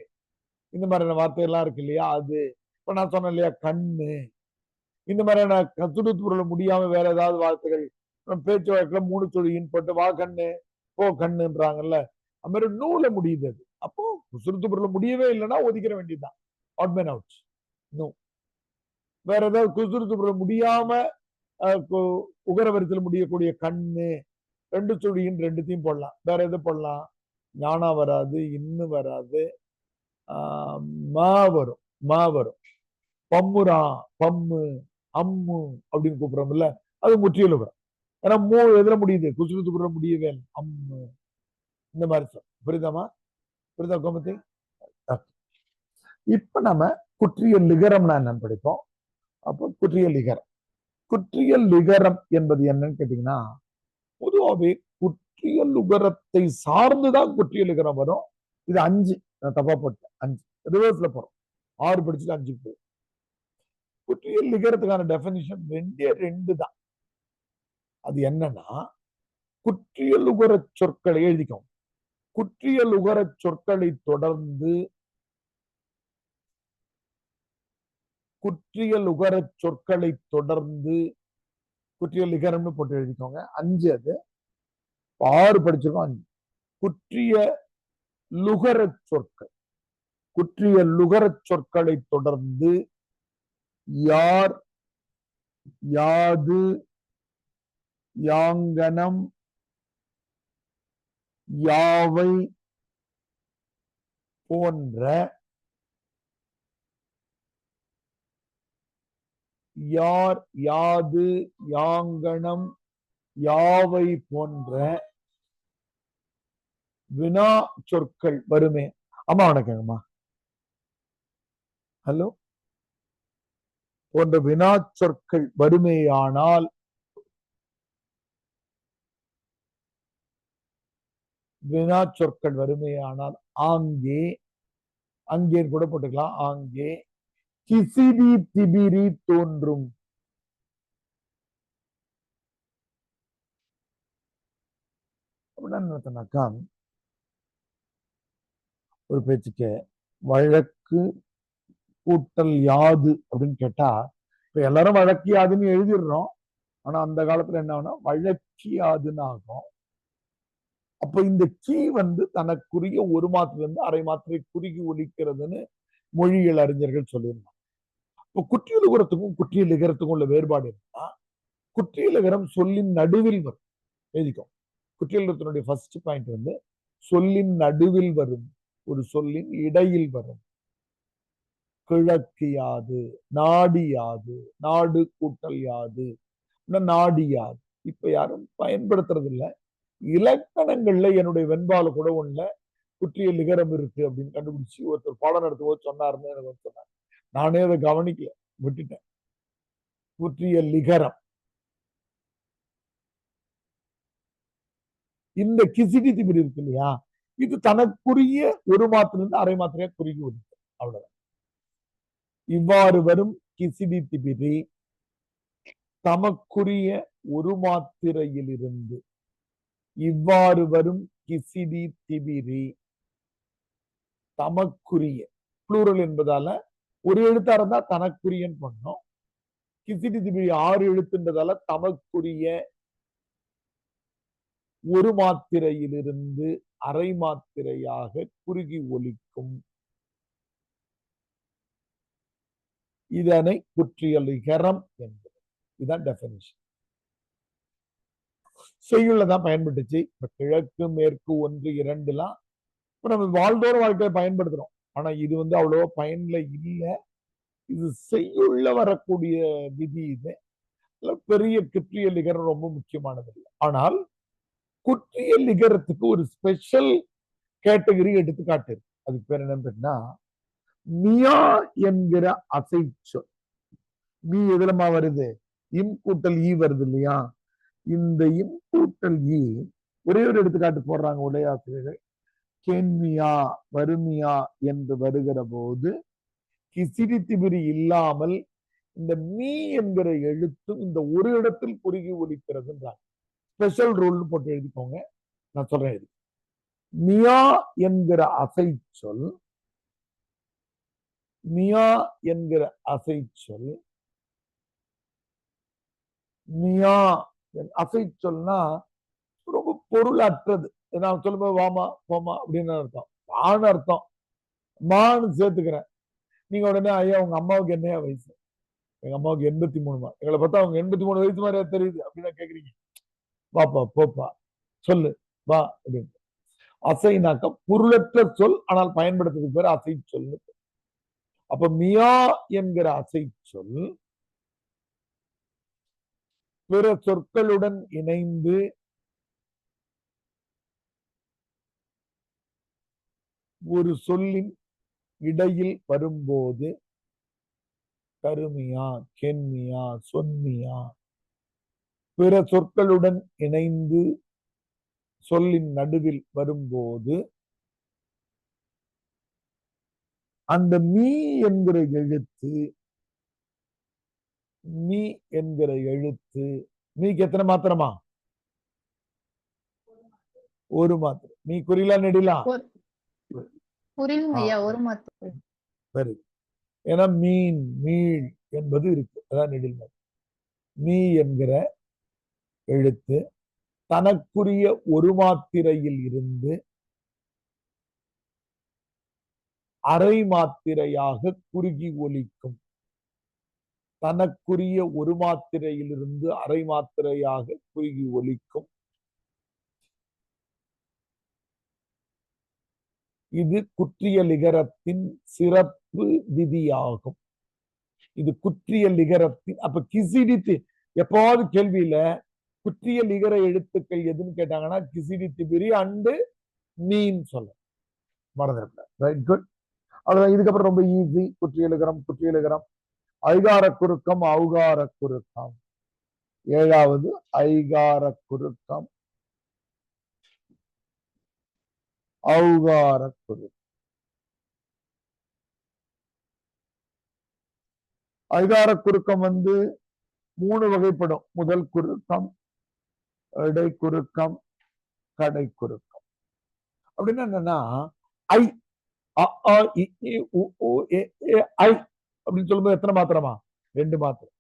இந்த மாதிரியான வார்த்தையெல்லாம் இருக்கு இல்லையா? அது இப்ப நான் சொன்னேன் இல்லையா, கண்ணு, இந்த மாதிரியான குசுடு துபுருல முடியாம வேற ஏதாவது வார்த்தைகள் பேச்சு வழக்குல 3 சுழியின் போட்டு வா கண்ணு போ கண்ணுன்றாங்கல்ல, அது மாதிரி நூல முடியுது. அது அப்போ குசுடு துபுருல முடியவே இல்லைன்னா ஒதுக்கிற வேண்டியதுதான், ஆட் மேன் அவுட். நோ. வேற ஏதாவது குசுடு துபுருல முடியாம உகர வரிசையில் முடியக்கூடிய கண்ணு 2 சுழியின் 2த்தையும் போடலாம். வேற எது போடலாம்? ஞானா வராது, இன்னு வராது, மா வரும், மா வரும். பம்முரா, பம்மு, அம்மு அப்படின்னு கூப்பிடுறோம்ல, அது முற்றியலுகரம். ஏன்னா மூ எதுல முடியுது, குசுடு துபுருல முடியவே இல்லை, அம்மு இந்த மாதிரி சொல். புரியுதாமா? புரியுதா கோமதி? இப்ப நம்ம குற்றியலிகரம்னா என்னன்னு படிப்போம். அப்போ குற்றியலிகரம். குற்றியலிகரம் என்பது என்னன்னு கேட்டீங்கன்னா, பொதுவாகவே குற்றியலுகரத்தை சார்ந்துதான் குற்றியலிகரம் வரும். இது 5, நான் தப்பா போட்டேன், 5 ரிவர்ஸ்ல போறோம். 6 படிச்சுட்டு 5 போய். குற்றியலிகரத்துக்கான டெபினிஷன் 2 தான். அது என்னன்னா, குற்றியலுகர சொற்களை எழுதிக்கும். குற்றியலுகர சொற்களை தொடர்ந்து குற்றியல் உகரச் சொற்களை தொடர்ந்து, குற்றியல் லிகரம்னு போட்டு எழுதிக்கோங்க. 5 அது 6 படிச்சிருக்கோம். 5 குற்றிய லுகரச் சொற்கள், குற்றிய லுகரச் சொற்களை தொடர்ந்து யார், யாது, யாங்கனம், யாவை போன்ற யார், யாது, யாங்கனம், யாவை போன்ற வினா சொற்கள் வருமே. அம்மா வணக்கங்கம்மா. ஹலோ. போன்ற வினா சொற்கள் வருமேயானால் வினா சொற்கள் வருமேயானால் ஆங்கே, அங்கே கூட போட்டுக்கலாம். ஆங்கே கிசிடி திபிரி தோன்றும். அப்படின்னாக்கா ஒரு பேச்சுக்கு வழக்கு கூட்டல் யாது அப்படின்னு கேட்டா, இப்ப எல்லாரும் வழக்கு யாதுன்னு எழுதிடுறோம். ஆனா அந்த காலத்துல என்ன ஆகும்னா வழக்கு யாதுன்னு ஆகும். அப்ப இந்த கீ தனக்குரிய ஒரு மாத்திரை இருந்து அரை மாத்திரை குறுகி ஒலிக்கிறதுன்னு மொழியியல் அறிஞர்கள் சொல்லியிருந்தாங்க. இப்போ குற்றியலுகரத்துக்கும் குற்றியலிகரத்துக்கும் உள்ள வேறுபாடு என்னன்னா, குற்றியலிகரம் சொல்லின் நடுவில் வரும். எழுதிக்கோ. குற்றியலிகரத்தினுடைய ஃபர்ஸ்ட் பாயிண்ட் சொல்லின் நடுவில் வரும், ஒரு சொல்லின் இடையில் வரும். கிழக்கு யாது, நாடி யாது, நாடு கூட்டல் யாது, நாடியாது. இப்ப யாரும் பயன்படுத்துறது இல்லை. இலக்கணங்கள்ல என்னுடைய வெண்பால கூட ஒண்ணுல குற்றிய லிகரம் இருக்கு அப்படின்னு கண்டுபிடிச்சு ஒருத்தர் பாடம் நடத்தும் போது சொன்னாருன்னு எனக்கு சொன்னார். நானே அதை கவனிக்கல, விட்டுட்டேன். குற்றிய லிகரம். இந்த கிசிடி திபிரி இருக்கு இல்லையா, இது தனக்குரிய ஒரு மாத்திரையிலிருந்து அரை மாத்திரையா குறுகி ஒலிக்கும். அவ்வளவுதான். இவ்வாறு வரும் கிசிடி திபிரி தமக்குரிய ஒரு மாத்திரையிலிருந்து, இவ்வாறு வரும் கிசிடி திபிரி தமக்குரிய, புளூரல் என்பதால ஒரு எழுத்தா இருந்தா தனக்குரியன்னு பண்ணோம். கிசிடி திபிரி 6 எழுத்துன்றதால தமக்குரிய ஒரு மாத்திரையிலிருந்து அரை மாத்திரையாக குறுகி ஒலிக்கும். இதனை குற்றியலிகரம் என்பது. இதுதான் டெஃபினிஷன். செய்யுள்ளதான் பயன்பட்டுச்சு. இப்ப கிழக்கு மேற்கு 1 2லாம் இப்ப நம்ம வாழ்ந்தோற வாழ்க்கையை பயன்படுத்துறோம். ஆனா இது அவ்வளவா பயன்ல இல்லை. இது செய்யுள்ள வரக்கூடிய விதி. இது பெரிய குற்றியலிகரம் ரொம்ப முக்கியமானது இல்லை. ஆனால் குற்றியலிகரத்துக்கு ஒரு ஸ்பெஷல் கேட்டகரி எடுத்துக்காட்டு இருக்கு. அதுக்கு பேர் என்னன்னா மியா என்கிற அசைச்சொல். மீ எதுலமா வருது? இம் கூட்டல் ஈ வருது இல்லையா? இந்த இம் கூட்டல் ஈ ஒரே ஒரு எடுத்துக்காட்டு போடுறாங்க உடையாசிரியர்கள். கேன்மியா, வறுமியா என்று வருகிற போது கிசிடி திபிரி இல்லாமல் இந்த மீ என்கிற எழுத்தும் இந்த ஒரு இடத்தில் குறுகி ஒலிக்கிறதுன்றாங்க. ஸ்பெஷல் ரூல்னு போட்டு எழுதிக்கோங்க. நான் சொல்றேன். மியா என்கிற அசைச்சொல், மியா என்கிற அசைச்சொல், மியா அசைச்சொல்னா ரொம்ப பொருளற்றது. நான் சொல்லும்போது வாமா போமா அப்படின்னு அர்த்தம், வான்னு அர்த்தம். மான்னு சேர்த்துக்கிறேன். நீங்க உடனே ஐயா உங்க அம்மாவுக்கு என்னையா வயசு? எங்க அம்மாவுக்கு 83. எங்களை பார்த்தா அவங்க 83 வயசு மாதிரியா தெரியுது அப்படின்னா கேக்குறீங்க. வாப்பா போப்பா சொல்லு வா அப்படின்னு. அசைனாக்க பொருளற்ற சொல், ஆனால் பயன்படுத்துறதுக்கு பேர் அசை சொல். அப்ப மியா என்கிற அசை சொல் பிற சொற்களுடன் இணைந்து ஒரு சொல்லின் இடையில் வரும்போது கருமியா, கென்மியா, சொன்மியா, பிற சொற்களுடன் இணைந்து சொல்லின் நடுவில் வரும்போது அந்த மீ என்கிற எழுத்து, மீ என்கிற எழுத்து, மீக்கு எத்தனை மாத்திரமா? ஒரு மாத்திரை. மீ குறிலா நெடிலா? புரியுங்க ஐயா, ஒரு மாத்திரை. சரி. ஏன்னா மீன் மீள் என்பது இருக்கு, அதான் நெடில்மொழி. மீ என்கிற எழுத்து தனக்குரிய ஒரு மாத்திரையில் இருந்து அரை மாத்திரையாக குறுகி ஒலிக்கும். தனக்குரிய ஒரு மாத்திரையிலிருந்து அரை மாத்திரையாக குறுகி ஒலிக்கும். இது குற்றிய லிகரத்தின் சிறப்பு விதியாகும். இது குற்றிய லிகரத்தின் அப்ப கிசிடித்து எப்பாவது கேள்வியில குற்றிய லிகர எழுத்துக்கள் எதுன்னு கேட்டாங்கன்னா கிசிடி திபிரி அண்டு மீன் சொல்ல மறந்துருப்பேன். Right, good. அவ்வளவுதான். இதுக்கப்புறம் ரொம்ப ஈஸி. குற்றிய லிகரம், குற்றிய லிகரம், ஐகார குறுக்கம், ஔகார குறுக்கம். 7வது ஐகார குறுக்கம், ஔகார குறுக்கம். ஐகார குறுக்கம் 3 வகைப்படும். முதல் குறுக்கம், இடை குறுக்கம், கடை குறுக்கம். அப்படின்னா என்னன்னா ஐ அ ஆ இ ஈ உ ஊ ஏ ஏ ஐ அப்படின்னு சொல்லும்போது எத்தனை மாத்திரமா? 2 மாத்திரை.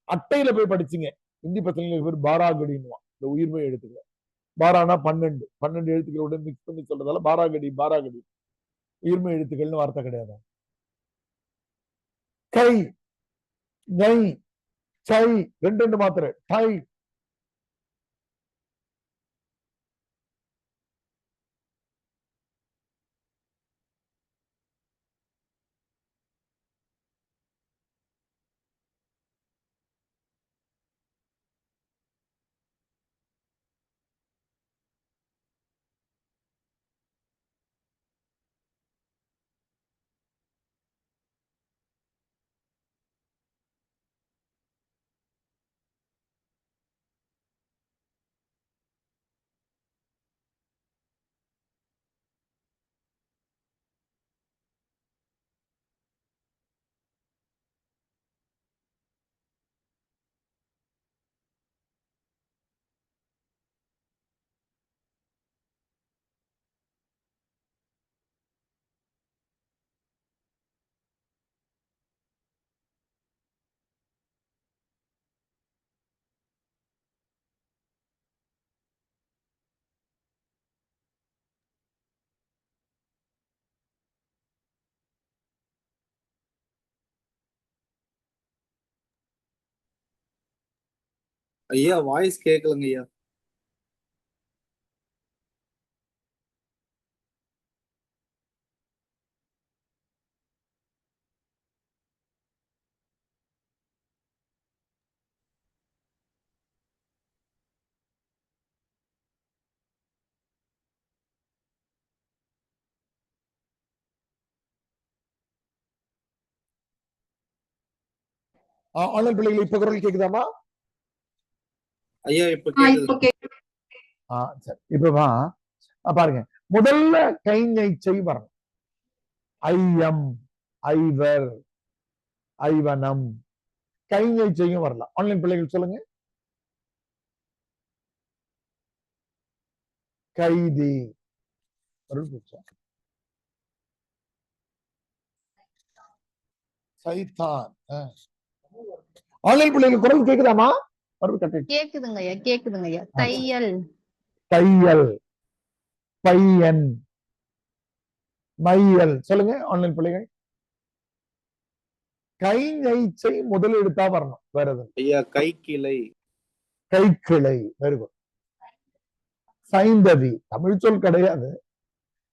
அட்டையில போய் படிச்சீங்க, ஹிந்தி பசங்களுக்கு பேர் பாராகடின்னுவான் இந்த உயிர்மை எழுத்துக்கள். பாரானா 12 எழுத்துக்களோட மிக்ஸ் பண்ணி சொல்றதால பாராகடி பாராகடி. உயிர்மை எழுத்துக்கள்னு வார்த்தை கிடையாது. கை, நை, சை 2 மாத்திரை. டை. ஐயா வாய்ஸ் கேட்கலங்க ஐயா. ஆன்லைன் பிள்ளைகள் இப்ப குரல் கேக்குதாமா? ஐயா இப்ப கேக்குது. சரி. இப்பமா பாருங்க, முதல்ல கை நெய்ச்சை வரணும். ஐயம், ஐவர், ஐவனம். கை நெய்ச்சையும் வரலாம். ஆன்லைன் பிள்ளைகள் சொல்லுங்க. கைதி, சைத்தான். ஆன்லைன் பிள்ளைகள் குரல் கேக்குதாமா? கேக்குதுங்க ஐயா, கேக்குதுங்க ஐயா. தையல், தையல், பையன், மையல். சொல்லுங்க ஆன்லைன் பிள்ளைகள். கை நெய்ச்சை முதல் எழுத்தா வரணும். வேற எதுவும் ஐயா கை கிளை, கை கிளை. Very good. சைந்தவி தமிழ் சொல் கிடையாது,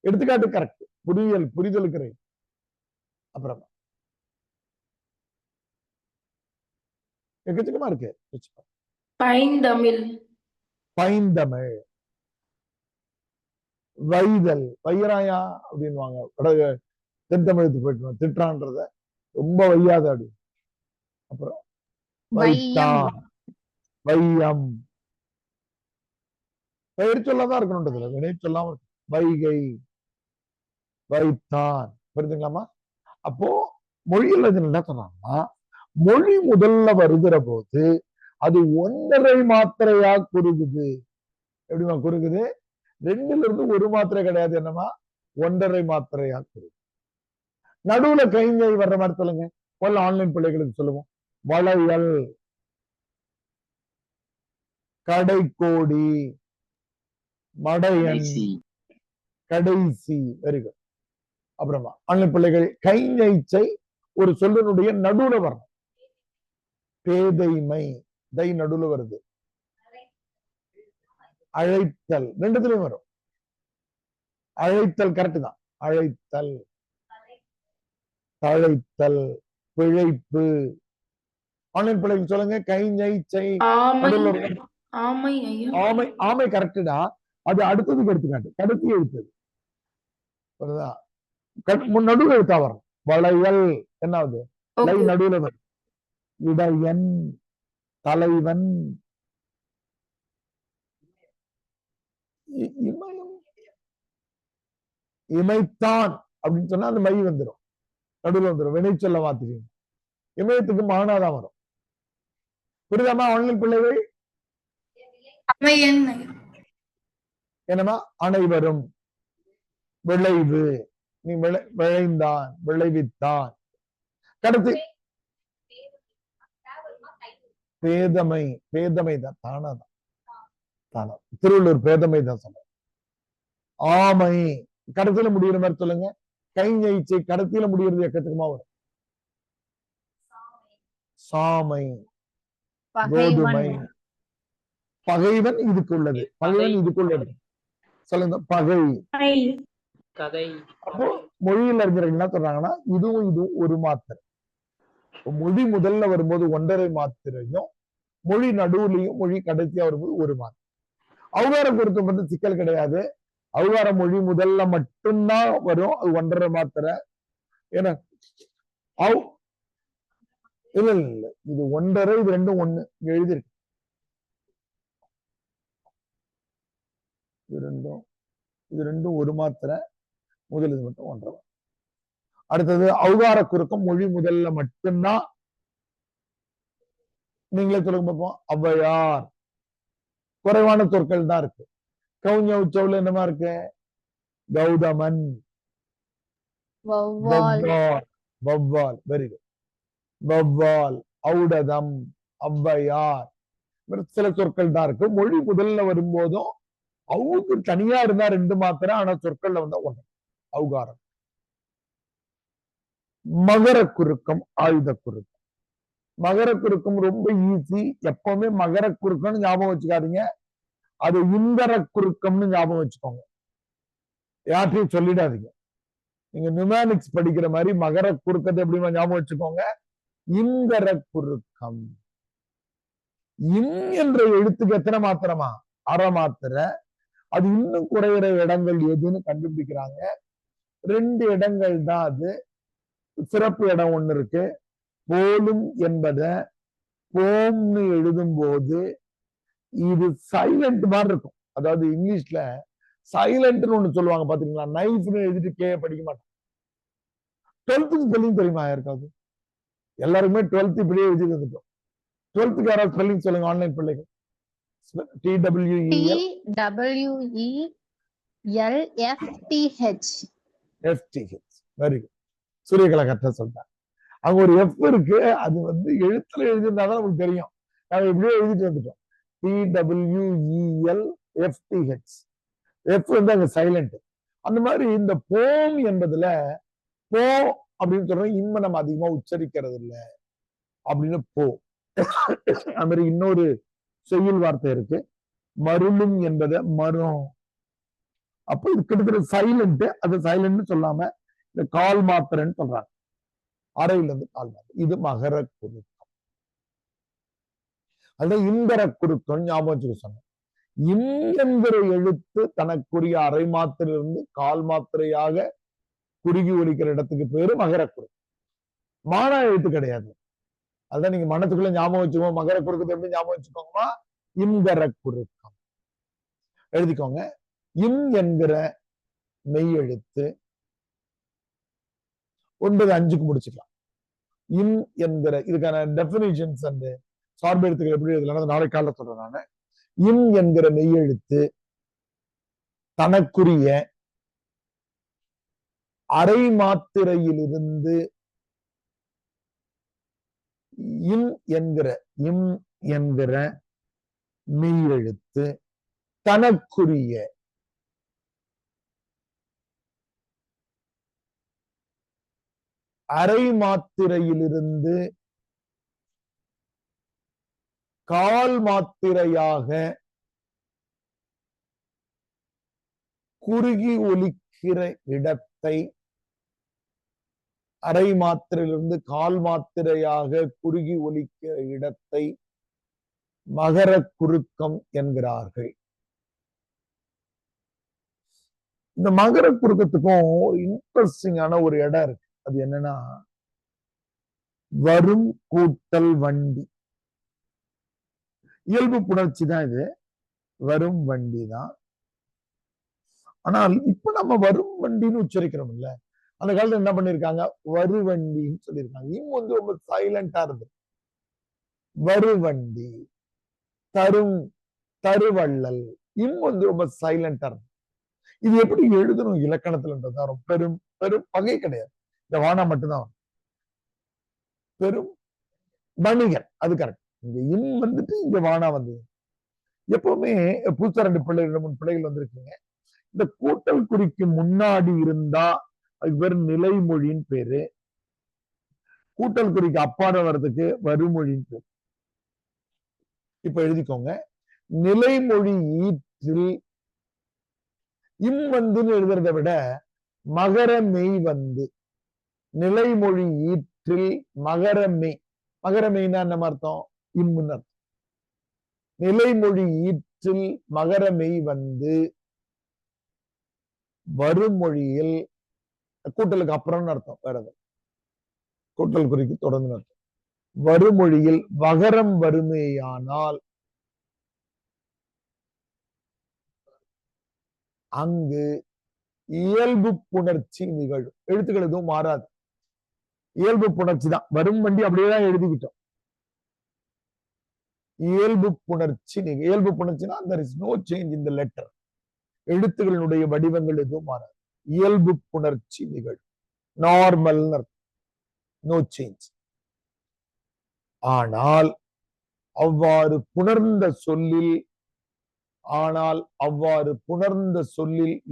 எடுத்துக்காட்டு கரெக்ட். புரியல், புரிதலுக்கு. அப்புறமா எக்கச்சக்கமா இருக்கு. பைந்தமிழ், பைந்தமிழ். வைதல், வையராயா அப்படின்வாங்க. தென் தமிழத்துக்கு போயிட்டு திட்டான்றத ரொம்ப வையாத அப்படி. அப்புறம் வைத்தான், வையம். பெயர் சொல்லாதான் இருக்கணும்ன்றதுல வினை சொல்லாம இருக்கு. வைகை, வைத்தான். புரிஞ்சுங்களாமா? அப்போ மொழியில் என்ன சொன்னாங்கன்னா, மொழி முதல்ல வருகிற போது அது 1.5 மாத்திரையா குறுகுது. எப்படிமா குறுகுது? 2ல இருந்து 1 மாத்திரை கிடையாது. என்னமா 1.5 மாத்திரையா குறுகுது. நடுவுல கைஞை வர்ற மாதிரி சொல்லுங்க. முதல்ல ஆன்லைன் பிள்ளைகளுக்கு சொல்லுவோம். வளையல், கடைக்கோடி, மடையன், கடைசி. Very good. அப்புறமா ஆன்லைன் பிள்ளைகள் கைஞை ஒரு சொல்லினுடைய நடுவுல வரணும். பேதைமை, தை நடுவுல வருது. அழைத்தல் ரெண்டுத்துலயும் வரும். அழைத்தல் கரெக்ட் தான். அழைத்தல், தழைத்தல், பிழைப்பு. ஆன்லைன் பிள்ளைகள் சொல்லுங்க. கைஞை ஆமை ஐயா. ஆமை, ஆமை கரெக்டா. அது அடுத்ததுக்கு எடுத்துக்காட்டு. கடைசி எழுத்தது நடுவுல எழுத்தா வரணும். வளையல் என்னாவது? லை நடுவுல வரும். இடையன், தலைவன், இமைத்தான் அப்படின்னு சொன்னா அந்த மை வந்துடும், நடுவில் வந்துடும். வினை சொல்ல மாத்திருக்கீங்க. இமயத்துக்கு மானாதான் வரும். புரியுதாமா ஆன்லைன் பிள்ளைகள்? என்னமா? அனைவரும், விளைவு, நீ விளைந்தான், விளைவித்தான். கடைசி பேதமை, பேதமை தான். தானாதான், தானா. திருவள்ளூர் பேதமை தான் சொல்ல. ஆமை கடைசியில முடிகிற மாதிரி சொல்லுங்க. கைஞை கடைசியில முடிகிறது எக்கத்துக்குமா வரும். சாமை, கோதுமை. பகைவன் இதுக்கு உள்ளது. பகைவன் இதுக்கு உள்ளது. சொல்லுங்க. பகை, கதை. அப்போ மொழியில் அறிஞர்கள் என்ன சொல்றாங்கன்னா, இதுவும் இதுவும் ஒரு மாத்திரை. மொழி முதல்ல வரும்போது 1.5 மாத்திரையும், மொழி நடுவுலையும் மொழி கடைசியா வரும்போது ஒரு மாத்திரை. அவுகார குறுக்கம் வந்து சிக்கல் கிடையாது. அவுகார மொழி முதல்ல மட்டும்தான் வரும். அது 1.5 மாத்திரை. ஏன்னா இல்ல இல்ல, இது 1.5, இது ரெண்டும் 1 எழுதிருக்கு. இது ரெண்டும் ஒரு மாத்திரை. முதல் இது மட்டும் 1.5. அடுத்தது அவுகார குறுக்கம் மொழி முதல்ல மட்டும்தான். நீங்களே சொல்லுங்க பார்ப்போம். ஔவையார், குறைவான சொற்கள் தான் இருக்கு. கவுஞ்ச உச்சவுல என்னமா இருக்கு? கௌதமன், வௌவால். Very good. வௌவால், ஔடதம், ஔவையார். சில சொற்கள் தான் இருக்கு. மொழி முதல்ல வரும்போதும் அவுக்கு தனியா இருந்தா 2 மாத்திரை. ஆனா சொற்கள்ல வந்தா 1. அவுகாரம். மகர குறுக்கம், ஆயுத குறுக்கம். மகர குறுக்கம் ரொம்ப ஈஸி. எப்பவுமே மகர குறுக்கம்னு ஞாபகம் வச்சுக்காதீங்க. அது இந்தர குறுக்கம்னு ஞாபகம் வச்சுக்கோங்க. யார்ட்டையும் சொல்லிடாதீங்க. நீங்க நியூமரிக்ஸ் படிக்கிற மாதிரி மகர குறுக்கத்தை எப்படி ஞாபகம் வச்சுக்கோங்க. இந்தர குறுக்கம். இன் என்ற எழுத்துக்கு எத்தனை மாத்திரமா? அரை மாத்திரை. அது இன்னும் குறையிற இடங்கள் எதுன்னு கண்டுபிடிக்கிறாங்க. 2 இடங்கள் தான் அது. சிறப்பு இடம் ஒண்ணு இருக்கு. போலும் என்பத போம்னு எழுதும் போது இது சைலண்ட் மாதிரி இருக்கும். அதாவது இங்கிலீஷ்ல சைலண்ட்னு ஒண்ணு சொல்லுவாங்க பாத்தீங்களா? நைஃப்னு எழுதிட்டு கே படிக்க மாட்டோம். 12th ஸ்பெல்லிங் தெரியுமா யாருக்காவது? எல்லாருக்குமே 12th இப்படியே எழுதிட்டு வந்துட்டோம். 12th யாராவது ஸ்பெல்லிங் சொல்லுங்க ஆன்லைன் பிள்ளைகள். TWELFTH. Very good. சூரியகலா கரெக்டா சொல்லிட்டாங்க. அங்க ஒரு எஃப் இருக்கு. அது வந்து எழுத்துல எழுதிருந்தாதான் நமக்கு தெரியும். நாங்க இப்படியே எழுதிட்டு வந்துட்டோம். TWELFTH. எஃப் வந்து அங்க சைலண்ட். அந்த மாதிரி இந்த போம் என்பதுல போ அப்படின்னு சொல்றோம். இன்மை நம்ம அதிகமா உச்சரிக்கிறது இல்லை அப்படின்னு போ. அது மாதிரி இன்னொரு செய்யுள் வார்த்தை இருக்கு. மருளும் என்பதை மரும். அப்போ இது கிட்டத்தட்ட சைலண்ட். அது சைலண்ட் சொல்லாம இந்த கால் மாத்திரைன்னு சொல்றாங்க. அறையில இருந்து கால் மாத்திரை. இது மகர குறுக்கம். அதுதான் இந்தர குறுக்கம் ஞாபகம் வச்சுக்க சொன்னேன். என்கிற எழுத்து தனக்குரிய அரை மாத்திரையிலிருந்து கால் மாத்திரையாக குறுகி ஒலிக்கிற இடத்துக்கு பேரு மகர குறுக்கம். மானா எழுத்து கிடையாது. அதுதான் நீங்க மனத்துக்குள்ள ஞாபகம் வச்சுக்கோங்க. மகர குறுக்கத்தை எப்படி ஞாபகம் வச்சுக்கோங்கம்மா? இந்தர குறுக்கம் எழுதிக்கோங்க. இம் என்கிற மெய் எழுத்து 9-5க்கு முடிச்சுக்கலாம். இம் என்கிற இதுக்கான டெபினிஷன்ஸ் அண்ட் சார்பு எழுத்துக்கள் எப்படி எழுதலாம் நாளை காலைல சொல்றேன் நானு. இம் என்கிற மெய் எழுத்து தனக்குரிய அரை மாத்திரையிலிருந்து இம் என்கிற மெய்யெழுத்து தனக்குரிய அரை மாத்திரையிலிருந்து கால் மாத்திரையாக குறுகி ஒலிக்கிற இடத்தை, அரை மாத்திரையிலிருந்து கால் மாத்திரையாக குறுகி ஒலிக்கிற இடத்தை மகர குறுக்கம் என்கிறார்கள். இந்த மகர குறுக்கத்துக்கும் ஒரு இன்ட்ரெஸ்டிங்கான ஒரு இடம் இருக்கு. அது என்னன்னா, வரும் கூட்டல் வண்டி. இயல்பு புணர்ச்சி தான் இது, வரும் வண்டி தான். ஆனால் இப்ப நம்ம வரும் வண்டின்னு உச்சரிக்கிறோம் இல்ல, அந்த காலத்துல என்ன பண்ணிருக்காங்க, வருவண்டின்னு சொல்லியிருக்காங்க. இம் வந்து ரொம்ப சைலண்டா இருந்து வருவண்டி, தரும் தருவள்ளல், இம் வந்து ரொம்ப சைலண்டா இருந்து. இது எப்படி எழுதணும் இலக்கணத்துல பெரும் பெரும் பகை கிடையாது. இந்த வானா மட்டும்தான் பெரும் வணிகர், அது கரெக்ட். இங்க இம் வந்துட்டு இங்க வானா வந்தது. எப்பவுமே புதுசா 2 பிள்ளைகள் 3 பிள்ளைகள் வந்திருக்கீங்க. இந்த கூட்டல் குறிக்கு முன்னாடி இருந்தா அதுக்கு பேரு நிலைமொழின்னு பேரு. கூட்டல் குறிக்கு அப்பாட வர்றதுக்கு வருமொழின்னு பேரு. இப்ப எழுதிக்கோங்க. நிலைமொழி ஈற்றில் இம் வந்துன்னு எழுதுறதை விட மகர மெய் வந்து, நிலைமொழி ஈற்றில் மகர மெய். மகர மெய்னா என்ன அர்த்தம், இம்முன்னு அர்த்தம். நிலைமொழி ஈற்றில் மகர மெய் வந்து வருமொழியில், கூட்டலுக்கு அப்புறம்னு அர்த்தம், வேற கூட்டல் குறிக்கு தொடர்ந்து அர்த்தம். வருமொழியில் வகரம் வருமேயானால் அங்கு இயல்பு புணர்ச்சி நிகழும். எழுத்துக்கள் எதுவும் மாறாது, இயல்பு புணர்ச்சி தான். வரும் வண்டி அப்படியேதான் எழுதிக்கிட்டோம். இயல்பு புணர்ச்சி இயல்பு புணர்ச்சினா there is no change in the letter. எழுத்துக்களுடைய வடிவங்கள் எதுவும் மாறாது, இயல்பு புணர்ச்சி நிகழும். Normal, no change. ஆனால் அவ்வாறு புணர்ந்த சொல்லில்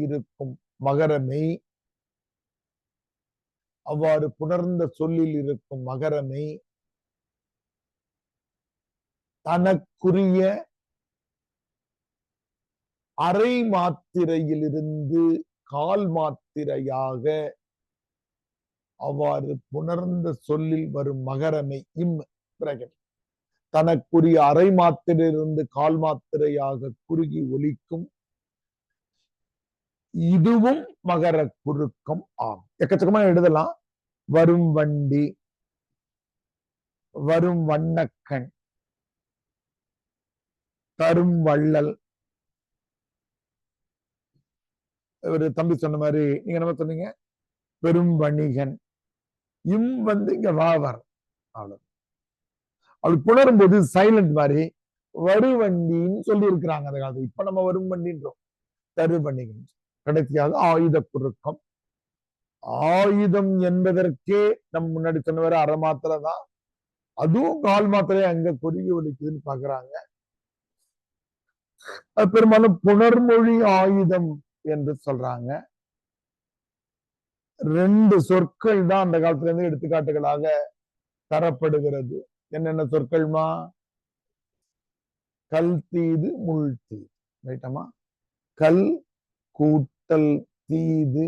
இருக்கும் மகரமை, அவ்வாறு புணர்ந்த சொல்லில் இருக்கும் மகரமை தனக்குரிய அரை மாத்திரையிலிருந்து கால் மாத்திரையாக அவ்வாறு புணர்ந்த சொல்லில் வரும் மகரமை இம் பிராக்கெட் தனக்குரிய அரை மாத்திரையிலிருந்து கால் மாத்திரையாக குறுகி ஒலிக்கும். இதுவும் மகர குறுக்கம் ஆகும். எக்கச்சக்கமா எழுதலாம். வரும் வண்டி, வரும் வண்ணக்கண், தரும் வள்ளல். ஒரு தம்பி சொன்ன மாதிரி நீங்க என்ன சொன்னீங்க, பெரும் வணிகன். இம் வந்து இங்க வாவர், அவ்வளவு. அப்படி புணரும் போது சைலண்ட் மாதிரி வருவண்டின்னு சொல்லி இருக்கிறாங்க அந்த காலத்துல. இப்ப நம்ம வரும் வண்டின்றோம், தரு வணிகன். கடைசியாக ஆயுத குறுக்கம். ஆயுதம் என்பதற்கே நம்ம முன்னாடி சொன்னவரை அரை மாத்திரை தான், அதுவும் கால் மாத்திரை அங்க குறுகி ஒலிக்குதுன்னு பாக்குறாங்க. அது பெரும்பாலும் புணர்மொழி ஆயுதம் என்று சொல்றாங்க. 2 சொற்கள் தான் அந்த காலத்துல இருந்து எடுத்துக்காட்டுகளாக தரப்படுகிறது. என்னென்ன சொற்கள்மா, கல் தீது முள் தீது, ரைட்டமா. கல் கூட்டல் தீது,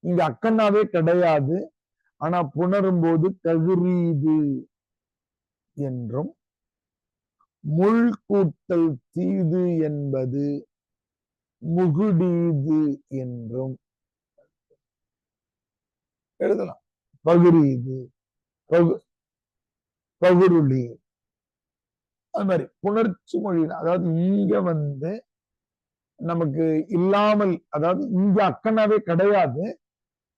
இங்க அக்கண்ணாவே கிடையாது, ஆனா புணரும் போது கதிரீது என்றும், முள் கூட்டல் தீது என்பது முகுடீது என்றும் எழுதலாம். பகுரீது, பகுருளி, அது மாதிரி புணர்ச்சி மொழி. அதாவது இங்க வந்து நமக்கு இல்லாமல், அதாவது இங்க அக்கனாவே கிடையாது,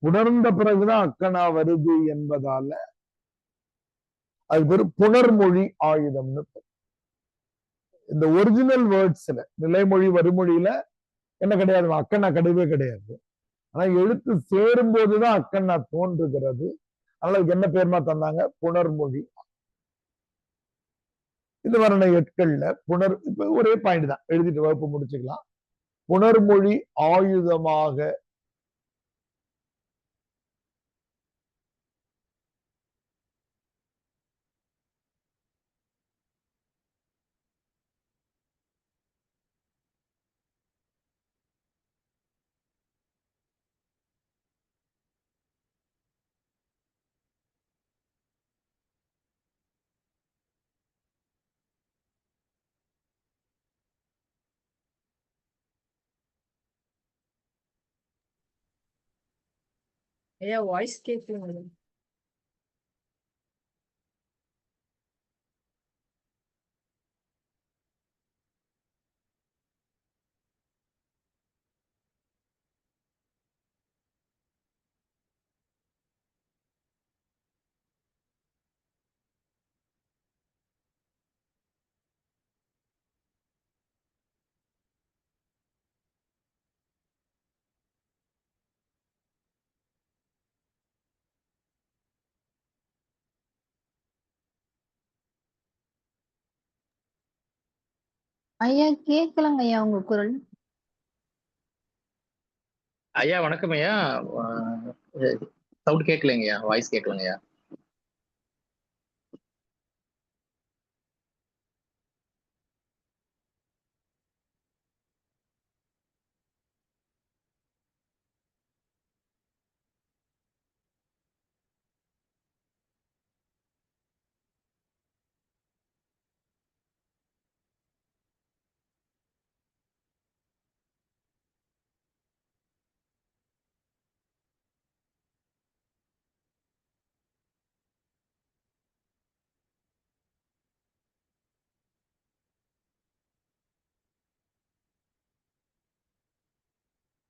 உணர்ந்த பிறகுதான் அக்கனா வருது என்பதால அது பேரு புணர்மொழி ஆயுதம்னு. இந்த ஒரிஜினல் வேர்ட்ஸ்ல நிலைமொழி வருமொழியில என்ன கிடையாது, அக்கனா கிடையவே கிடையாது. ஆனா எழுத்து சேரும் போதுதான் அக்கண்ணா தோன்றுகிறது. அதனால அதுக்கு என்ன பேருமா தந்தாங்க? புணர்மொழி. இந்த வர்ண எட்கள்ல இப்ப ஒரே பாயிண்ட் தான், எழுதிட்டு வகுப்பு முடிச்சுக்கலாம். புணர்மொழி ஆயுதமாக ஐயா வாய்ஸ் கேட்கல. ஐயா கேட்கலங்க ஐயா உங்க குரல். ஐயா வணக்கம் ஐயா. சவுண்ட் கேட்கலைங்கய்யா, வாய்ஸ் கேட்கலங்கய்யா.